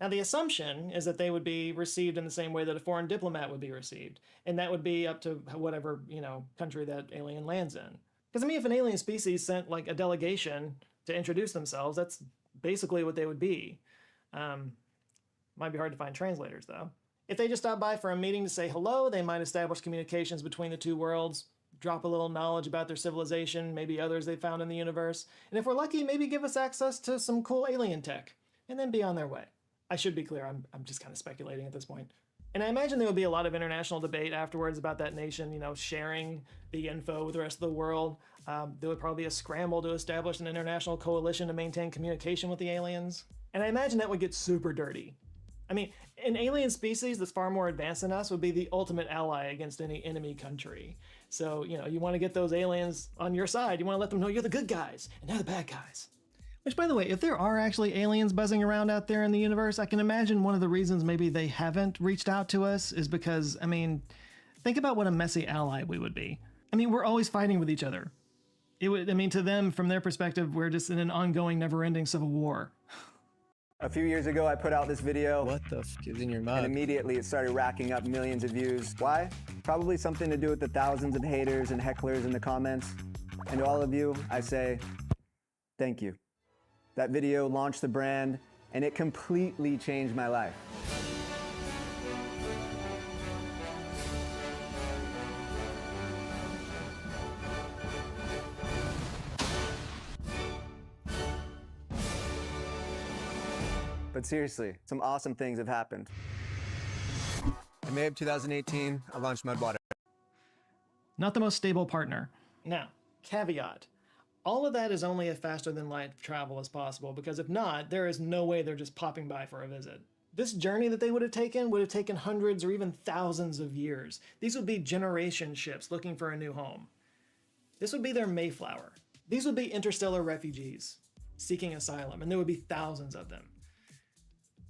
Speaker 11: Now, the assumption is that they would be received in the same way that a foreign diplomat would be received, and that would be up to whatever, country that alien lands in. Because, if an alien species sent, a delegation to introduce themselves, that's basically what they would be. Might be hard to find translators, though. If they just stop by for a meeting to say hello, they might establish communications between the two worlds, drop a little knowledge about their civilization, maybe others they found in the universe, and if we're lucky, maybe give us access to some cool alien tech, and then be on their way. I should be clear, I'm just kind of speculating at this point. And I imagine there would be a lot of international debate afterwards about that nation, sharing the info with the rest of the world. There would probably be a scramble to establish an international coalition to maintain communication with the aliens. And I imagine that would get super dirty. An alien species that's far more advanced than us would be the ultimate ally against any enemy country. So, you want to get those aliens on your side. You want to let them know you're the good guys and they're the bad guys. Which, by the way, if there are actually aliens buzzing around out there in the universe, I can imagine one of the reasons maybe they haven't reached out to us is because, think about what a messy ally we would be. We're always fighting with each other. It would, to them, from their perspective, we're just in an ongoing, never-ending civil war.
Speaker 12: A few years ago, I put out this video.
Speaker 22: What the f is in your mouth?
Speaker 12: And immediately it started racking up millions of views. Why? Probably something to do with the thousands of haters and hecklers in the comments. And to all of you, I say, thank you. That video launched the brand, and it completely changed my life. But seriously, some awesome things have happened. In May of 2018, I launched Mudwater.
Speaker 11: Not the most stable partner. Now, caveat. All of that is only as faster than light travel as possible, because if not, there is no way they're just popping by for a visit. This journey that they would have taken hundreds or even thousands of years. These would be generation ships looking for a new home. This would be their Mayflower. These would be interstellar refugees seeking asylum, and there would be thousands of them.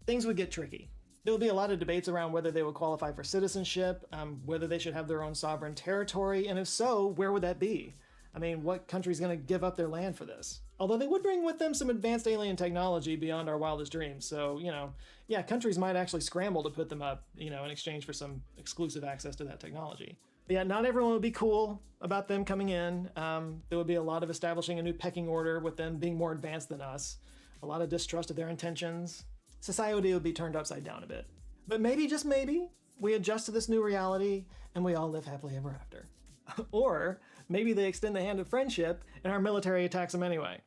Speaker 11: Things would get tricky. There would be a lot of debates around whether they would qualify for citizenship, whether they should have their own sovereign territory, and if so, where would that be? What country's going to give up their land for this? Although they would bring with them some advanced alien technology beyond our wildest dreams, so, yeah, countries might actually scramble to put them up, in exchange for some exclusive access to that technology. But yeah, not everyone would be cool about them coming in. There would be a lot of establishing a new pecking order with them being more advanced than us, a lot of distrust of their intentions. Society would be turned upside down a bit. But maybe, just maybe, we adjust to this new reality and we all live happily ever after. Or maybe they extend the hand of friendship and our military attacks them anyway.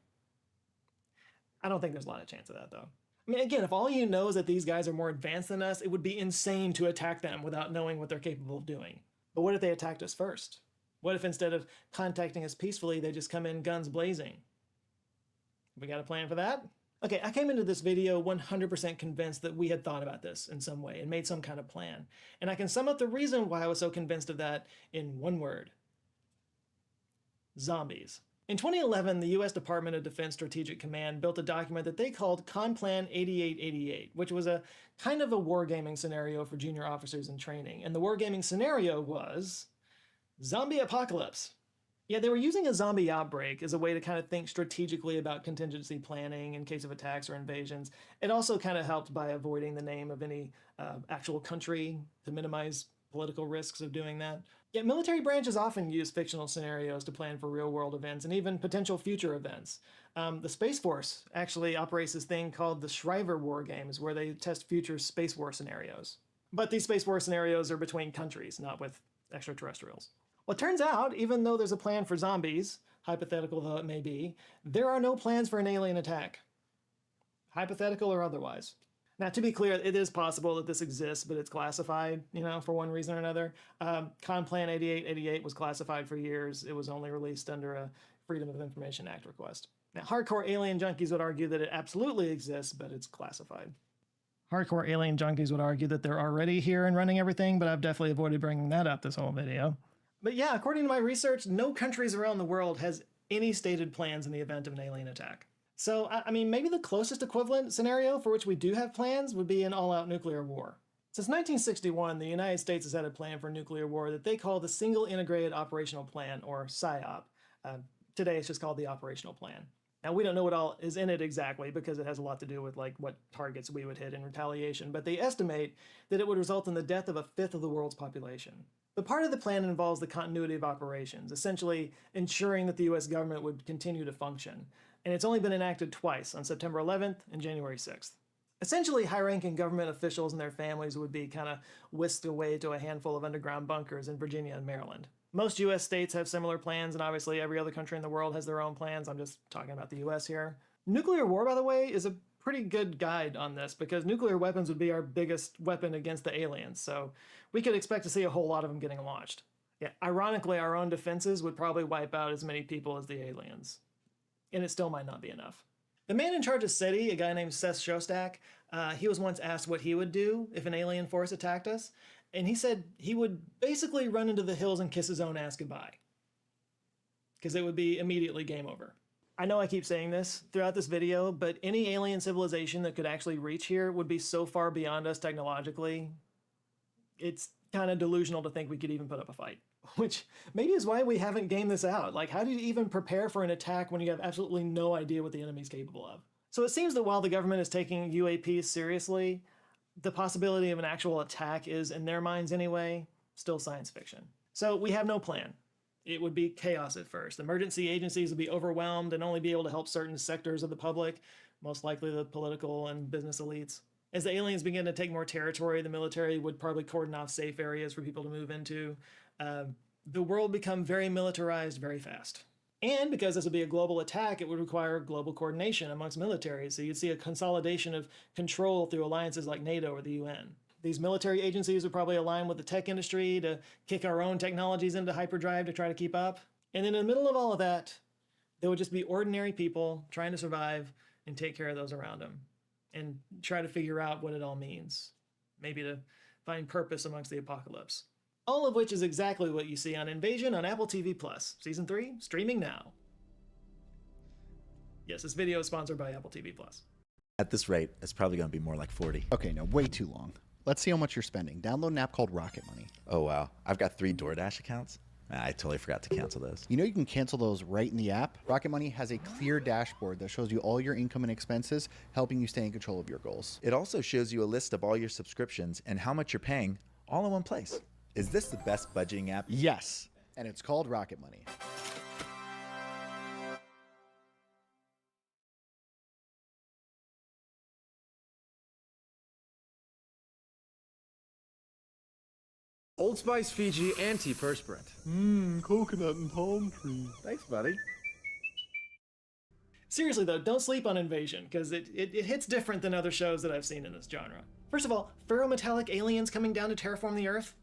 Speaker 11: I don't think there's a lot of chance of that, though. Again, if all you know is that these guys are more advanced than us, it would be insane to attack them without knowing what they're capable of doing. But what if they attacked us first? What if instead of contacting us peacefully, they just come in guns blazing? We got a plan for that? Okay, I came into this video 100% convinced that we had thought about this in some way and made some kind of plan. And I can sum up the reason why I was so convinced of that in one word. Zombies. In 2011, the US Department of Defense Strategic Command built a document that they called ConPlan 8888, which was a kind of a wargaming scenario for junior officers in training. And the wargaming scenario was zombie apocalypse. Yeah, they were using a zombie outbreak as a way to kind of think strategically about contingency planning in case of attacks or invasions. It also kind of helped by avoiding the name of any actual country to minimize political risks of doing that. Yet military branches often use fictional scenarios to plan for real-world events and even potential future events. The Space Force actually operates this thing called the Shriver War Games, where they test future Space War scenarios. But these Space War scenarios are between countries, not with extraterrestrials. Well, it turns out, even though there's a plan for zombies, hypothetical though it may be, there are no plans for an alien attack. Hypothetical or otherwise. Now, to be clear, it is possible that this exists, but it's classified, for one reason or another. Conplan 8888 was classified for years. It was only released under a Freedom of Information Act request. Now, hardcore alien junkies would argue that it absolutely exists, but it's classified. Hardcore alien junkies would argue that they're already here and running everything, but I've definitely avoided bringing that up this whole video. But yeah, according to my research, no countries around the world has any stated plans in the event of an alien attack. So, I mean, maybe the closest equivalent scenario for which we do have plans would be an all-out nuclear war. Since 1961, the United States has had a plan for nuclear war that they call the Single Integrated Operational Plan, or SIOP. Today it's just called the Operational Plan. Now, we don't know what all is in it exactly because it has a lot to do with what targets we would hit in retaliation, but they estimate that it would result in the death of a fifth of the world's population. But part of the plan involves the continuity of operations, essentially ensuring that the US government would continue to function. And it's only been enacted twice, on September 11th and January 6th. Essentially, high-ranking government officials and their families would be kind of whisked away to a handful of underground bunkers in Virginia and Maryland. Most US states have similar plans, and obviously every other country in the world has their own plans. I'm just talking about the US here. Nuclear war, by the way, is a pretty good guide on this because nuclear weapons would be our biggest weapon against the aliens, so we could expect to see a whole lot of them getting launched. Yeah, ironically, our own defenses would probably wipe out as many people as the aliens. And it still might not be enough. The man in charge of SETI, a guy named Seth Shostak, he was once asked what he would do if an alien force attacked us, and he said he would basically run into the hills and kiss his own ass goodbye. Because it would be immediately game over. I know I keep saying this throughout this video, but any alien civilization that could actually reach here would be so far beyond us technologically, it's kind of delusional to think we could even put up a fight. Which maybe is why we haven't gamed this out. Like, how do you even prepare for an attack when you have absolutely no idea what the enemy's capable of? So it seems that while the government is taking UAPs seriously, the possibility of an actual attack is, in their minds anyway, still science fiction. So we have no plan. It would be chaos at first. Emergency agencies would be overwhelmed and only be able to help certain sectors of the public, most likely the political and business elites. As the aliens begin to take more territory, the military would probably cordon off safe areas for people to move into. The world become very militarized very fast. And because this would be a global attack, it would require global coordination amongst militaries. So you'd see a consolidation of control through alliances like NATO or the UN. These military agencies would probably align with the tech industry to kick our own technologies into hyperdrive to try to keep up. And then in the middle of all of that, there would just be ordinary people trying to survive and take care of those around them and try to figure out what it all means. Maybe to find purpose amongst the apocalypse. All of which is exactly what you see on Invasion on Apple TV+. Season 3, streaming now. Yes, this video is sponsored by Apple TV+.
Speaker 6: At this rate, it's probably going to be more like 40.
Speaker 22: Okay, no, way too long. Let's see how much you're spending. Download an app called Rocket Money.
Speaker 6: Oh, wow. I've got 3 DoorDash accounts. I totally forgot to cancel those.
Speaker 22: You know you can cancel those right in the app? Rocket Money has a clear dashboard that shows you all your income and expenses, helping you stay in control of your goals.
Speaker 6: It also shows you a list of all your subscriptions and how much you're paying, all in one place. Is this the best budgeting app?
Speaker 22: Yes, and it's called Rocket Money.
Speaker 23: Old Spice Fiji Anti-Perspirant.
Speaker 22: Coconut and palm tree.
Speaker 23: Thanks, buddy.
Speaker 11: Seriously though, don't sleep on Invasion, because it hits different than other shows that I've seen in this genre. First of all, ferrometallic aliens coming down to terraform the Earth?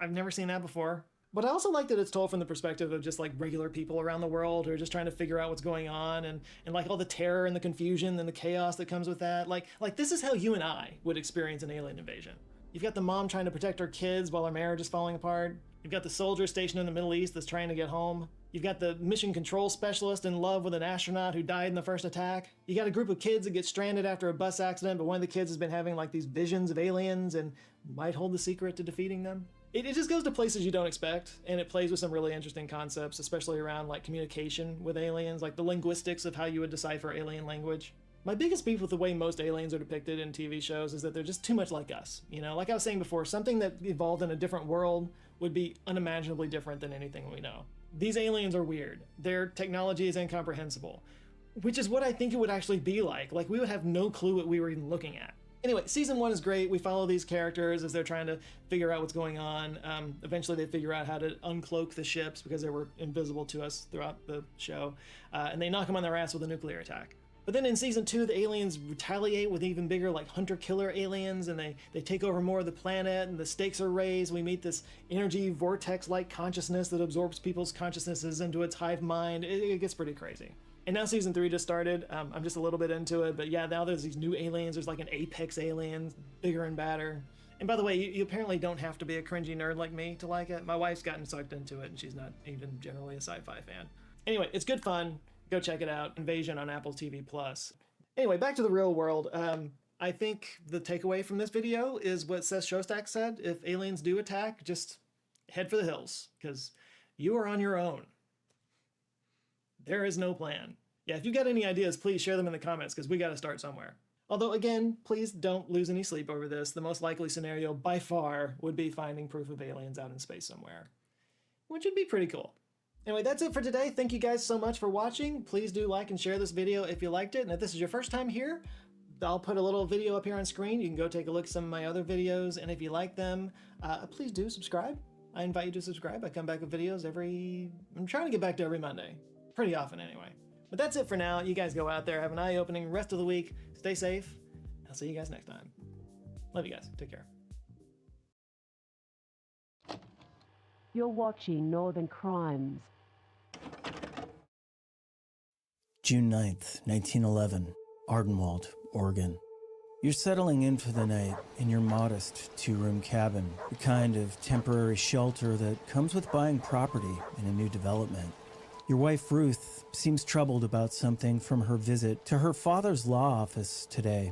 Speaker 11: I've never seen that before. But I also like that it's told from the perspective of just like regular people around the world who are just trying to figure out what's going on and like all the terror and the confusion and the chaos that comes with that. Like this is how you and I would experience an alien invasion. You've got the mom trying to protect her kids while her marriage is falling apart. You've got the soldier stationed in the Middle East that's trying to get home. You've got the mission control specialist in love with an astronaut who died in the first attack. You got a group of kids that get stranded after a bus accident, but one of the kids has been having like these visions of aliens and might hold the secret to defeating them. It just goes to places you don't expect, and it plays with some really interesting concepts, especially around like communication with aliens, like the linguistics of how you would decipher alien language. My biggest beef with the way most aliens are depicted in TV shows is that they're just too much like us. You know, like I was saying before, something that evolved in a different world would be unimaginably different than anything we know. These aliens are weird. Their technology is incomprehensible, which is what I think it would actually be like. Like, we would have no clue what we were even looking at. Anyway, season 1 is great. We follow these characters as they're trying to figure out what's going on. Eventually they figure out how to uncloak the ships because they were invisible to us throughout the show. And they knock them on their ass with a nuclear attack. But then in season 2, the aliens retaliate with even bigger, like, hunter-killer aliens, and they take over more of the planet, and the stakes are raised. We meet this energy vortex-like consciousness that absorbs people's consciousnesses into its hive mind. It gets pretty crazy. And now season 3 just started. I'm just a little bit into it, but yeah, now there's these new aliens. There's like an apex alien, bigger and badder. And by the way, you apparently don't have to be a cringy nerd like me to like it. My wife's gotten sucked into it, and she's not even generally a sci-fi fan. Anyway, it's good fun. Go check it out. Invasion on Apple TV+. Anyway, back to the real world. I think the takeaway from this video is what Seth Shostak said. If aliens do attack, just head for the hills, because you are on your own. There is no plan. Yeah, if you got any ideas, please share them in the comments, because we got to start somewhere. Although, again, please don't lose any sleep over this. The most likely scenario, by far, would be finding proof of aliens out in space somewhere, which would be pretty cool. Anyway, that's it for today. Thank you guys so much for watching. Please do like and share this video if you liked it. And if this is your first time here, I'll put a little video up here on screen. You can go take a look at some of my other videos. And if you like them, please do subscribe. I invite you to subscribe. I come back with videos I'm trying to get back to every Monday. Pretty often anyway. But that's it for now. You guys go out there, have an eye-opening rest of the week. Stay safe. I'll see you guys next time. Love you guys. Take care.
Speaker 3: You're watching Northern Crimes.
Speaker 7: June 9th, 1911, Ardenwald, Oregon. You're settling in for the night in your modest two-room cabin, the kind of temporary shelter that comes with buying property in a new development. Your wife, Ruth, seems troubled about something from her visit to her father's law office today,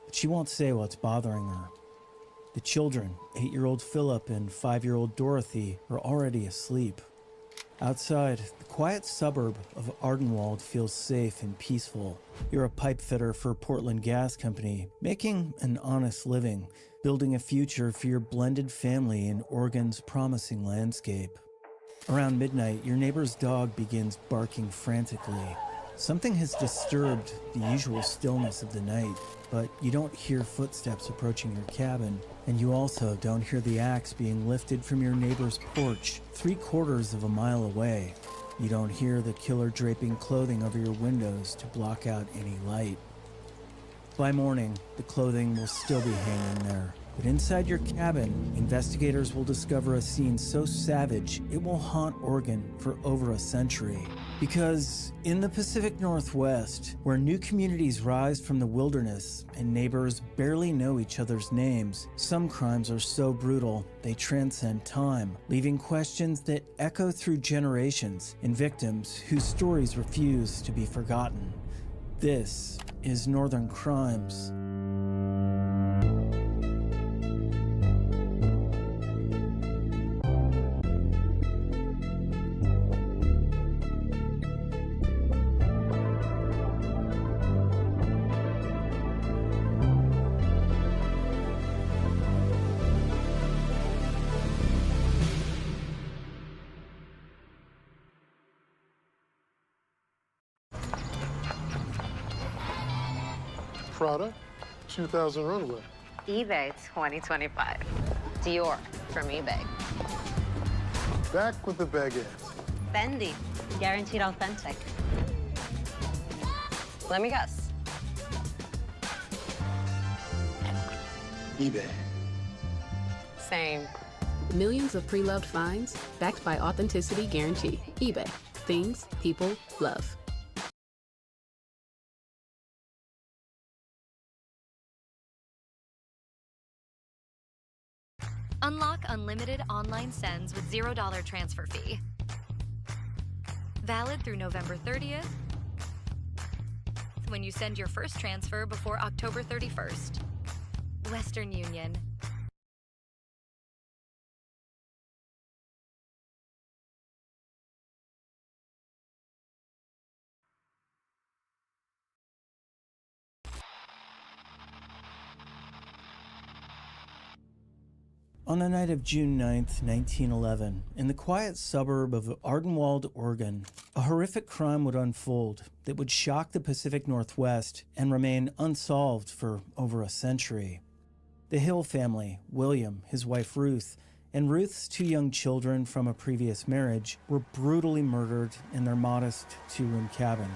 Speaker 7: but she won't say what's bothering her. The children, 8-year-old Philip and 5-year-old Dorothy, are already asleep. Outside, the quiet suburb of Ardenwald feels safe and peaceful. You're a pipe fitter for Portland Gas Company, making an honest living, building a future for your blended family in Oregon's promising landscape. Around midnight, your neighbor's dog begins barking frantically. Something has disturbed the usual stillness of the night, but you don't hear footsteps approaching your cabin, and you also don't hear the axe being lifted from your neighbor's porch 3/4 of a mile away. You don't hear the killer draping clothing over your windows to block out any light. By morning, the clothing will still be hanging there. But inside your cabin, investigators will discover a scene so savage it will haunt Oregon for over a century. Because in the Pacific Northwest, where new communities rise from the wilderness and neighbors barely know each other's names, some crimes are so brutal they transcend time, leaving questions that echo through generations and victims whose stories refuse to be forgotten. This is Northern Crimes.
Speaker 10: Prada, 2000 runway.
Speaker 24: eBay 2025. Dior from eBay.
Speaker 10: Back with the baguette.
Speaker 24: Fendi, guaranteed authentic. Let me guess.
Speaker 10: eBay.
Speaker 24: Same.
Speaker 25: Millions of pre-loved finds backed by authenticity guarantee. eBay. Things people love.
Speaker 26: Unlock unlimited online sends with $0 transfer fee. Valid through November 30th. When you send your first transfer before October 31st. Western Union.
Speaker 7: On the night of June 9th, 1911, in the quiet suburb of Ardenwald, Oregon, a horrific crime would unfold that would shock the Pacific Northwest and remain unsolved for over a century. The Hill family, William, his wife Ruth, and Ruth's 2 young children from a previous marriage were brutally murdered in their modest 2-room cabin.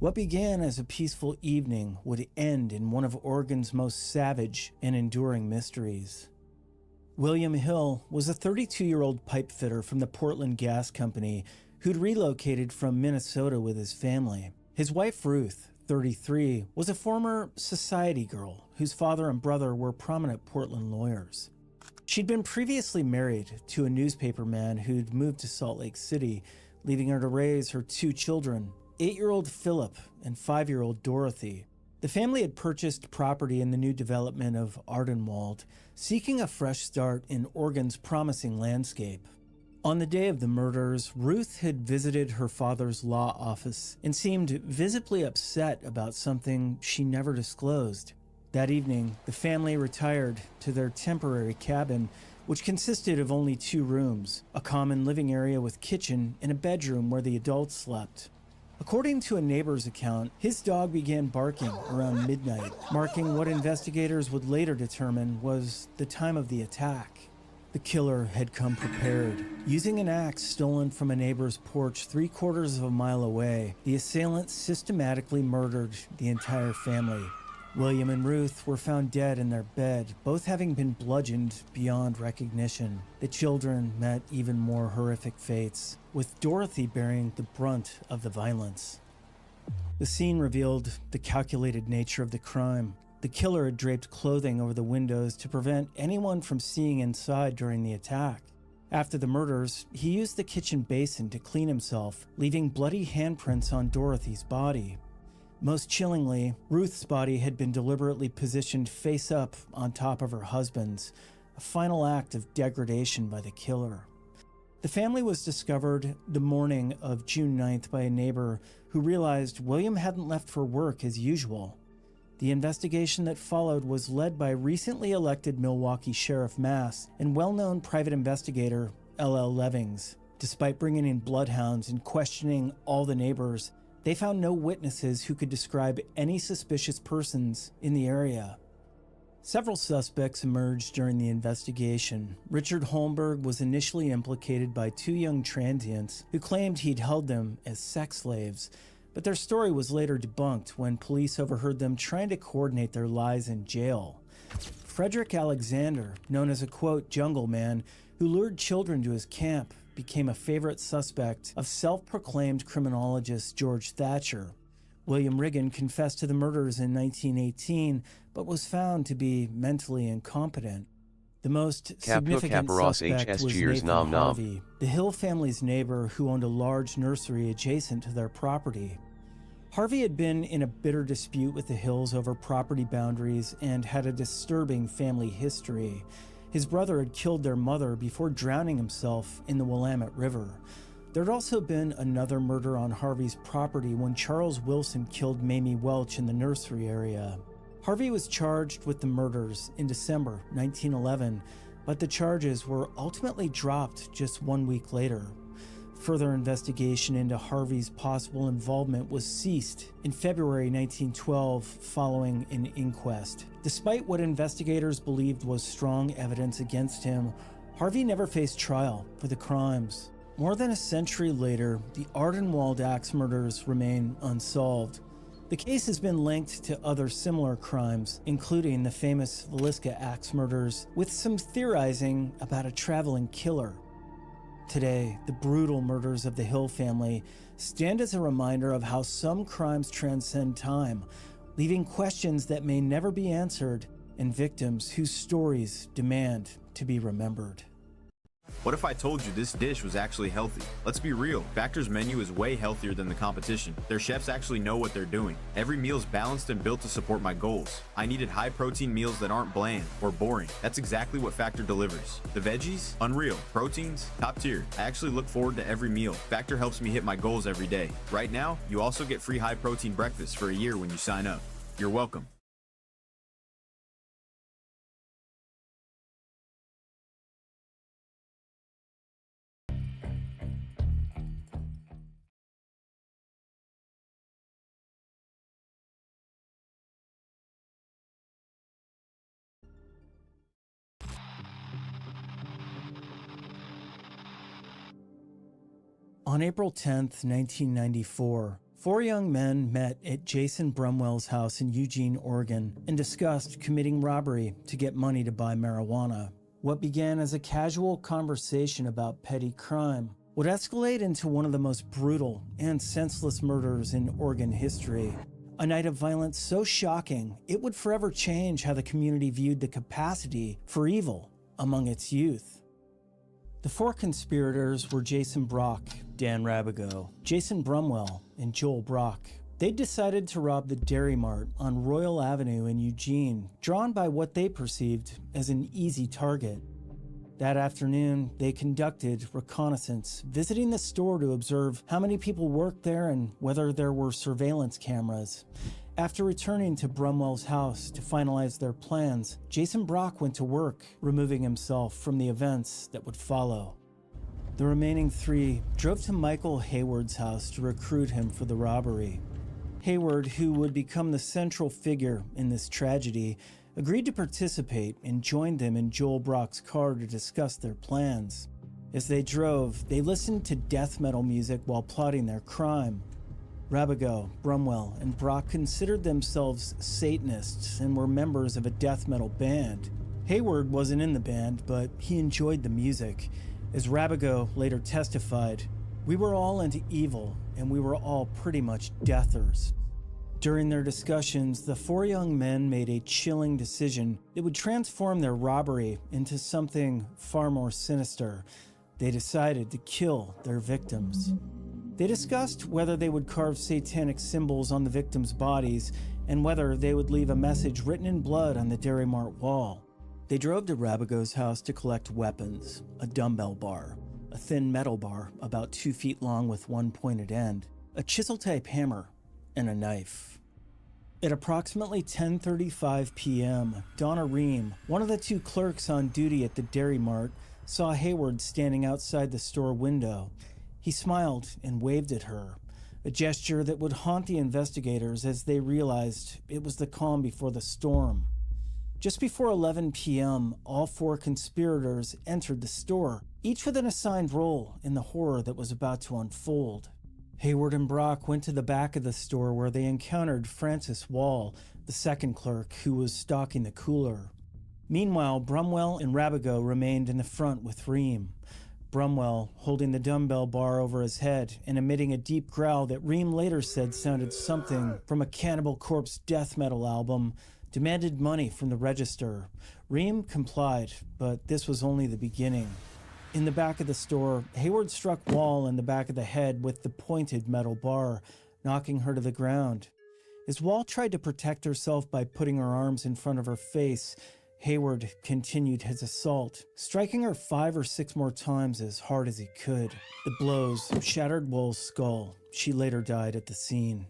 Speaker 7: What began as a peaceful evening would end in one of Oregon's most savage and enduring mysteries. William Hill was a 32-year-old pipe fitter from the Portland Gas Company who'd relocated from Minnesota with his family. His wife Ruth, 33, was a former society girl whose father and brother were prominent Portland lawyers. She'd been previously married to a newspaper man who'd moved to Salt Lake City, leaving her to raise her 2 children, 8-year-old Philip and 5-year-old Dorothy. The family had purchased property in the new development of Ardenwald, seeking a fresh start in Oregon's promising landscape. On the day of the murders, Ruth had visited her father's law office and seemed visibly upset about something she never disclosed. That evening, the family retired to their temporary cabin, which consisted of only 2 rooms, a common living area with kitchen and a bedroom where the adults slept. According to a neighbor's account, his dog began barking around midnight, marking what investigators would later determine was the time of the attack. The killer had come prepared. Using an axe stolen from a neighbor's porch 3/4 of a mile away, the assailant systematically murdered the entire family. William and Ruth were found dead in their bed, both having been bludgeoned beyond recognition. The children met even more horrific fates, with Dorothy bearing the brunt of the violence. The scene revealed the calculated nature of the crime. The killer had draped clothing over the windows to prevent anyone from seeing inside during the attack. After the murders, he used the kitchen basin to clean himself, leaving bloody handprints on Dorothy's body. Most chillingly, Ruth's body had been deliberately positioned face up on top of her husband's, a final act of degradation by the killer. The family was discovered the morning of June 9th by a neighbor who realized William hadn't left for work as usual. The investigation that followed was led by recently elected Milwaukee Sheriff Mass and well-known private investigator L.L. Levings. Despite bringing in bloodhounds and questioning all the neighbors, they found no witnesses who could describe any suspicious persons in the area. Several suspects emerged during the investigation. Richard Holmberg was initially implicated by 2 young transients who claimed he'd held them as sex slaves, but their story was later debunked when police overheard them trying to coordinate their lies in jail. Frederick Alexander, known as a quote jungle man who lured children to his camp, became a favorite suspect of self-proclaimed criminologist George Thatcher. William Riggin confessed to the murders in 1918, but was found to be mentally incompetent. The most significant suspect was Nathan Harvey, the Hill family's neighbor who owned a large nursery adjacent to their property. Harvey had been in a bitter dispute with the Hills over property boundaries and had a disturbing family history. His brother had killed their mother before drowning himself in the Willamette River. There had also been another murder on Harvey's property when Charles Wilson killed Mamie Welch in the nursery area. Harvey was charged with the murders in December 1911, but the charges were ultimately dropped just 1 week later. Further investigation into Harvey's possible involvement was ceased in February 1912 following an inquest. Despite what investigators believed was strong evidence against him, Harvey never faced trial for the crimes. More than a century later, the Ardenwald axe murders remain unsolved. The case has been linked to other similar crimes, including the famous Villisca axe murders, with some theorizing about a traveling killer. Today, the brutal murders of the Hill family stand as a reminder of how some crimes transcend time, leaving questions that may never be answered and victims whose stories demand to be remembered.
Speaker 2: What if I told you this dish was actually healthy? Let's be real, Factor's menu is way healthier than the competition. Their chefs actually know what they're doing. Every meal's balanced and built to support my goals. I needed high-protein meals that aren't bland or boring. That's exactly what Factor delivers. The veggies? Unreal. Proteins? Top tier. I actually look forward to every meal. Factor helps me hit my goals every day. Right now, you also get free high-protein breakfast for a year when you sign up. You're welcome.
Speaker 7: On April 10th, 1994, four young men met at Jason Brumwell's house in Eugene, Oregon, and discussed committing robbery to get money to buy marijuana. What began as a casual conversation about petty crime would escalate into one of the most brutal and senseless murders in Oregon history. A night of violence so shocking, it would forever change how the community viewed the capacity for evil among its youth. The four conspirators were Jason Brock, Dan Rabigo, Jason Brumwell, and Joel Brock. They decided to rob the Dairy Mart on Royal Avenue in Eugene, drawn by what they perceived as an easy target. That afternoon, they conducted reconnaissance, visiting the store to observe how many people worked there and whether there were surveillance cameras. After returning to Brumwell's house to finalize their plans, Jason Brock went to work, removing himself from the events that would follow. The remaining three drove to Michael Hayward's house to recruit him for the robbery. Hayward, who would become the central figure in this tragedy, agreed to participate and joined them in Joel Brock's car to discuss their plans. As they drove, they listened to death metal music while plotting their crime. Rabigo, Brumwell, and Brock considered themselves Satanists and were members of a death metal band. Hayward wasn't in the band, but he enjoyed the music. As Rabigo later testified, "We were all into evil, and we were all pretty much deathers." During their discussions, the four young men made a chilling decision that would transform their robbery into something far more sinister. They decided to kill their victims. They discussed whether they would carve satanic symbols on the victims' bodies and whether they would leave a message written in blood on the Dairy Mart wall. They drove to Rabigo's house to collect weapons, a dumbbell bar, a thin metal bar about 2 feet long with one pointed end, a chisel-type hammer, and a knife. At approximately 10:35 p.m., Donna Ream, one of the two clerks on duty at the Dairy Mart, saw Hayward standing outside the store window. He smiled and waved at her, a gesture that would haunt the investigators as they realized it was the calm before the storm. Just before 11 p.m., all four conspirators entered the store, each with an assigned role in the horror that was about to unfold. Hayward and Brock went to the back of the store where they encountered Francis Wall, the second clerk who was stocking the cooler. Meanwhile, Brumwell and Rabigo remained in the front with Ream. Brumwell, holding the dumbbell bar over his head and emitting a deep growl that Ream later said sounded something from a Cannibal Corpse death metal album, demanded money from the register. Ream complied, but this was only the beginning. In the back of the store, Hayward struck Wall in the back of the head with the pointed metal bar, knocking her to the ground. As Wall tried to protect herself by putting her arms in front of her face, Hayward continued his assault, striking her 5 or 6 more times as hard as he could. The blows shattered Wall's skull. She later died at the scene.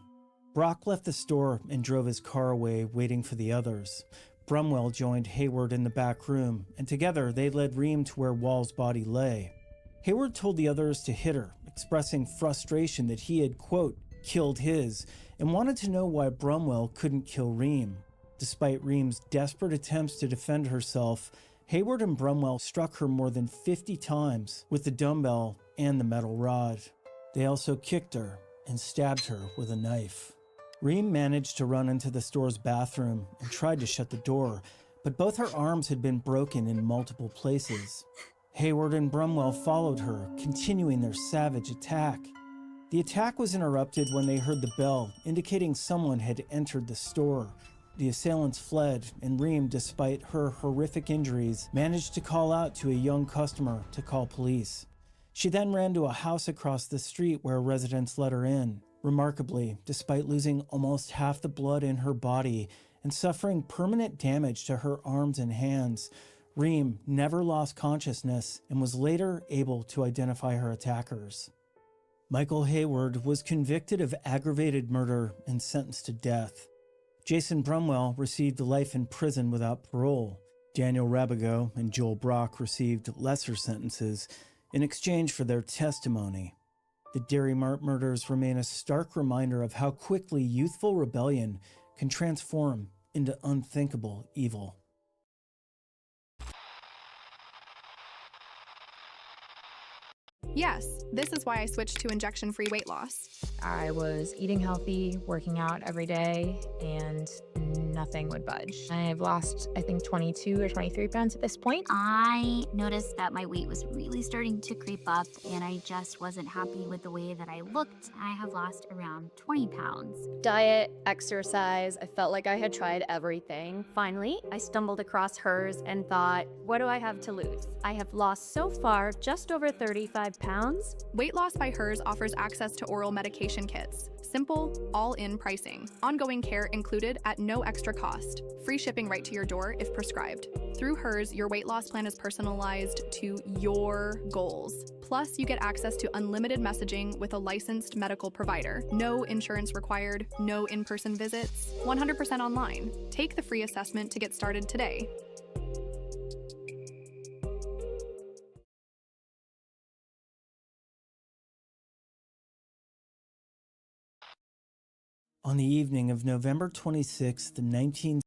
Speaker 7: Brock left the store and drove his car away, waiting for the others. Brumwell joined Hayward in the back room, and together they led Ream to where Wall's body lay. Hayward told the others to hit her, expressing frustration that he had, quote, killed his, and wanted to know why Brumwell couldn't kill Ream. Despite Ream's desperate attempts to defend herself, Hayward and Brumwell struck her more than 50 times with the dumbbell and the metal rod. They also kicked her and stabbed her with a knife. Ream managed to run into the store's bathroom and tried to shut the door, but both her arms had been broken in multiple places. Hayward and Brumwell followed her, continuing their savage attack. The attack was interrupted when they heard the bell, indicating someone had entered the store. The assailants fled, and Ream, despite her horrific injuries, managed to call out to a young customer to call police. She then ran to a house across the street where residents let her in. Remarkably, despite losing almost half the blood in her body and suffering permanent damage to her arms and hands, Ream never lost consciousness and was later able to identify her attackers. Michael Hayward was convicted of aggravated murder and sentenced to death. Jason Brumwell received life in prison without parole. Daniel Rabigo and Joel Brock received lesser sentences in exchange for their testimony. The Dairy Mart murders remain a stark reminder of how quickly youthful rebellion can transform into unthinkable evil.
Speaker 1: Yes, this is why I switched to injection-free weight loss.
Speaker 8: I was eating healthy, working out every day, and nothing would budge. I've lost, I think, 22 or 23 pounds at this point.
Speaker 14: I noticed that my weight was really starting to creep up, and I just wasn't happy with the way that I looked. I have lost around 20 pounds.
Speaker 15: Diet, exercise, I felt like I had tried everything. Finally, I stumbled across hers and thought, what do I have to lose? I have lost so far just over 35 pounds.
Speaker 1: Weight Loss by Hers offers access to oral medication kits. Simple, all-in pricing. Ongoing care included at no extra cost. Free shipping right to your door if prescribed. Through Hers, your weight loss plan is personalized to your goals. Plus, you get access to unlimited messaging with a licensed medical provider. No insurance required, no in-person visits, 100% online. Take the free assessment to get started today.
Speaker 7: On the evening of November 26th, 19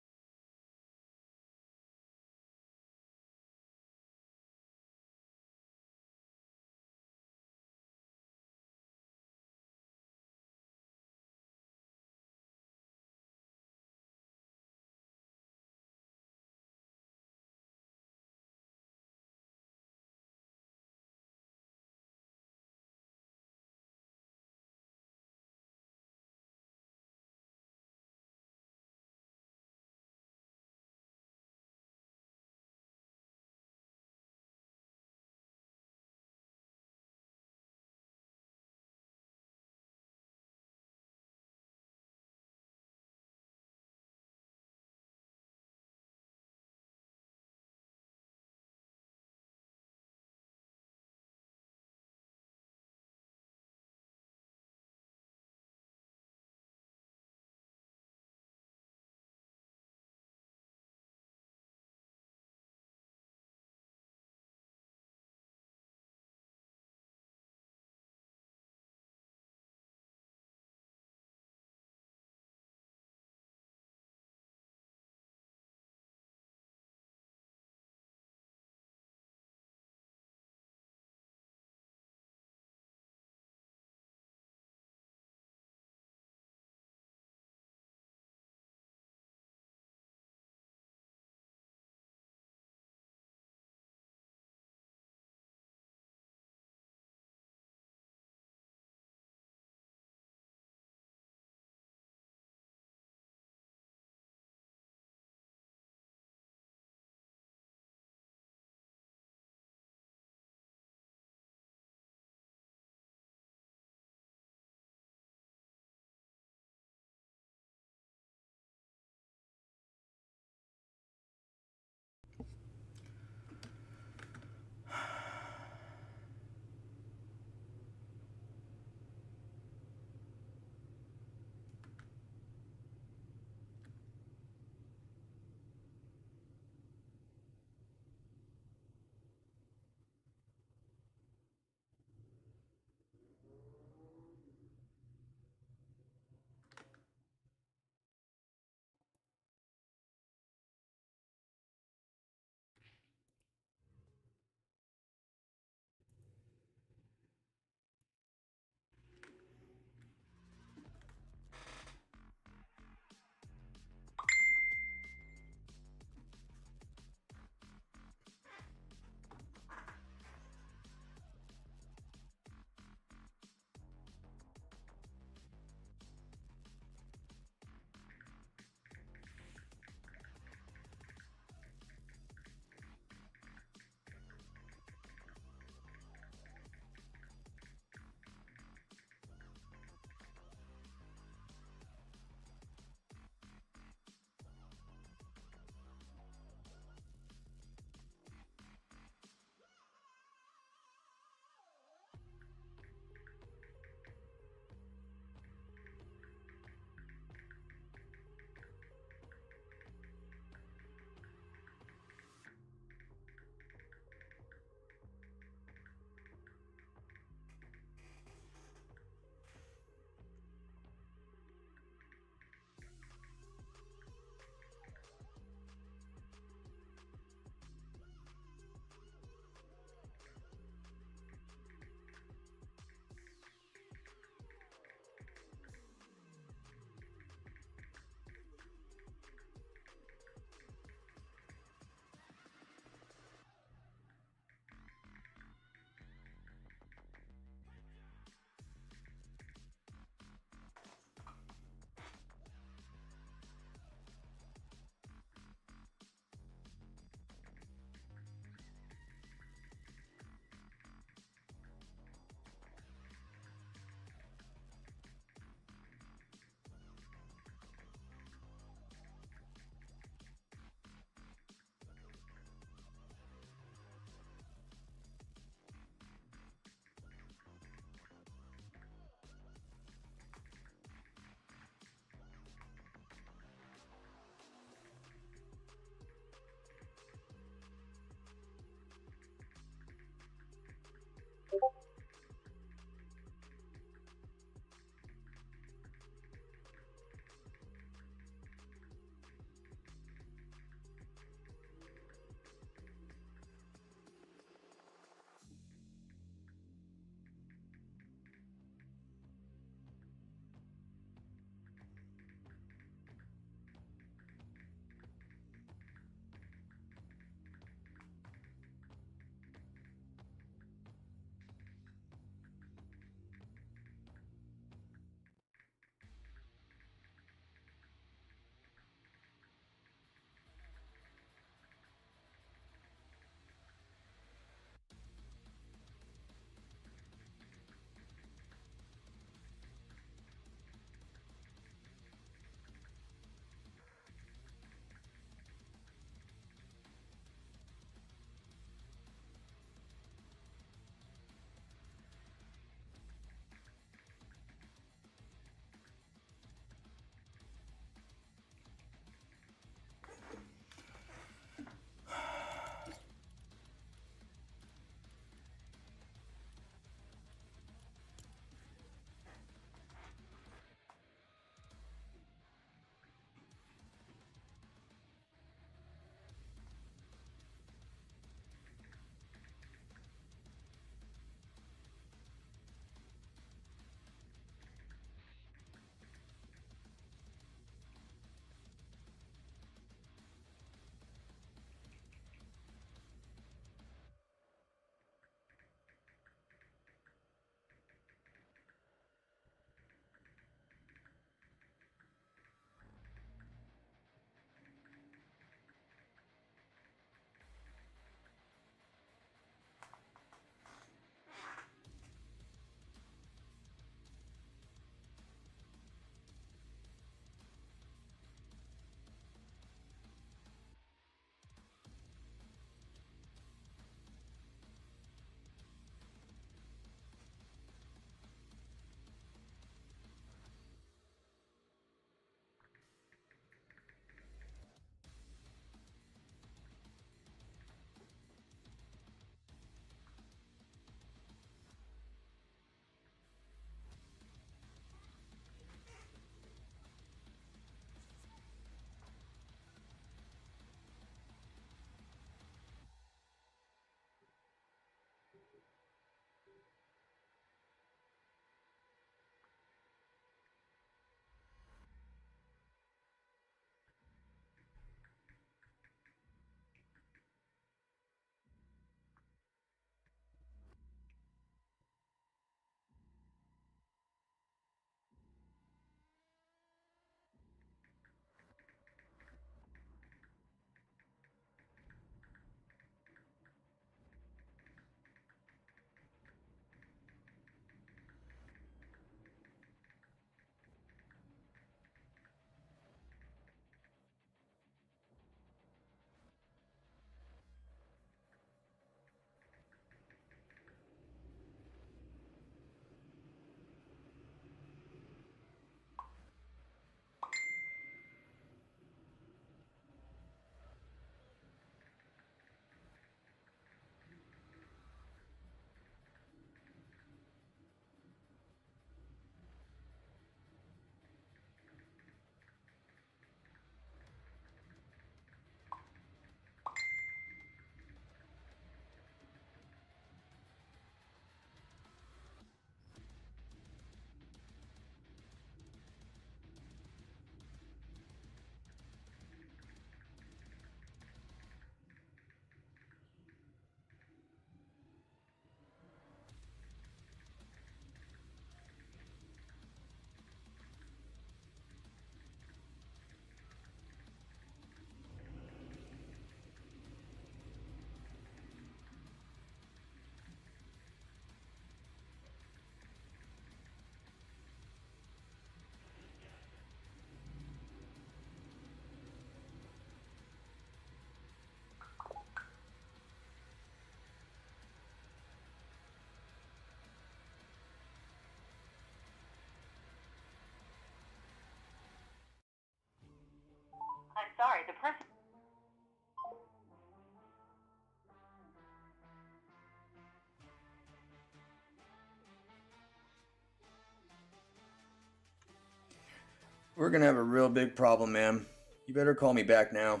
Speaker 13: we're gonna have a real big problem, ma'am. You better call me back now.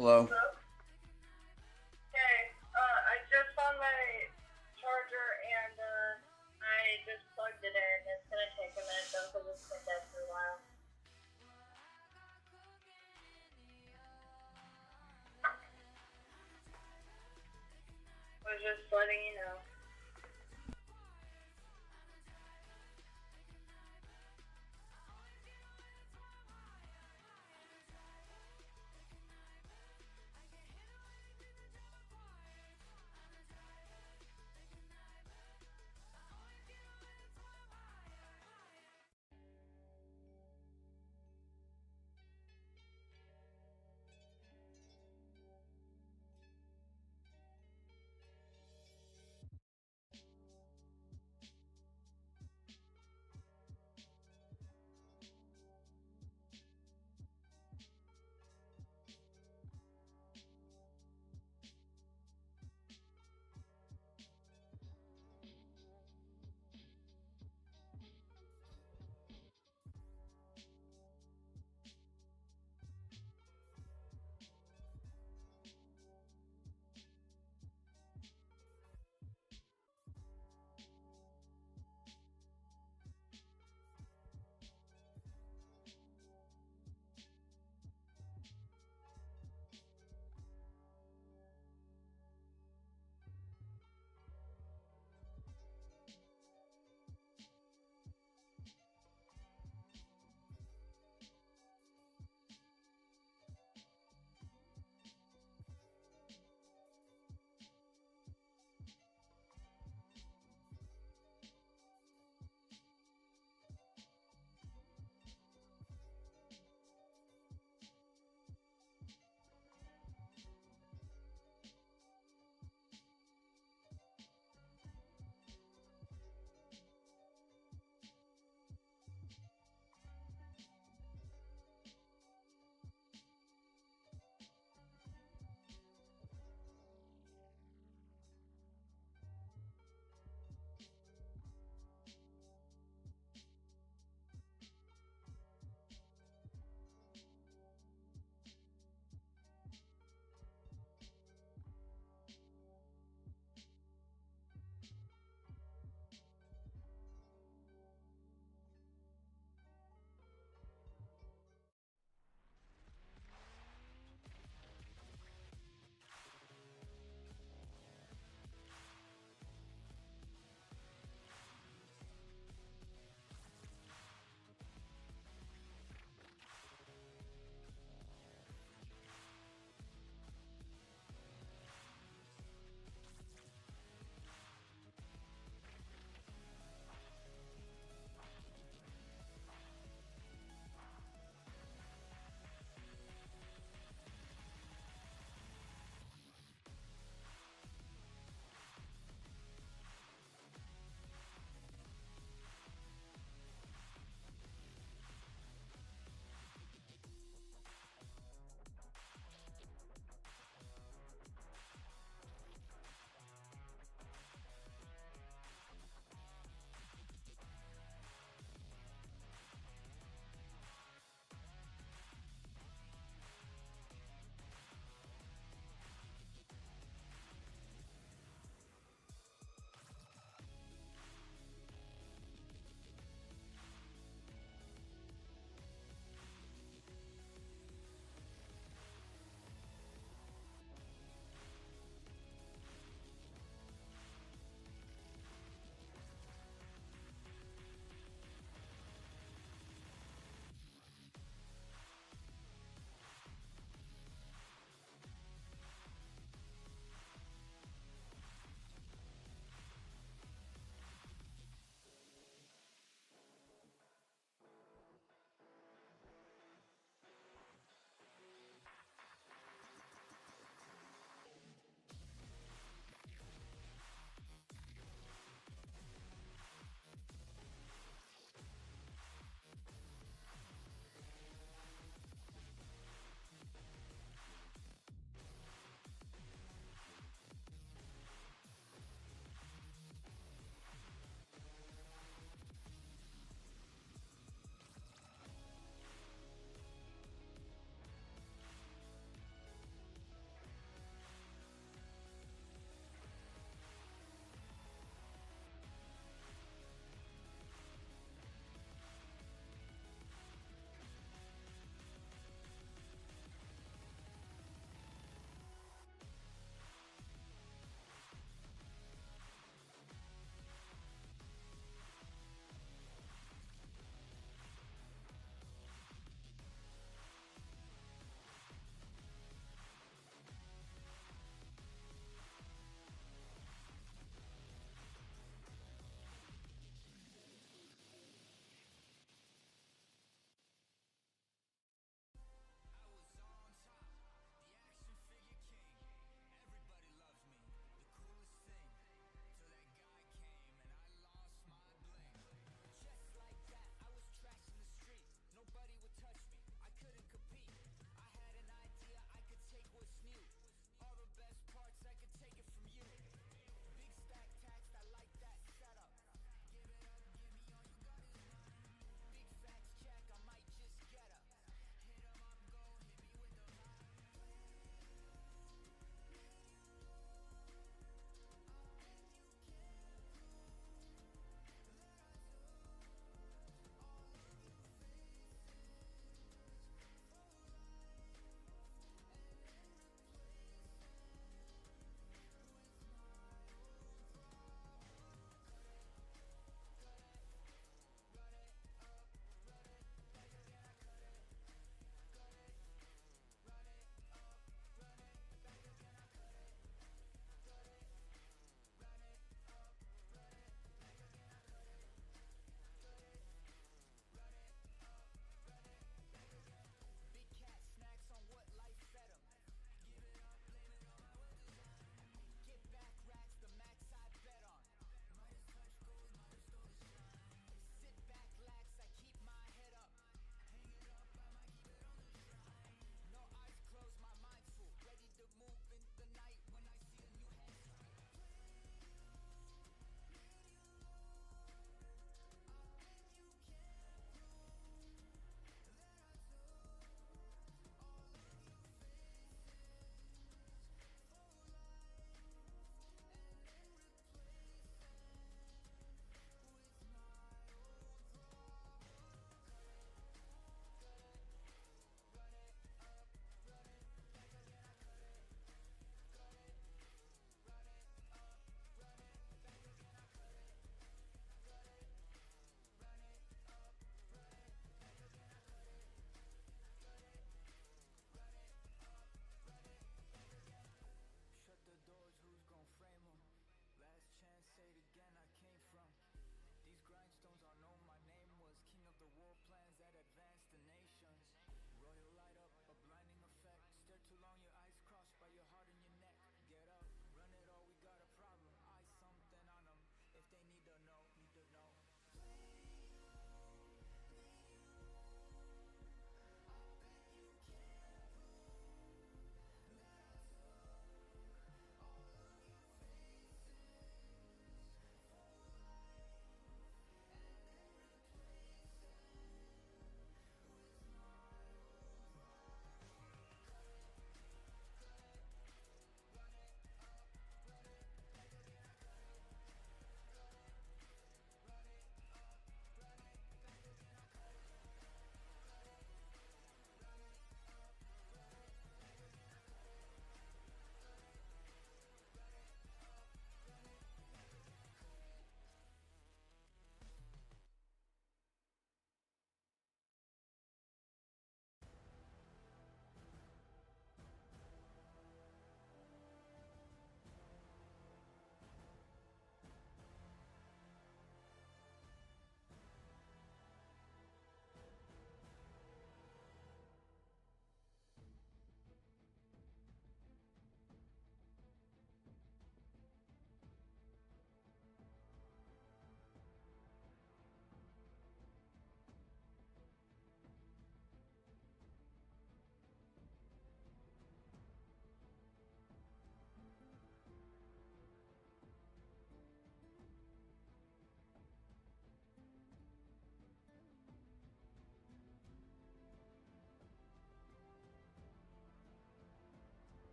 Speaker 13: Hello?
Speaker 4: Okay, I just found my charger and I just plugged it in. It's gonna take a minute though because it's been dead for a while. I was just letting you know.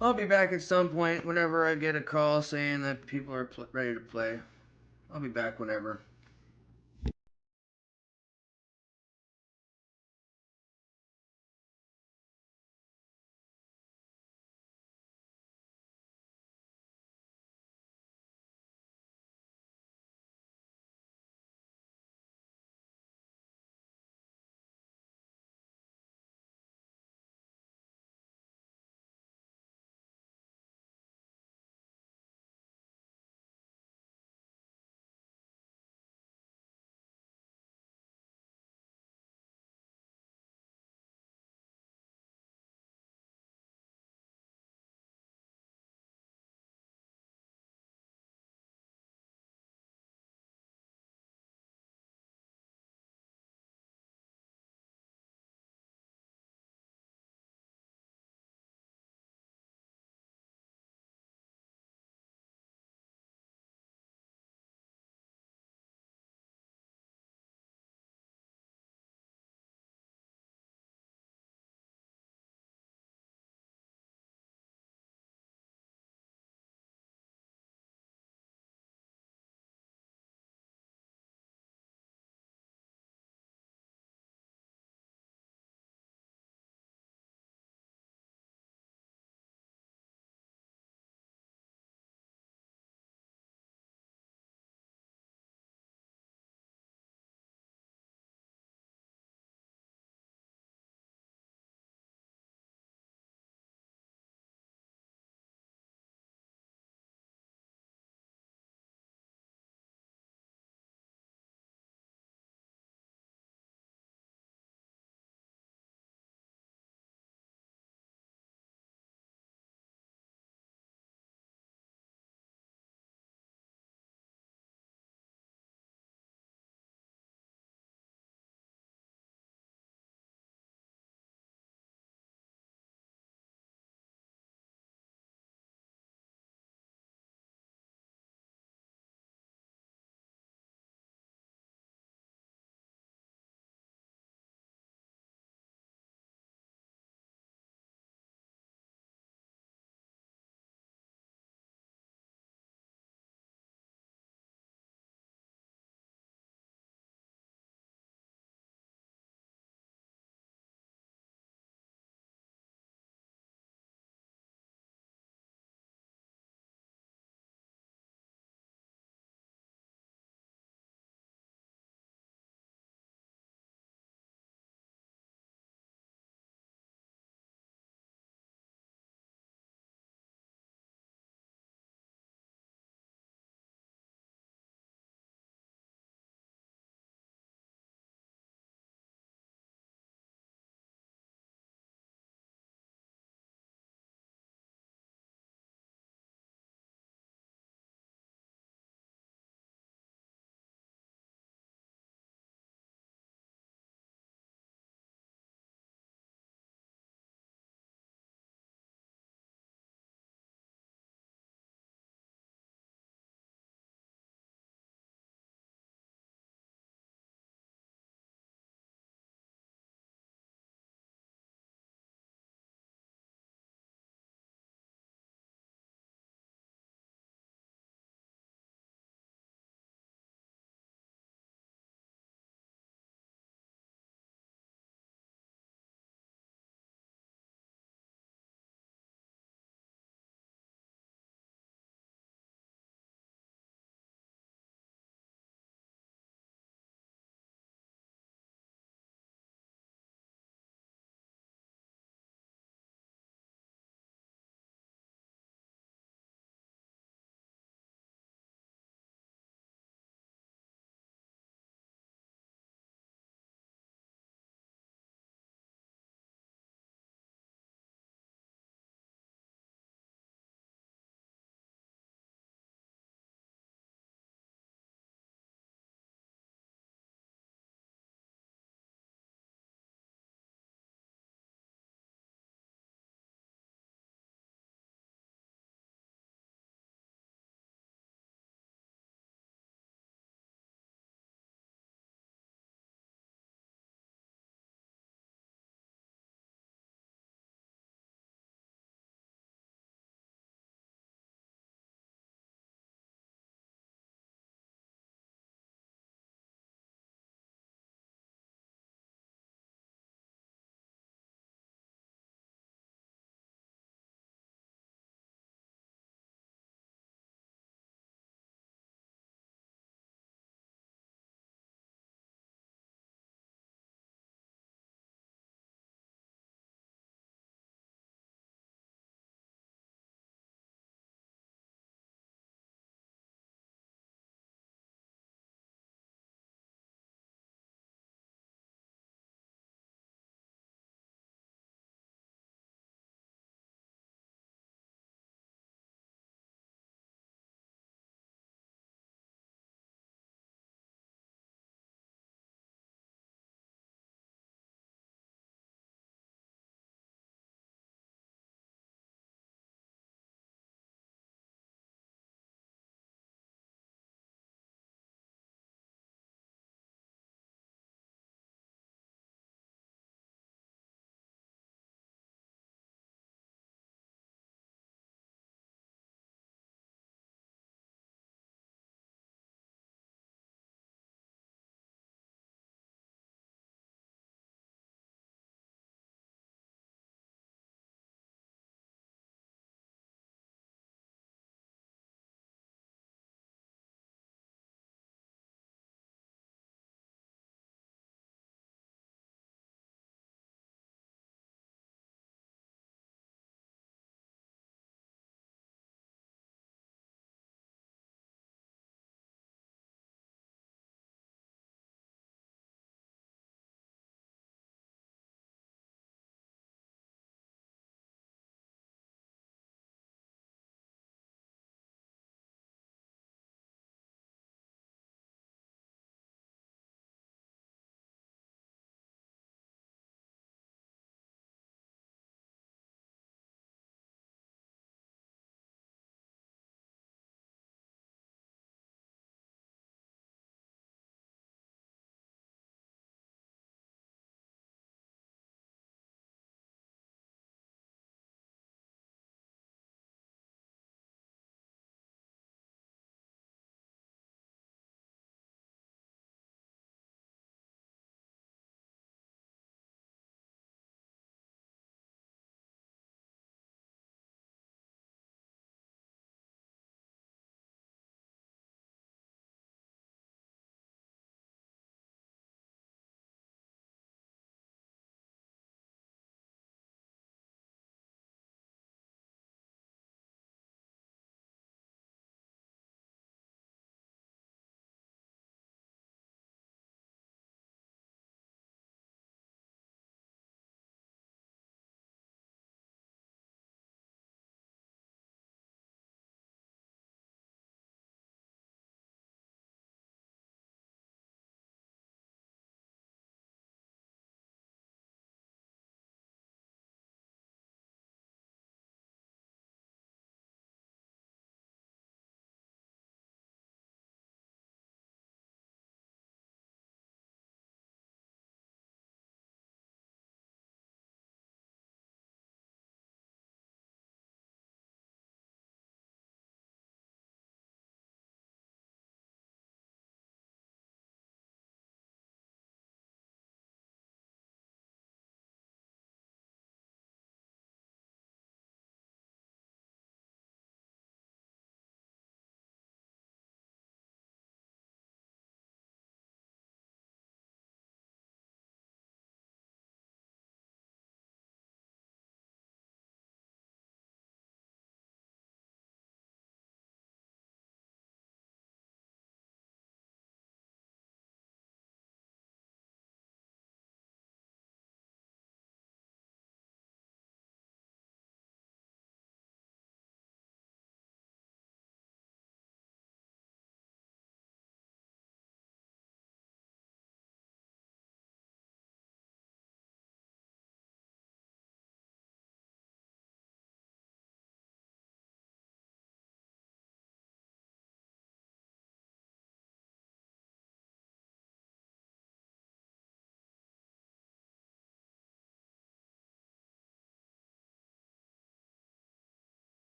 Speaker 13: I'll be back at some point whenever I get a call saying that people are ready to play. I'll be back whenever.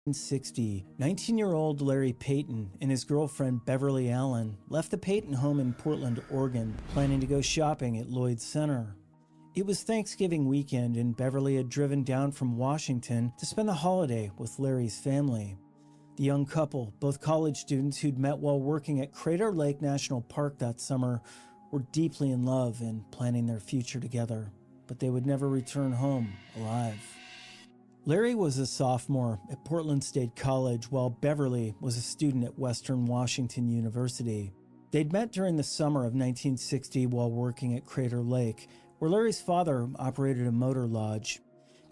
Speaker 7: 1960, 19-year-old Larry Payton and his girlfriend Beverly Allen left the Payton home in Portland, Oregon, planning to go shopping at Lloyd's Center. It was Thanksgiving weekend, and Beverly had driven down from Washington to spend the holiday with Larry's family. The young couple, both college students who'd met while working at Crater Lake National Park that summer, were deeply in love and planning their future together, but they would never return home alive. Larry was a sophomore at Portland State College, while Beverly was a student at Western Washington University. They'd met during the summer of 1960 while working at Crater Lake, where Larry's father operated a motor lodge.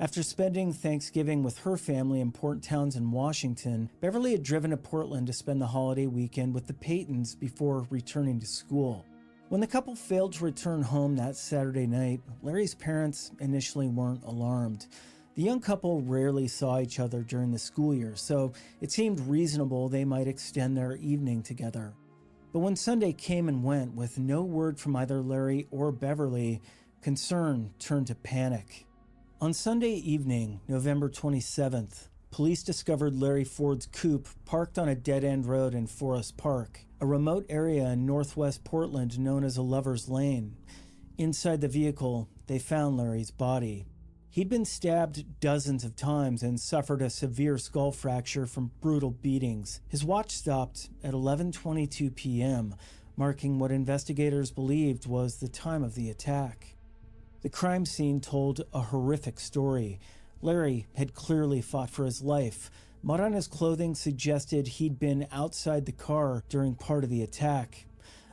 Speaker 7: After spending Thanksgiving with her family in Port Townsend, Washington, Beverly had driven to Portland to spend the holiday weekend with the Paytons before returning to school. When the couple failed to return home that Saturday night, Larry's parents initially weren't alarmed. The young couple rarely saw each other during the school year, so it seemed reasonable they might extend their evening together. But when Sunday came and went with no word from either Larry or Beverly, concern turned to panic. On Sunday evening, November 27th, police discovered Larry Ford's coupe parked on a dead-end road in Forest Park, a remote area in northwest Portland known as a lover's lane. Inside the vehicle, they found Larry's body. He'd been stabbed dozens of times and suffered a severe skull fracture from brutal beatings. His watch stopped at 11:22 p.m., marking what investigators believed was the time of the attack. The crime scene told a horrific story. Larry had clearly fought for his life. Mud on his clothing suggested he'd been outside the car during part of the attack.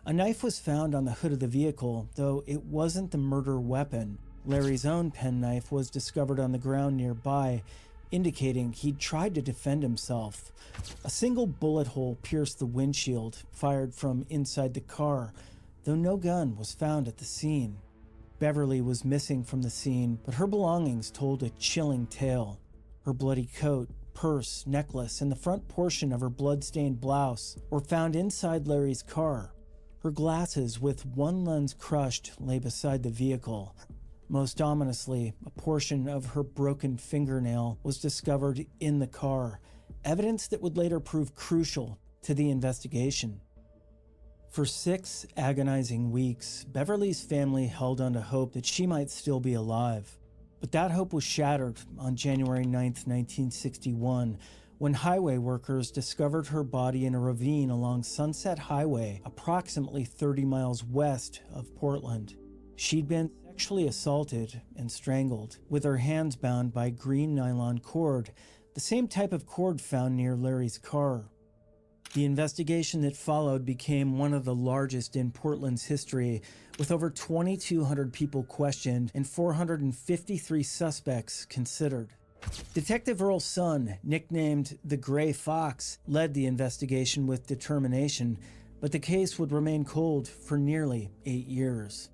Speaker 7: A knife was found on the hood of the vehicle, though it wasn't the murder weapon. Larry's own penknife was discovered on the ground nearby, indicating he'd tried to defend himself. A single bullet hole pierced the windshield, fired from inside the car, though no gun was found at the scene. Beverly was missing from the scene, but her belongings told a chilling tale. Her bloody coat, purse, necklace, and the front portion of her blood-stained blouse were found inside Larry's car. Her glasses, with one lens crushed, lay beside the vehicle. Most ominously, a portion of her broken fingernail was discovered in the car, evidence that would later prove crucial to the investigation. For 6 agonizing weeks, Beverly's family held on to hope that she might still be alive. But that hope was shattered on January 9, 1961, when highway workers discovered her body in a ravine along Sunset Highway, approximately 30 miles west of Portland. She'd been sexually assaulted and strangled, with her hands bound by green nylon cord, the same type of cord found near Larry's car. The investigation that followed became one of the largest in Portland's history, with over 2,200 people questioned and 453 suspects considered. Detective Earl Sun, nicknamed the Gray Fox, led the investigation with determination, but the case would remain cold for nearly 8 years.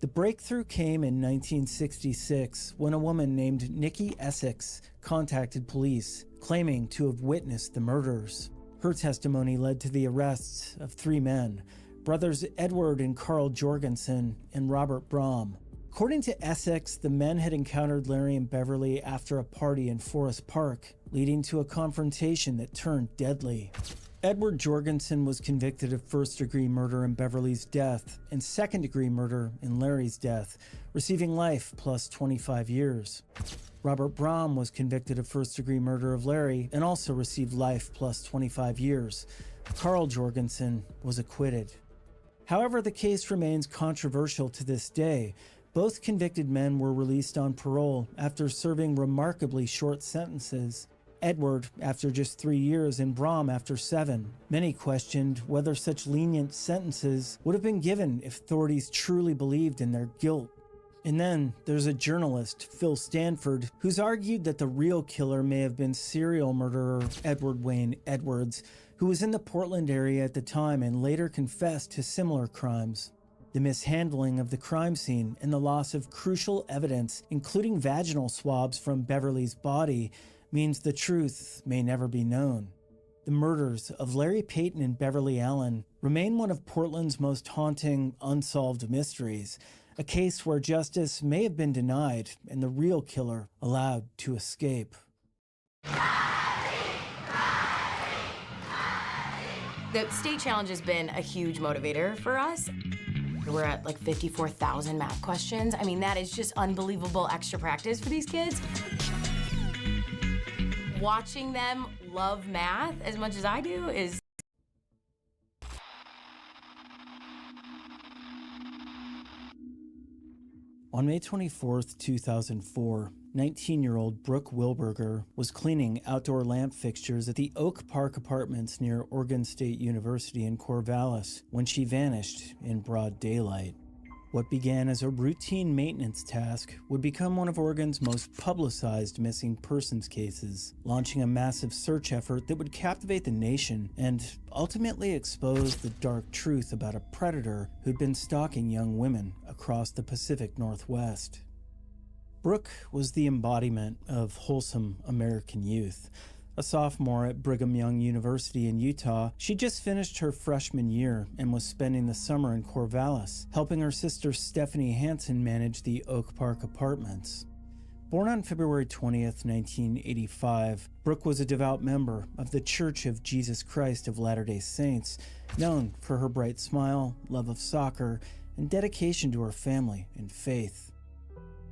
Speaker 7: The breakthrough came in 1966 when a woman named Nikki Essex contacted police, claiming to have witnessed the murders. Her testimony led to the arrests of 3 men, brothers Edward and Carl Jorgensen and Robert Brahm. According to Essex, the men had encountered Larry and Beverly after a party in Forest Park, leading to a confrontation that turned deadly. Edward Jorgensen was convicted of first-degree murder in Beverly's death and second-degree murder in Larry's death, receiving life plus 25 years. Robert Brahm was convicted of first-degree murder of Larry and also received life plus 25 years. Carl Jorgensen was acquitted. However, the case remains controversial to this day. Both convicted men were released on parole after serving remarkably short sentences. Edward after just 3 years and Brahm after 7. Many questioned whether such lenient sentences would have been given if authorities truly believed in their guilt. And then there's a journalist, Phil Stanford, who's argued that the real killer may have been serial murderer Edward Wayne Edwards, who was in the Portland area at the time and later confessed to similar crimes. The mishandling of the crime scene and the loss of crucial evidence, including vaginal swabs from Beverly's body, means the truth may never be known. The murders of Larry Payton and Beverly Allen remain one of Portland's most haunting, unsolved mysteries, a case where justice may have been denied and the real killer allowed to escape.
Speaker 5: The state challenge has been a huge motivator for us. We're at like 54,000 math questions. I mean, that is just unbelievable extra practice for these kids. Watching them love math as much as I do is...
Speaker 7: On May 24, 2004, 19-year-old Brooke Wilberger was cleaning outdoor lamp fixtures at the Oak Park Apartments near Oregon State University in Corvallis when she vanished in broad daylight. What began as a routine maintenance task would become one of Oregon's most publicized missing persons cases, launching a massive search effort that would captivate the nation and ultimately expose the dark truth about a predator who'd been stalking young women across the Pacific Northwest. Brooke was the embodiment of wholesome American youth. A sophomore at Brigham Young University in Utah, she just finished her freshman year and was spending the summer in Corvallis, helping her sister Stephanie Hansen manage the Oak Park Apartments. Born on February 20th, 1985, Brooke was a devout member of the Church of Jesus Christ of Latter-day Saints, known for her bright smile, love of soccer, and dedication to her family and faith.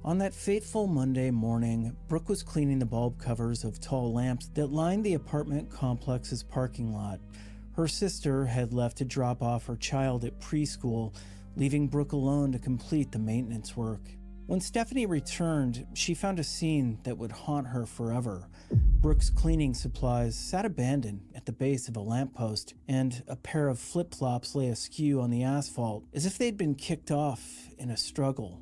Speaker 7: On that fateful Monday morning, Brooke was cleaning the bulb covers of tall lamps that lined the apartment complex's parking lot. Her sister had left to drop off her child at preschool, leaving Brooke alone to complete the maintenance work. When Stephanie returned, she found a scene that would haunt her forever. Brooke's cleaning supplies sat abandoned at the base of a lamppost, and a pair of flip-flops lay askew on the asphalt, as if they'd been kicked off in a struggle.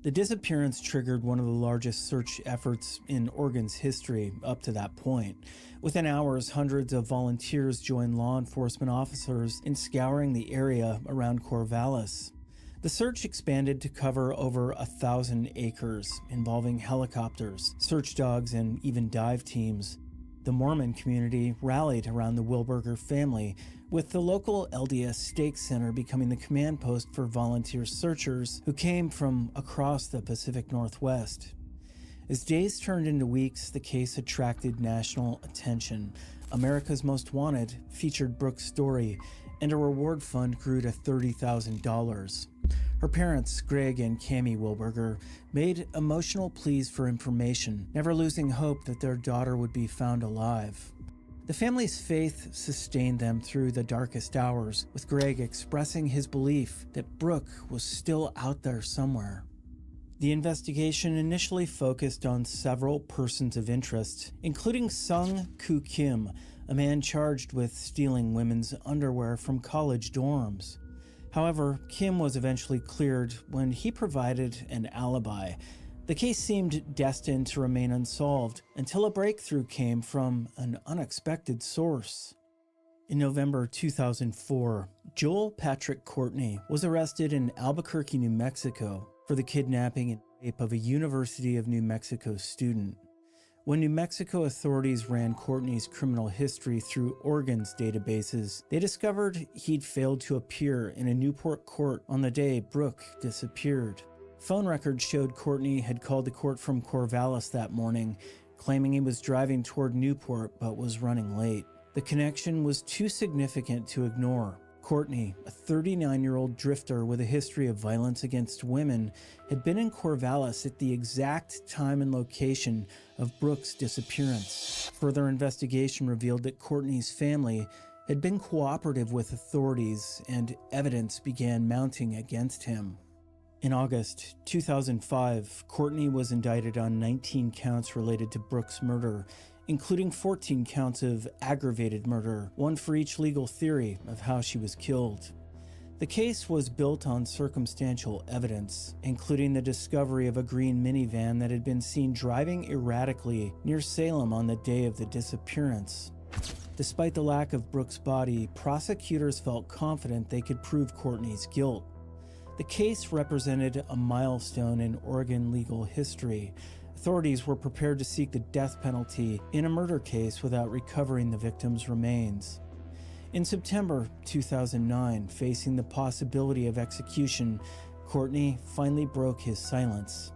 Speaker 7: The disappearance triggered one of the largest search efforts in Oregon's history up to that point. Within hours, hundreds of volunteers joined law enforcement officers in scouring the area around Corvallis. The search expanded to cover over 1,000 acres, involving helicopters, search dogs, and even dive teams. The Mormon community rallied around the Wilberger family, with the local LDS Stake Center becoming the command post for volunteer searchers who came from across the Pacific Northwest. As days turned into weeks, the case attracted national attention. America's Most Wanted featured Brooke's story, and a reward fund grew to $30,000. Her parents, Greg and Cammie Wilberger, made emotional pleas for information, never losing hope that their daughter would be found alive. The family's faith sustained them through the darkest hours, with Greg expressing his belief that Brooke was still out there somewhere. The investigation initially focused on several persons of interest, including Sung Koo Kim, a man charged with stealing women's underwear from college dorms. However, Kim was eventually cleared when he provided an alibi. The case seemed destined to remain unsolved until a breakthrough came from an unexpected source. In November 2004, Joel Patrick Courtney was arrested in Albuquerque, New Mexico for the kidnapping and rape of a University of New Mexico student. When New Mexico authorities ran Courtney's criminal history through Oregon's databases, they discovered he'd failed to appear in a Newport court on the day Brooke disappeared. Phone records showed Courtney had called the court from Corvallis that morning, claiming he was driving toward Newport but was running late. The connection was too significant to ignore. Courtney, a 39-year-old drifter with a history of violence against women, had been in Corvallis at the exact time and location of Brooke's disappearance. Further investigation revealed that Courtney's family had been cooperative with authorities, and evidence began mounting against him. In August 2005, Courtney was indicted on 19 counts related to Brooke's murder, including 14 counts of aggravated murder, one for each legal theory of how she was killed. The case was built on circumstantial evidence, including the discovery of a green minivan that had been seen driving erratically near Salem on the day of the disappearance. Despite the lack of Brooke's body, prosecutors felt confident they could prove Courtney's guilt. The case represented a milestone in Oregon legal history. Authorities were prepared to seek the death penalty in a murder case without recovering the victim's remains. In September 2009, facing the possibility of execution, Courtney finally broke his silence.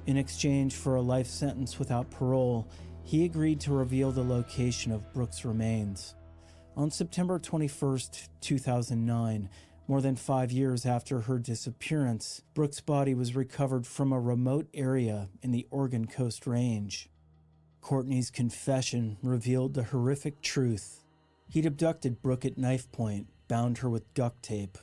Speaker 7: In exchange for a life sentence without parole, he agreed to reveal the location of Brooke's remains. On September 21st, 2009, more than 5 years after her disappearance, Brooke's body was recovered from a remote area in the Oregon Coast Range. Courtney's confession revealed the horrific truth. He'd abducted Brooke at knife point, bound her with duct tape,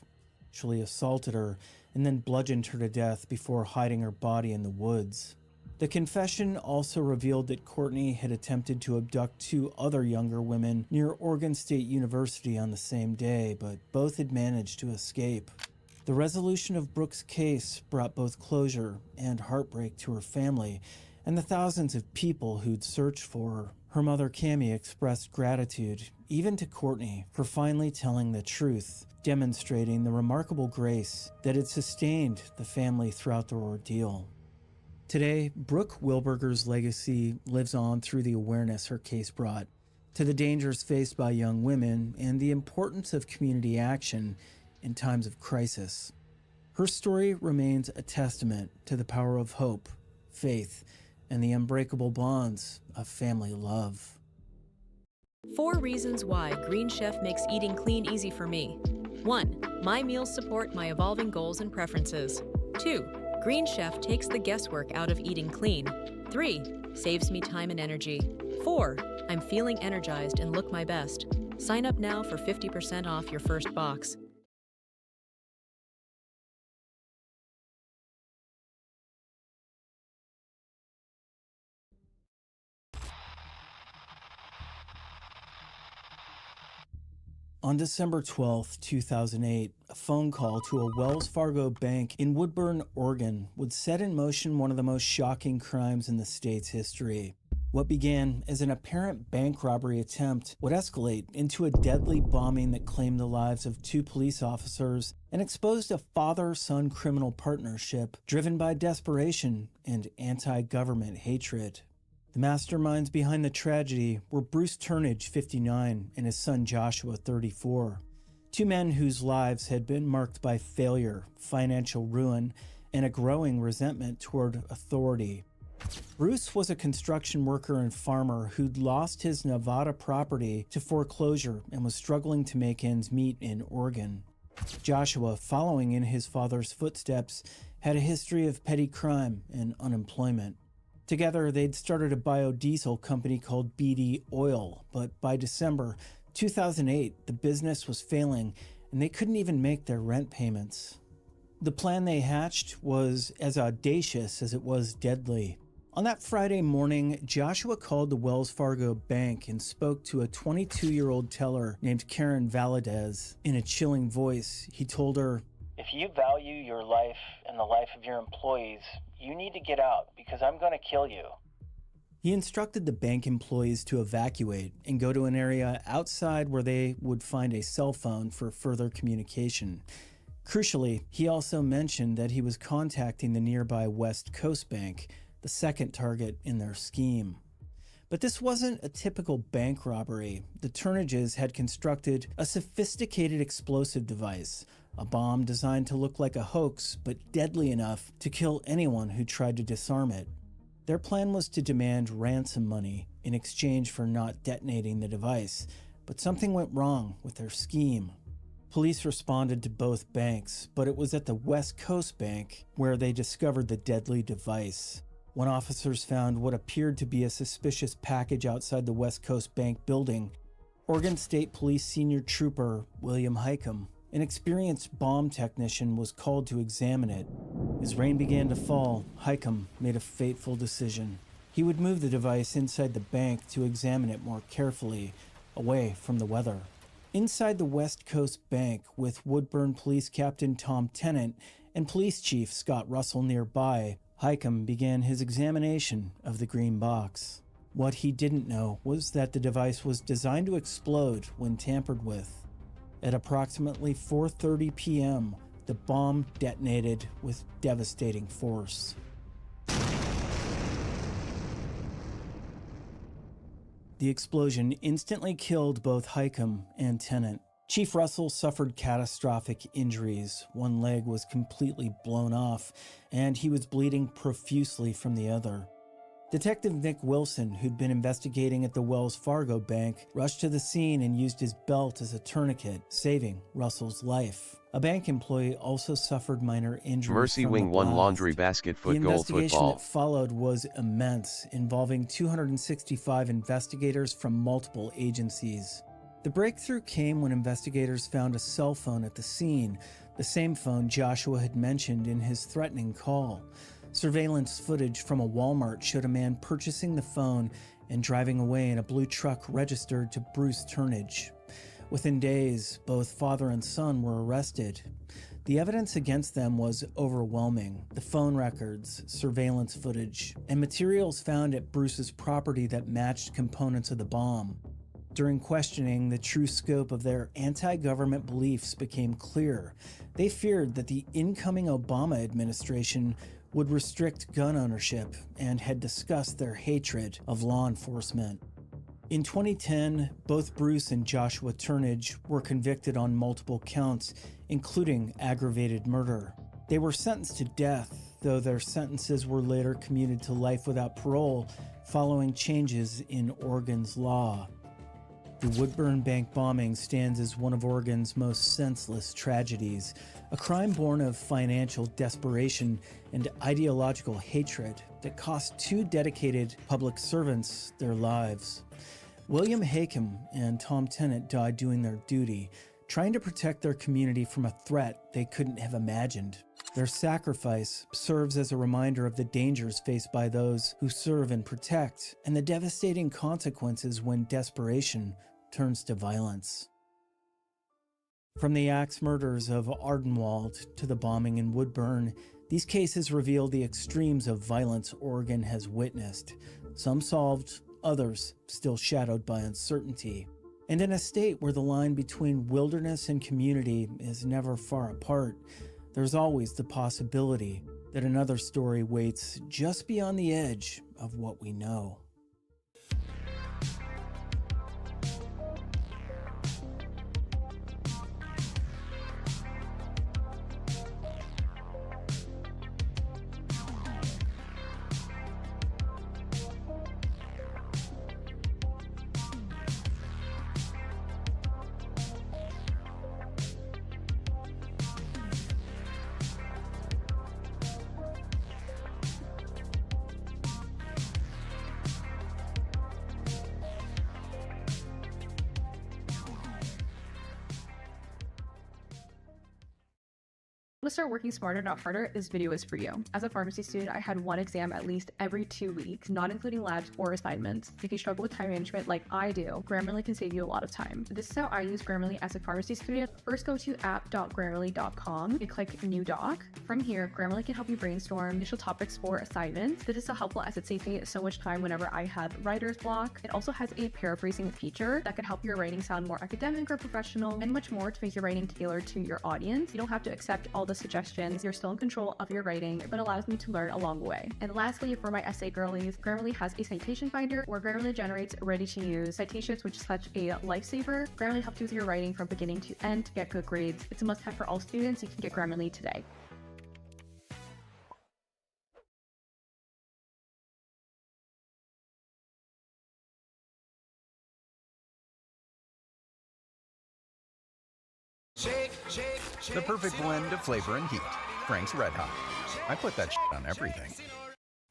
Speaker 7: sexually assaulted her, and then bludgeoned her to death before hiding her body in the woods. The confession also revealed that Courtney had attempted to abduct 2 other younger women near Oregon State University on the same day, but both had managed to escape. The resolution of Brooke's case brought both closure and heartbreak to her family and the thousands of people who'd searched for her. Her mother, Cammie, expressed gratitude, even to Courtney, for finally telling the truth, demonstrating the remarkable grace that had sustained the family throughout their ordeal. Today, Brooke Wilberger's legacy lives on through the awareness her case brought, to the dangers faced by young women and the importance of community action in times of crisis. Her story remains a testament to the power of hope, faith, and the unbreakable bonds of family love.
Speaker 9: 4 reasons why Green Chef makes eating clean easy for me. 1. My meals support my evolving goals and preferences. 2. Green Chef takes the guesswork out of eating clean. 3. Saves me time and energy. 4. I'm feeling energized and look my best. Sign up now for 50% off your first box.
Speaker 7: On December 12, 2008, a phone call to a Wells Fargo bank in Woodburn, Oregon, would set in motion one of the most shocking crimes in the state's history. What began as an apparent bank robbery attempt would escalate into a deadly bombing that claimed the lives of 2 police officers and exposed a father-son criminal partnership driven by desperation and anti-government hatred. The masterminds behind the tragedy were Bruce Turnage, 59, and his son Joshua, 34. 2 men whose lives had been marked by failure, financial ruin, and a growing resentment toward authority. Bruce was a construction worker and farmer who'd lost his Nevada property to foreclosure and was struggling to make ends meet in Oregon. Joshua, following in his father's footsteps, had a history of petty crime and unemployment. Together, they'd started a biodiesel company called BD Oil, but by December 2008, the business was failing and they couldn't even make their rent payments. The plan they hatched was as audacious as it was deadly. On that Friday morning, Joshua called the Wells Fargo bank and spoke to a 22-year-old teller named Karen Valadez. In a chilling voice, he told her,
Speaker 16: "If you value your life and the life of your employees, you need to get out because I'm going to kill you."
Speaker 7: He instructed the bank employees to evacuate and go to an area outside where they would find a cell phone for further communication. Crucially, he also mentioned that he was contacting the nearby West Coast Bank, the second target in their scheme. But this wasn't a typical bank robbery. The Turnages had constructed a sophisticated explosive device, a bomb designed to look like a hoax, but deadly enough to kill anyone who tried to disarm it. Their plan was to demand ransom money in exchange for not detonating the device, but something went wrong with their scheme. Police responded to both banks, but it was at the West Coast Bank where they discovered the deadly device. When officers found what appeared to be a suspicious package outside the West Coast Bank building, Oregon State Police Senior Trooper William Highcomb, an experienced bomb technician, was called to examine it. As rain began to fall, Highcomb made a fateful decision. He would move the device inside the bank to examine it more carefully, away from the weather. Inside the West Coast Bank, with Woodburn Police Captain Tom Tennant and Police Chief Scott Russell nearby, Highcomb began his examination of the green box. What he didn't know was that the device was designed to explode when tampered with. At approximately 4:30 p.m., the bomb detonated with devastating force. The explosion instantly killed both Highcomb and Tennant. Chief Russell suffered catastrophic injuries. One leg was completely blown off, and he was bleeding profusely from the other. Detective Nick Wilson, who'd been investigating at the Wells Fargo bank, rushed to the scene and used his belt as a tourniquet, saving Russell's life. A bank employee also suffered minor injuries.
Speaker 12: Mercy Wing won laundry basket
Speaker 7: The
Speaker 12: goal
Speaker 7: investigation
Speaker 12: football.
Speaker 7: that followed was immense, involving 265 investigators from multiple agencies. The breakthrough came when investigators found a cell phone at the scene, the same phone Joshua had mentioned in his threatening call. Surveillance footage from a Walmart showed a man purchasing the phone and driving away in a blue truck registered to Bruce Turnage. Within days, both father and son were arrested. The evidence against them was overwhelming. The phone records, surveillance footage, and materials found at Bruce's property that matched components of the bomb. During questioning, the true scope of their anti-government beliefs became clear. They feared that the incoming Obama administration would restrict gun ownership and had discussed their hatred of law enforcement. In 2010, both Bruce and Joshua Turnage were convicted on multiple counts, including aggravated murder. They were sentenced to death, though their sentences were later commuted to life without parole following changes in Oregon's law. The Woodburn Bank bombing stands as one of Oregon's most senseless tragedies, a crime born of financial desperation and ideological hatred that cost two dedicated public servants their lives. William Hakem and Tom Tennant died doing their duty, trying to protect their community from a threat they couldn't have imagined. Their sacrifice serves as a reminder of the dangers faced by those who serve and protect, and the devastating consequences when desperation turns to violence. From the axe murders of Ardenwald to the bombing in Woodburn, these cases reveal the extremes of violence Oregon has witnessed, some solved, others still shadowed by uncertainty. And in a state where the line between wilderness and community is never far apart, there's always the possibility that another story waits just beyond the edge of what we know.
Speaker 17: To start working smarter, not harder, this video is for you. As a pharmacy student, I had one exam at least every 2 weeks, not including labs or assignments. If you struggle with time management like I do, Grammarly can save you a lot of time. This is how I use Grammarly as a pharmacy student. First, go to app.grammarly.com and click New Doc. From here, Grammarly can help you brainstorm initial topics for assignments. This is so helpful as it saves me so much time whenever I have writer's block. It also has a paraphrasing feature that can help your writing sound more academic or professional, and much more to make your writing tailored to your audience. You don't have to accept all the suggestions. You're still in control of your writing, but allows me to learn along the way. And lastly, for my essay girlies, Grammarly has a citation finder where Grammarly generates ready-to-use citations, which is such a lifesaver. Grammarly helps you with your writing from beginning to end to get good grades. It's a must-have for all students. You can get Grammarly today.
Speaker 18: The perfect blend of flavor and heat. Frank's Red Hot. I put that shit on everything.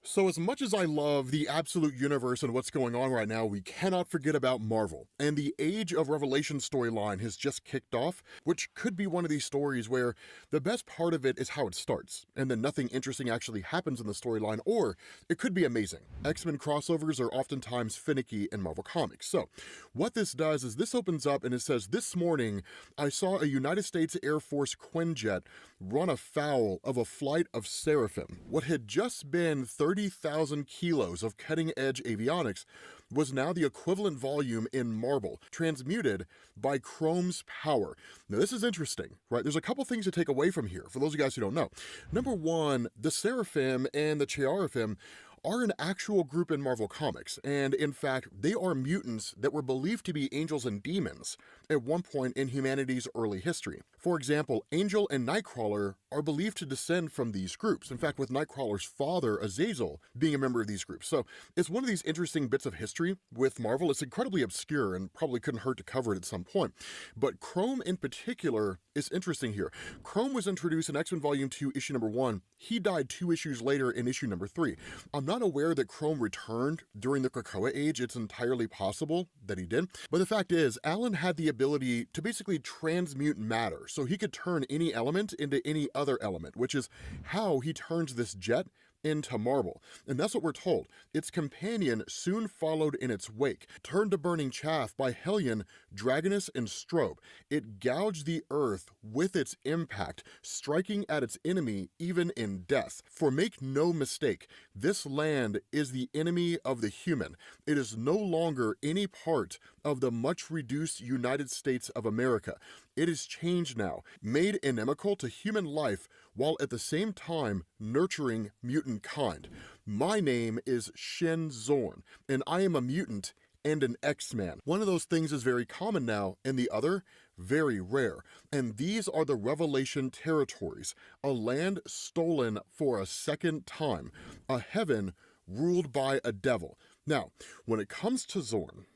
Speaker 19: So as much as I love the absolute universe and what's going on right now, we cannot forget about Marvel. And the Age of Revelation storyline has just kicked off, which could be one of these stories where the best part of it is how it starts, and then nothing interesting actually happens in the storyline, or it could be amazing. X-Men crossovers are oftentimes finicky in Marvel Comics. So what this does is this opens up and it says, this morning, I saw a United States Air Force Quinjet run afoul of a flight of Seraphim. What had just been 30,000 kilos of cutting-edge avionics was now the equivalent volume in marble, transmuted by Chrome's power. Now this is interesting, right? There's a couple things to take away from here, for those of you guys who don't know. Number one, the Seraphim and the Chearaphim are an actual group in Marvel Comics, and in fact, they are mutants that were believed to be angels and demons at one point in humanity's early history. For example, Angel and Nightcrawler are believed to descend from these groups. In fact, with Nightcrawler's father, Azazel, being a member of these groups. So it's one of these interesting bits of history with Marvel. It's incredibly obscure and probably couldn't hurt to cover it at some point. But Chrome in particular is interesting here. Chrome was introduced in X-Men Volume 2, issue number 1. He died 2 issues later in issue number 3. I'm not aware that Chrome returned during the Krakoa age. It's entirely possible that he did. But the fact is, Alan had the ability to basically transmute matter. So he could turn any element into any other element, which is how he turns this jet into Marvel. And that's what we're told. Its companion soon followed in its wake. Turned to burning chaff by Hellion, Dragonus, and Strobe, it gouged the earth with its impact, striking at its enemy even in death. For make no mistake, this land is the enemy of the human. It is no longer any part of the much reduced United States of America. It is changed now, made inimical to human life, while at the same time nurturing mutant kind. My name is Shen Zorn, and I am a mutant and an X-Man. One of those things is very common now, and the other, very rare. And these are the Revelation territories, a land stolen for a second time, a heaven ruled by a devil. Now, when it comes to Zorn,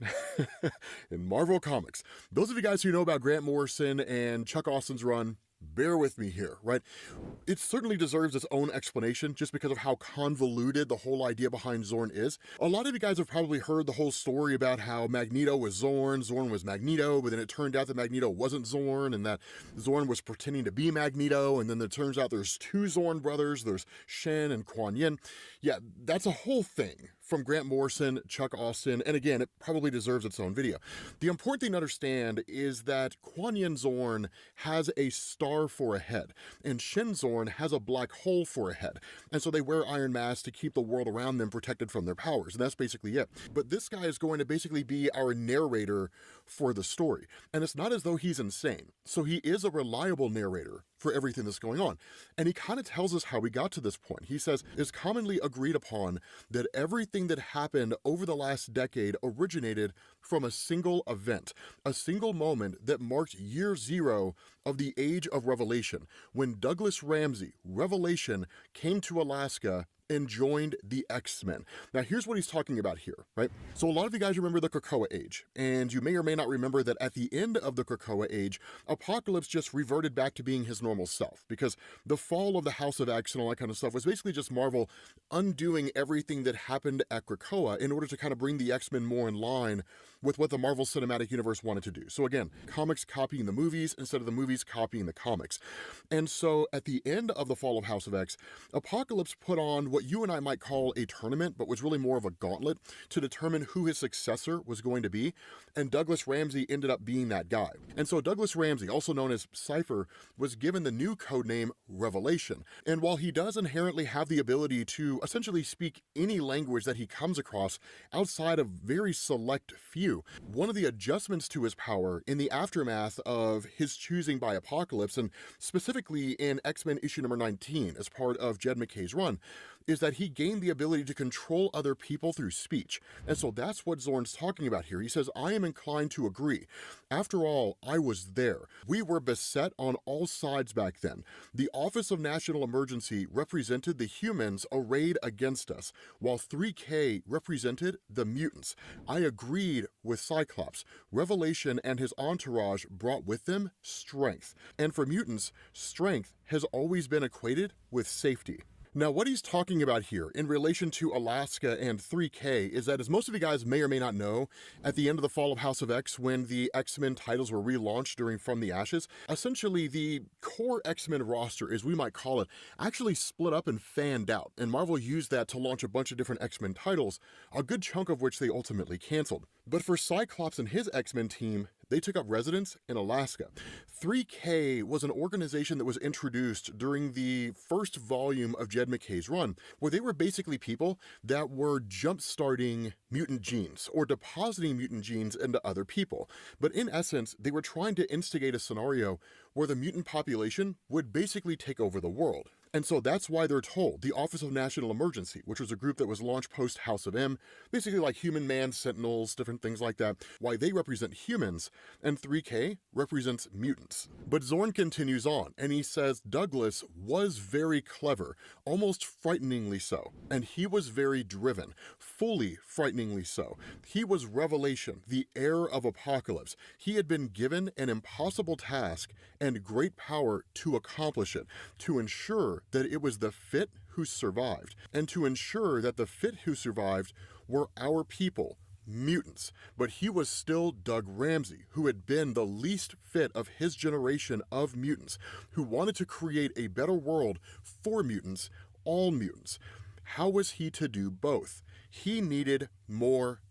Speaker 19: in Marvel Comics, those of you guys who know about Grant Morrison and Chuck Austin's run, bear with me here, right? It certainly deserves its own explanation just because of how convoluted the whole idea behind Zorn is. A lot of you guys have probably heard the whole story about how Magneto was Zorn, Zorn was Magneto, but then it turned out that Magneto wasn't Zorn and that Zorn was pretending to be Magneto, and then it turns out there's 2 Zorn brothers, there's Shen and Kuan Yin. Yeah, that's a whole thing from Grant Morrison, Chuck Austin, and again, it probably deserves its own video. The important thing to understand is that Kuan Yin Zorn has a star for a head, and Shen Zorn has a black hole for a head, and so they wear iron masks to keep the world around them protected from their powers, and that's basically it. But this guy is going to basically be our narrator for the story, and it's not as though he's insane, so he is a reliable narrator for everything that's going on. And he kind of tells us how we got to this point. He says, it's commonly agreed upon that everything that happened over the last decade originated from a single event, a single moment that marked year 0 of the Age of Revelation, when Douglas Ramsey, Revelation, came to Alaska and joined the X-Men. Now, here's what he's talking about here, right? So a lot of you guys remember the Krakoa Age, and you may or may not remember that at the end of the Krakoa Age, Apocalypse just reverted back to being his normal self, because the fall of the House of X and all that kind of stuff was basically just Marvel undoing everything that happened at Krakoa in order to kind of bring the X-Men more in line with what the Marvel Cinematic Universe wanted to do. So again, comics copying the movies instead of the movies copying the comics. And so at the end of the fall of House of X, Apocalypse put on what you and I might call a tournament, but was really more of a gauntlet to determine who his successor was going to be, and Douglas Ramsey ended up being that guy. And so Douglas Ramsey, also known as Cypher, was given the new codename Revelation. And while he does inherently have the ability to essentially speak any language that he comes across outside of very select few, one of the adjustments to his power in the aftermath of his choosing by Apocalypse, and specifically in X-Men issue number 19 as part of Jed MacKay's run, is that he gained the ability to control other people through speech. And so that's what Zorn's talking about here. He says, I am inclined to agree. After all, I was there. We were beset on all sides back then. The Office of National Emergency represented the humans arrayed against us, while 3K represented the mutants. I agreed with Cyclops. Revelation and his entourage brought with them strength. And for mutants, strength has always been equated with safety. Now, what he's talking about here in relation to Alaska and 3K is that, as most of you guys may or may not know, at the end of the fall of House of X, when the X-Men titles were relaunched during From the Ashes, essentially the core X-Men roster, as we might call it, actually split up and fanned out, and Marvel used that to launch a bunch of different X-Men titles, a good chunk of which they ultimately canceled. But for Cyclops and his X-Men team, they took up residence in Alaska. 3K was an organization that was introduced during the first volume of Jed MacKay's run, where they were basically people that were jump-starting mutant genes or depositing mutant genes into other people. But in essence, they were trying to instigate a scenario where the mutant population would basically take over the world. And so that's why they're told the Office of National Emergency, which was a group that was launched post House of M, basically like Human Man Sentinels, different things like that, why they represent humans, and 3K represents mutants. But Zorn continues on, and he says Douglas was very clever, almost frighteningly so, and he was very driven, fully frighteningly so. He was Revelation, the heir of Apocalypse. He had been given an impossible task and great power to accomplish it, to ensure that it was the fit who survived, and to ensure that the fit who survived were our people, mutants. But he was still Doug Ramsey, who had been the least fit of his generation of mutants, who wanted to create a better world for mutants, all mutants. How was he to do both? He needed more.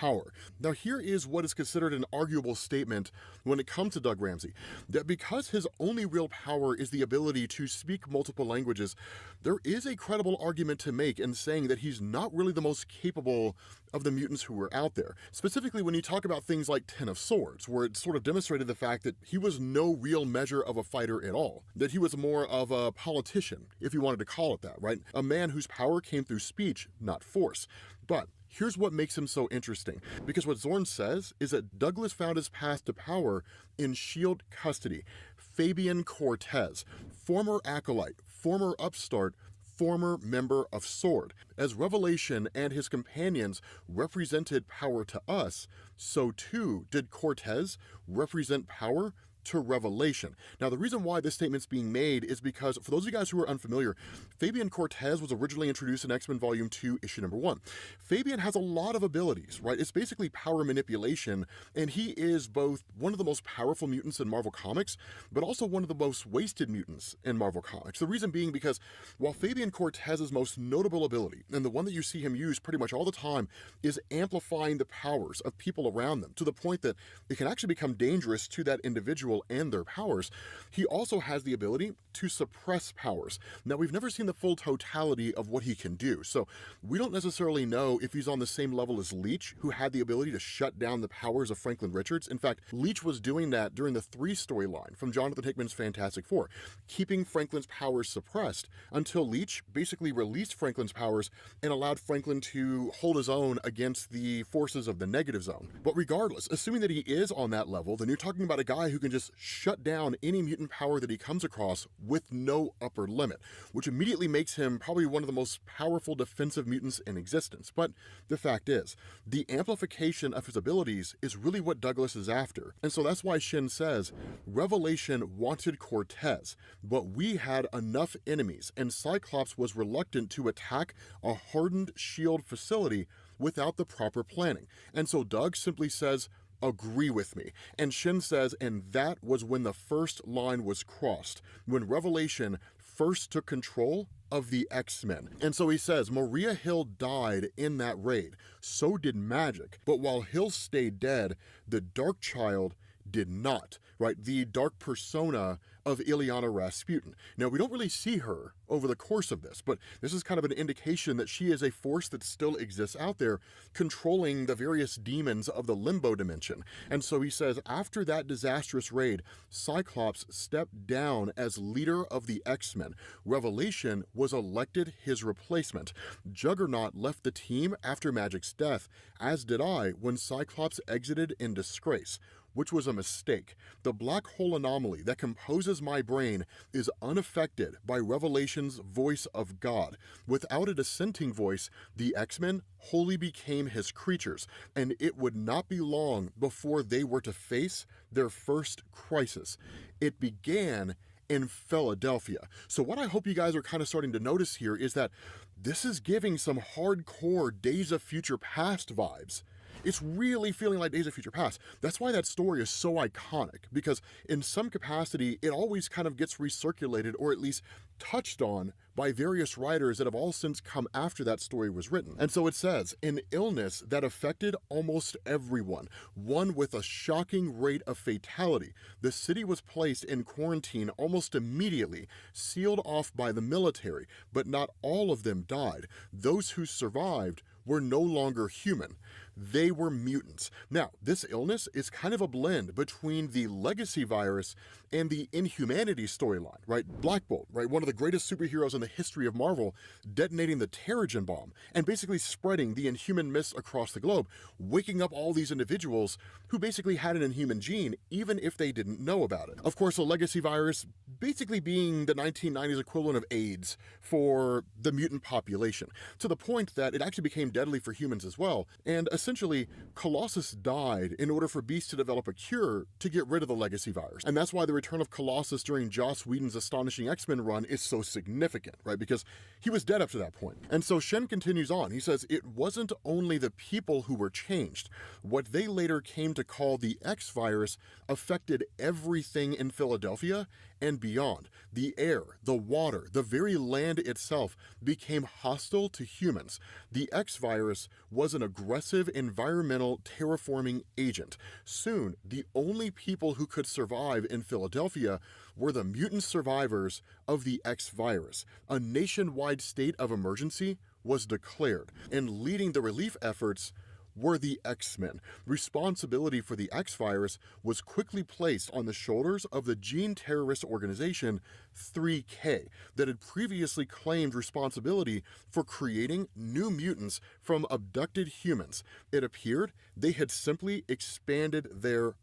Speaker 19: Power. Now here is what is considered an arguable statement when it comes to Doug Ramsey, that because his only real power is the ability to speak multiple languages, there is a credible argument to make in saying that he's not really the most capable of the mutants who were out there. Specifically when you talk about things like Ten of Swords, where it sort of demonstrated the fact that he was no real measure of a fighter at all, that he was more of a politician, if you wanted to call it that, right? A man whose power came through speech, not force. But here's what makes him so interesting, because what Zorn says is that Douglas found his path to power in SHIELD custody. Fabian Cortez, former acolyte, former upstart, former member of SWORD. As Revelation and his companions represented power to us, so too did Cortez represent power to Revelation. Now, the reason why this statement's being made is because, for those of you guys who are unfamiliar, Fabian Cortez was originally introduced in X-Men Volume 2, Issue number 1. Fabian has a lot of abilities, right? It's basically power manipulation, and he is both one of the most powerful mutants in Marvel Comics, but also one of the most wasted mutants in Marvel Comics. The reason being because while Fabian Cortez's most notable ability, and the one that you see him use pretty much all the time, is amplifying the powers of people around them to the point that it can actually become dangerous to that individual and their powers, he also has the ability to suppress powers. Now, we've never seen the full totality of what he can do, so we don't necessarily know if he's on the same level as Leech, who had the ability to shut down the powers of Franklin Richards. In fact, Leech was doing that during the 3 storyline from Jonathan Hickman's Fantastic Four, keeping Franklin's powers suppressed until Leech basically released Franklin's powers and allowed Franklin to hold his own against the forces of the Negative Zone. But regardless, assuming that he is on that level, then you're talking about a guy who can just shut down any mutant power that he comes across with no upper limit, which immediately makes him probably one of the most powerful defensive mutants in existence. But the fact is, the amplification of his abilities is really what Douglas is after. And so that's why Shin says, Revelation wanted Cortez, but we had enough enemies, and Cyclops was reluctant to attack a hardened SHIELD facility without the proper planning. And so Doug simply says, agree with me. And Shin says, and that was when the first line was crossed, when Revelation first took control of the X-Men. And so he says, Maria Hill died in that raid. So did Magic. But while Hill stayed dead, the Dark Child did not, right? The dark persona of Ilyana Rasputin. Now, we don't really see her over the course of this, but this is kind of an indication that she is a force that still exists out there, controlling the various demons of the limbo dimension. And so he says, after that disastrous raid, Cyclops stepped down as leader of the X-Men. Revelation was elected his replacement. Juggernaut left the team after Magic's death, as did I when Cyclops exited in disgrace. which was a mistake. The black hole anomaly that composes my brain is unaffected by Revelation's voice of God. Without a dissenting voice, the X-Men wholly became his creatures, and it would not be long before they were to face their first crisis. It began in Philadelphia. So what I hope you guys are kind of starting to notice here is that this is giving some hardcore Days of Future Past vibes. It's really feeling like Days of Future Past. That's why that story is so iconic, because in some capacity, it always kind of gets recirculated, or at least touched on, by various writers that have all since come after that story was written. And so it says, an illness that affected almost everyone, one with a shocking rate of fatality. The city was placed in quarantine almost immediately, sealed off by the military, but not all of them died. Those who survived were no longer human. They were mutants. Now, this illness is kind of a blend between the Legacy virus and the Inhumanity storyline, right? Black Bolt, right? One of the greatest superheroes in the history of Marvel, detonating the Terrigen bomb and basically spreading the Inhuman myths across the globe, waking up all these individuals who basically had an Inhuman gene, even if they didn't know about it. Of course, the Legacy virus basically being the 1990s equivalent of AIDS for the mutant population, to the point that it actually became deadly for humans as well. And essentially, Colossus died in order for Beast to develop a cure to get rid of the Legacy virus. And that's why the return of Colossus during Joss Whedon's Astonishing X-Men run is so significant, right? Because he was dead up to that point. And so Shen continues on. He says, it wasn't only the people who were changed. What they later came to call the X virus affected everything in Philadelphia and beyond. The air, the water, the very land itself became hostile to humans. The X virus was an aggressive environmental terraforming agent. Soon, the only people who could survive in Philadelphia were the mutant survivors of the X virus. A nationwide state of emergency was declared, and leading the relief efforts were the X-Men. Responsibility for the X virus was quickly placed on the shoulders of the gene terrorist organization 3K that had previously claimed responsibility for creating new mutants from abducted humans. It appeared they had simply expanded their...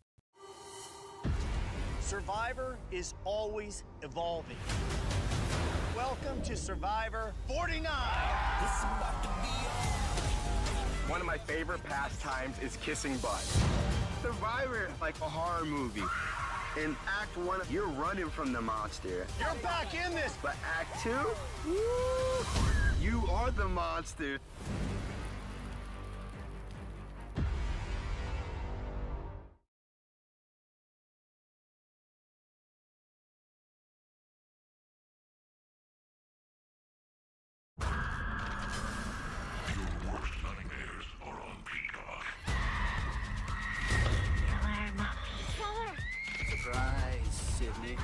Speaker 6: Survivor is always evolving. Welcome to Survivor 49.
Speaker 11: One of my favorite pastimes is kissing butt. Survivor, like a horror movie. In Act 1, you're running from the monster.
Speaker 6: You're back in this!
Speaker 11: But Act 2, woo, you are the monster.
Speaker 6: Surprise, Sydney.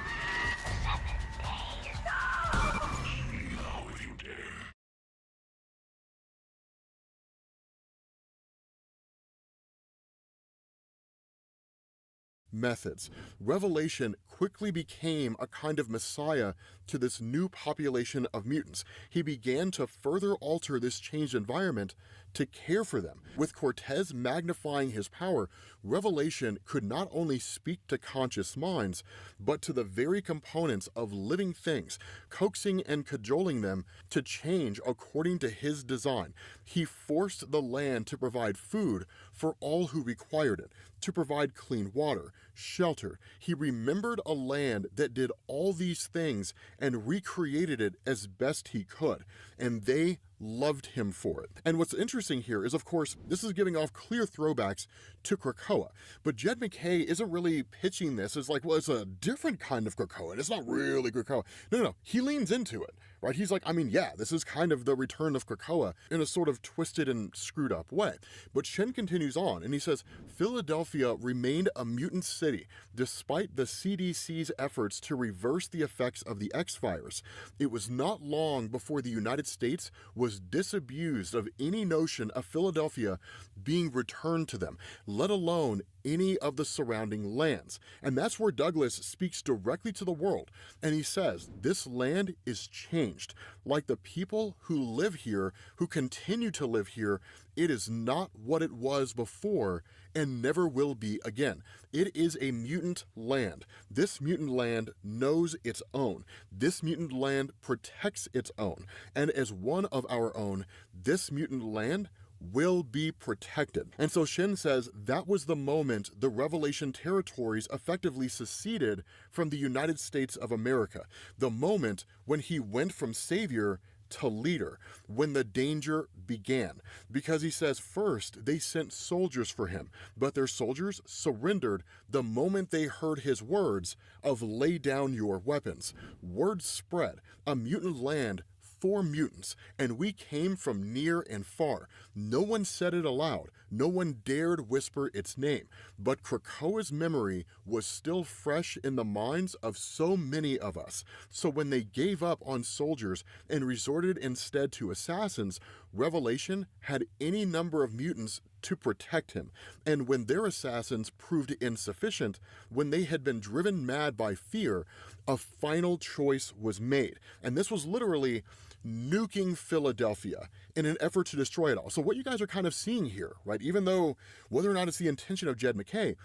Speaker 19: Methods. Revelation quickly became a kind of messiah to this new population of mutants. He began to further alter this changed environment to care for them. With Cortez magnifying his power, Revelation could not only speak to conscious minds, but to the very components of living things, coaxing and cajoling them to change according to his design. He forced the land to provide food for all who required it, to provide clean water, shelter. He remembered a land that did all these things and recreated it as best he could, and they loved him for it. And what's interesting here is, of course, this is giving off clear throwbacks to Krakoa, but Jed MacKay isn't really pitching this as like, well, it's a different kind of Krakoa, and it's not really Krakoa. No, he leans into it, right? He's like, I mean, yeah, this is kind of the return of Krakoa in a sort of twisted and screwed up way. But Shen continues on, and he says, Philadelphia remained a mutant city despite the CDC's efforts to reverse the effects of the X virus. It was not long before the United States was disabused of any notion of Philadelphia being returned to them, let alone any of the surrounding lands. And that's where Douglas speaks directly to the world. And he says, this land is changed. Like the people who live here, who continue to live here, it is not what it was before and never will be again. It is a mutant land. This mutant land knows its own. This mutant land protects its own. And as one of our own, this mutant land will be protected. And so Shin says that was the moment the Revelation territories effectively seceded from the United States of America. The moment when he went from savior to leader, when the danger began. Because he says first they sent soldiers for him, but their soldiers surrendered the moment they heard his words of lay down your weapons. Word spread, a mutant land for mutants, and we came from near and far. No one said it aloud. No one dared whisper its name. But Krakoa's memory was still fresh in the minds of so many of us. So when they gave up on soldiers and resorted instead to assassins, Revelation had any number of mutants to protect him. And when their assassins proved insufficient, when they had been driven mad by fear, a final choice was made. And this was literally nuking Philadelphia in an effort to destroy it all. So what you guys are kind of seeing here, right, even though whether or not it's the intention of Jed MacKay,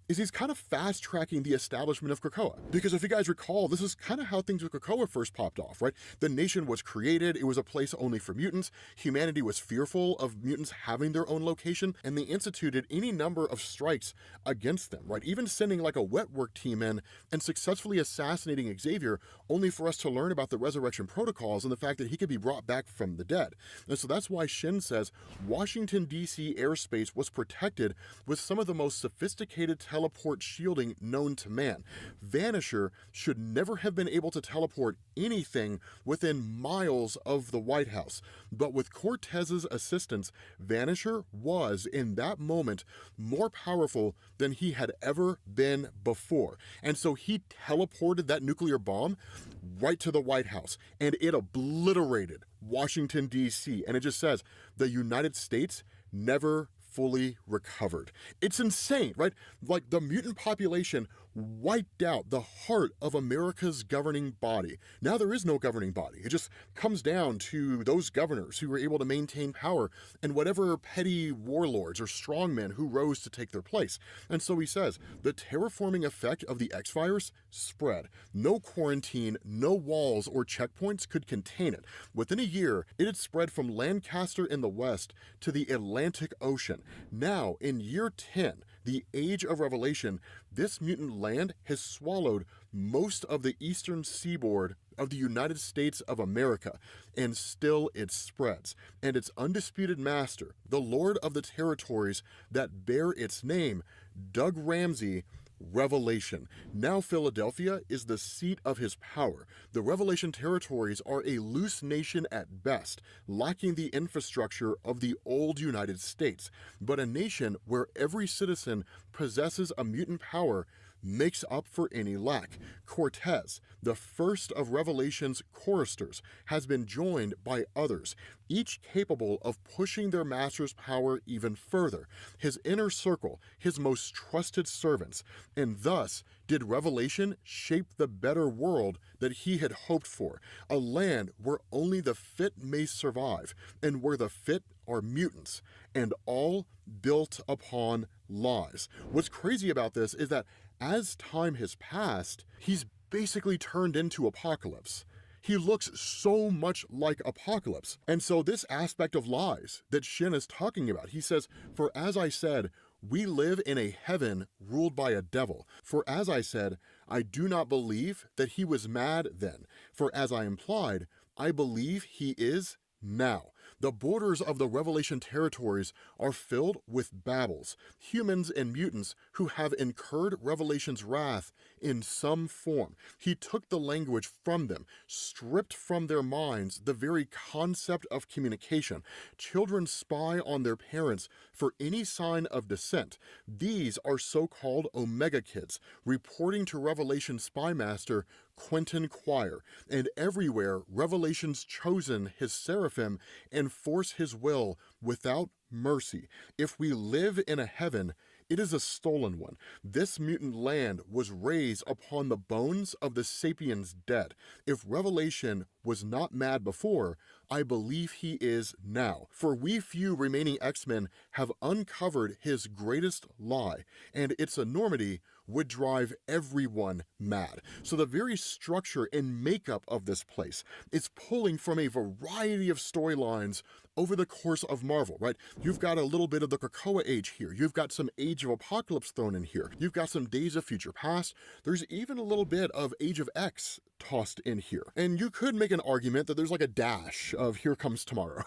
Speaker 19: is he's kind of fast-tracking the establishment of Krakoa. Because if you guys recall, this is kind of how things with Krakoa first popped off, right? The nation was created, it was a place only for mutants, humanity was fearful of mutants having their own location, and they instituted any number of strikes against them, right? Even sending like a wet work team in and successfully assassinating Xavier, only for us to learn about the resurrection protocols and the fact that he could be brought back from the dead. And so that's why Shin says Washington, D.C. airspace was protected with some of the most sophisticated teleport shielding known to man. Vanisher should never have been able to teleport anything within miles of the White House. But with Cortez's assistance, Vanisher was, in that moment, more powerful than he had ever been before. And so he teleported that nuclear bomb right to the White House, and it obliterated Washington, D.C. And it just says, the United States never fully recovered. It's insane, right? Like the mutant population wiped out the heart of America's governing body. Now there is no governing body. It just comes down to those governors who were able to maintain power and whatever petty warlords or strongmen who rose to take their place. And so he says, the terraforming effect of the X-Virus spread. No quarantine, no walls or checkpoints could contain it. Within a year, it had spread from Lancaster in the west to the Atlantic Ocean. Now, in year 10, the Age of Revelation, this mutant land has swallowed most of the eastern seaboard of the United States of America, and still it spreads. And its undisputed master, the Lord of the territories that bear its name, Doug Ramsey, Revelation. Now Philadelphia is the seat of his power. The Revelation territories are a loose nation at best, lacking the infrastructure of the old United States, but a nation where every citizen possesses a mutant power makes up for any lack. Cortez, the first of Revelation's choristers, has been joined by others, each capable of pushing their master's power even further. His inner circle, his most trusted servants, and thus did Revelation shape the better world that he had hoped for, a land where only the fit may survive, and where the fit are mutants, and all built upon lies. What's crazy about this is that as time has passed, he's basically turned into Apocalypse. He looks so much like Apocalypse. And so this aspect of lies that Shin is talking about, he says, for as I said, we live in a heaven ruled by a devil. For as I said, I do not believe that he was mad then. For as I implied, I believe he is now. The borders of the Revelation territories are filled with Babels, humans and mutants who have incurred Revelation's wrath in some form. He took the language from them, stripped from their minds the very concept of communication. Children spy on their parents for any sign of dissent. These are so-called Omega Kids, reporting to Revelation spymaster Quentin Quire, and everywhere Revelation's chosen his seraphim enforce his will without mercy. If we live in a heaven, it is a stolen one. This mutant land was raised upon the bones of the Sapiens dead. If Revelation was not mad before, I believe he is now. For we few remaining X-Men have uncovered his greatest lie, and its enormity would drive everyone mad. So the very structure and makeup of this place is pulling from a variety of storylines over the course of Marvel, right? You've got a little bit of the Krakoa Age here. You've got some Age of Apocalypse thrown in here. You've got some Days of Future Past. There's even a little bit of Age of X tossed in here. And you could make an argument that there's like a dash of Here Comes Tomorrow,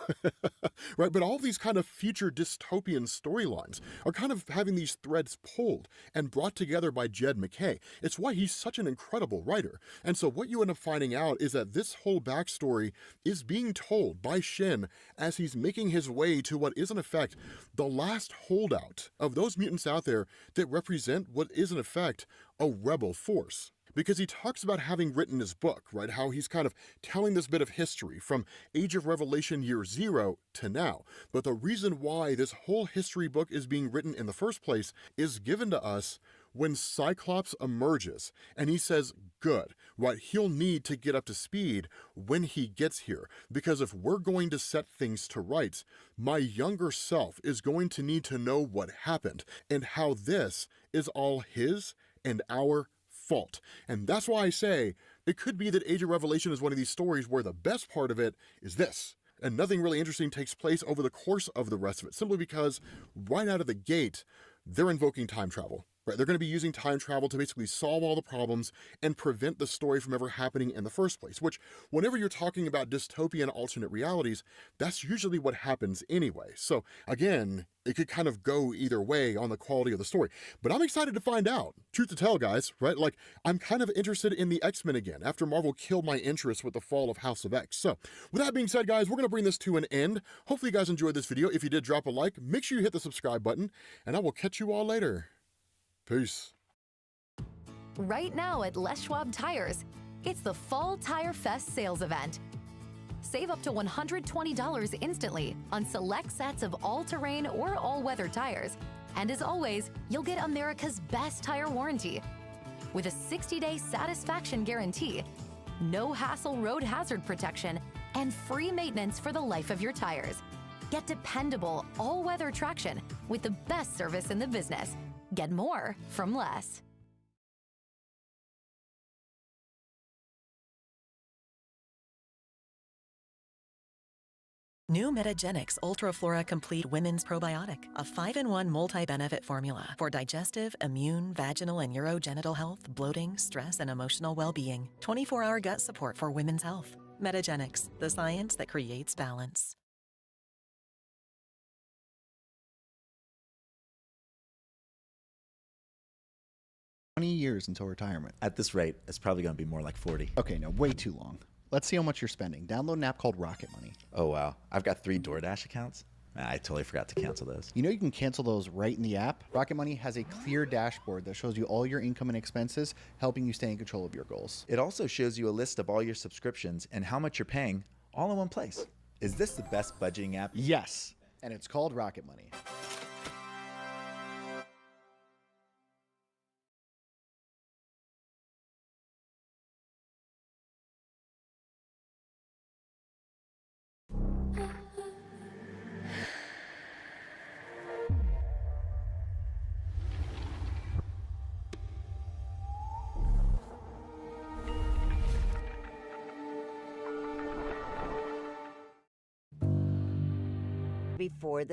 Speaker 19: right? But all these kind of future dystopian storylines are kind of having these threads pulled and brought together by Jed MacKay. It's why he's such an incredible writer. And so what you end up finding out is that this whole backstory is being told by Shin as he's making his way to what is in effect the last holdout of those mutants out there that represent what is in effect a rebel force. Because he talks about having written his book, right? How he's kind of telling this bit of history from Age of Revelation year 0 to now. But the reason why this whole history book is being written in the first place is given to us when Cyclops emerges and he says, good, right? He'll need to get up to speed when he gets here. Because if we're going to set things to rights, my younger self is going to need to know what happened and how this is all his and our fault. And that's why I say it could be that Age of Revelation is one of these stories where the best part of it is this, and nothing really interesting takes place over the course of the rest of it, simply because right out of the gate, they're invoking time travel. Right, they're going to be using time travel to basically solve all the problems and prevent the story from ever happening in the first place, which whenever you're talking about dystopian alternate realities, that's usually what happens anyway. So again, it could kind of go either way on the quality of the story. But I'm excited to find out. Truth to tell, guys, right? Like, I'm kind of interested in the X-Men again after Marvel killed my interest with the fall of House of X. So with that being said, guys, we're going to bring this to an end. Hopefully you guys enjoyed this video. If you did, drop a like. Make sure you hit the subscribe button, and I will catch you all later. Peace.
Speaker 3: Right now at Les Schwab Tires, it's the Fall Tire Fest sales event. Save up to $120 instantly on select sets of all-terrain or all-weather tires. And as always, you'll get America's best tire warranty. With a 60-day satisfaction guarantee, no hassle road hazard protection, and free maintenance for the life of your tires. Get dependable all-weather traction with the best service in the business. Get more from less.
Speaker 10: New Metagenics Ultraflora Complete Women's Probiotic, a 5-in-1 multi-benefit formula for digestive, immune, vaginal, and urogenital health, bloating, stress, and emotional well-being. 24-hour gut support for women's health. Metagenics, the science that creates balance.
Speaker 20: 20 years until retirement.
Speaker 21: At this rate, it's probably going to be more like 40.
Speaker 20: Okay, no, way too long. Let's see how much you're spending. Download an app called Rocket Money.
Speaker 21: Oh, wow. I've got 3 DoorDash accounts. I totally forgot to cancel those.
Speaker 20: You know you can cancel those right in the app? Rocket Money has a clear dashboard that shows you all your income and expenses, helping you stay in control of your goals.
Speaker 21: It also shows you a list of all your subscriptions and how much you're paying all in one place. Is this the best budgeting app?
Speaker 20: Yes, and it's called Rocket Money.
Speaker 22: Before the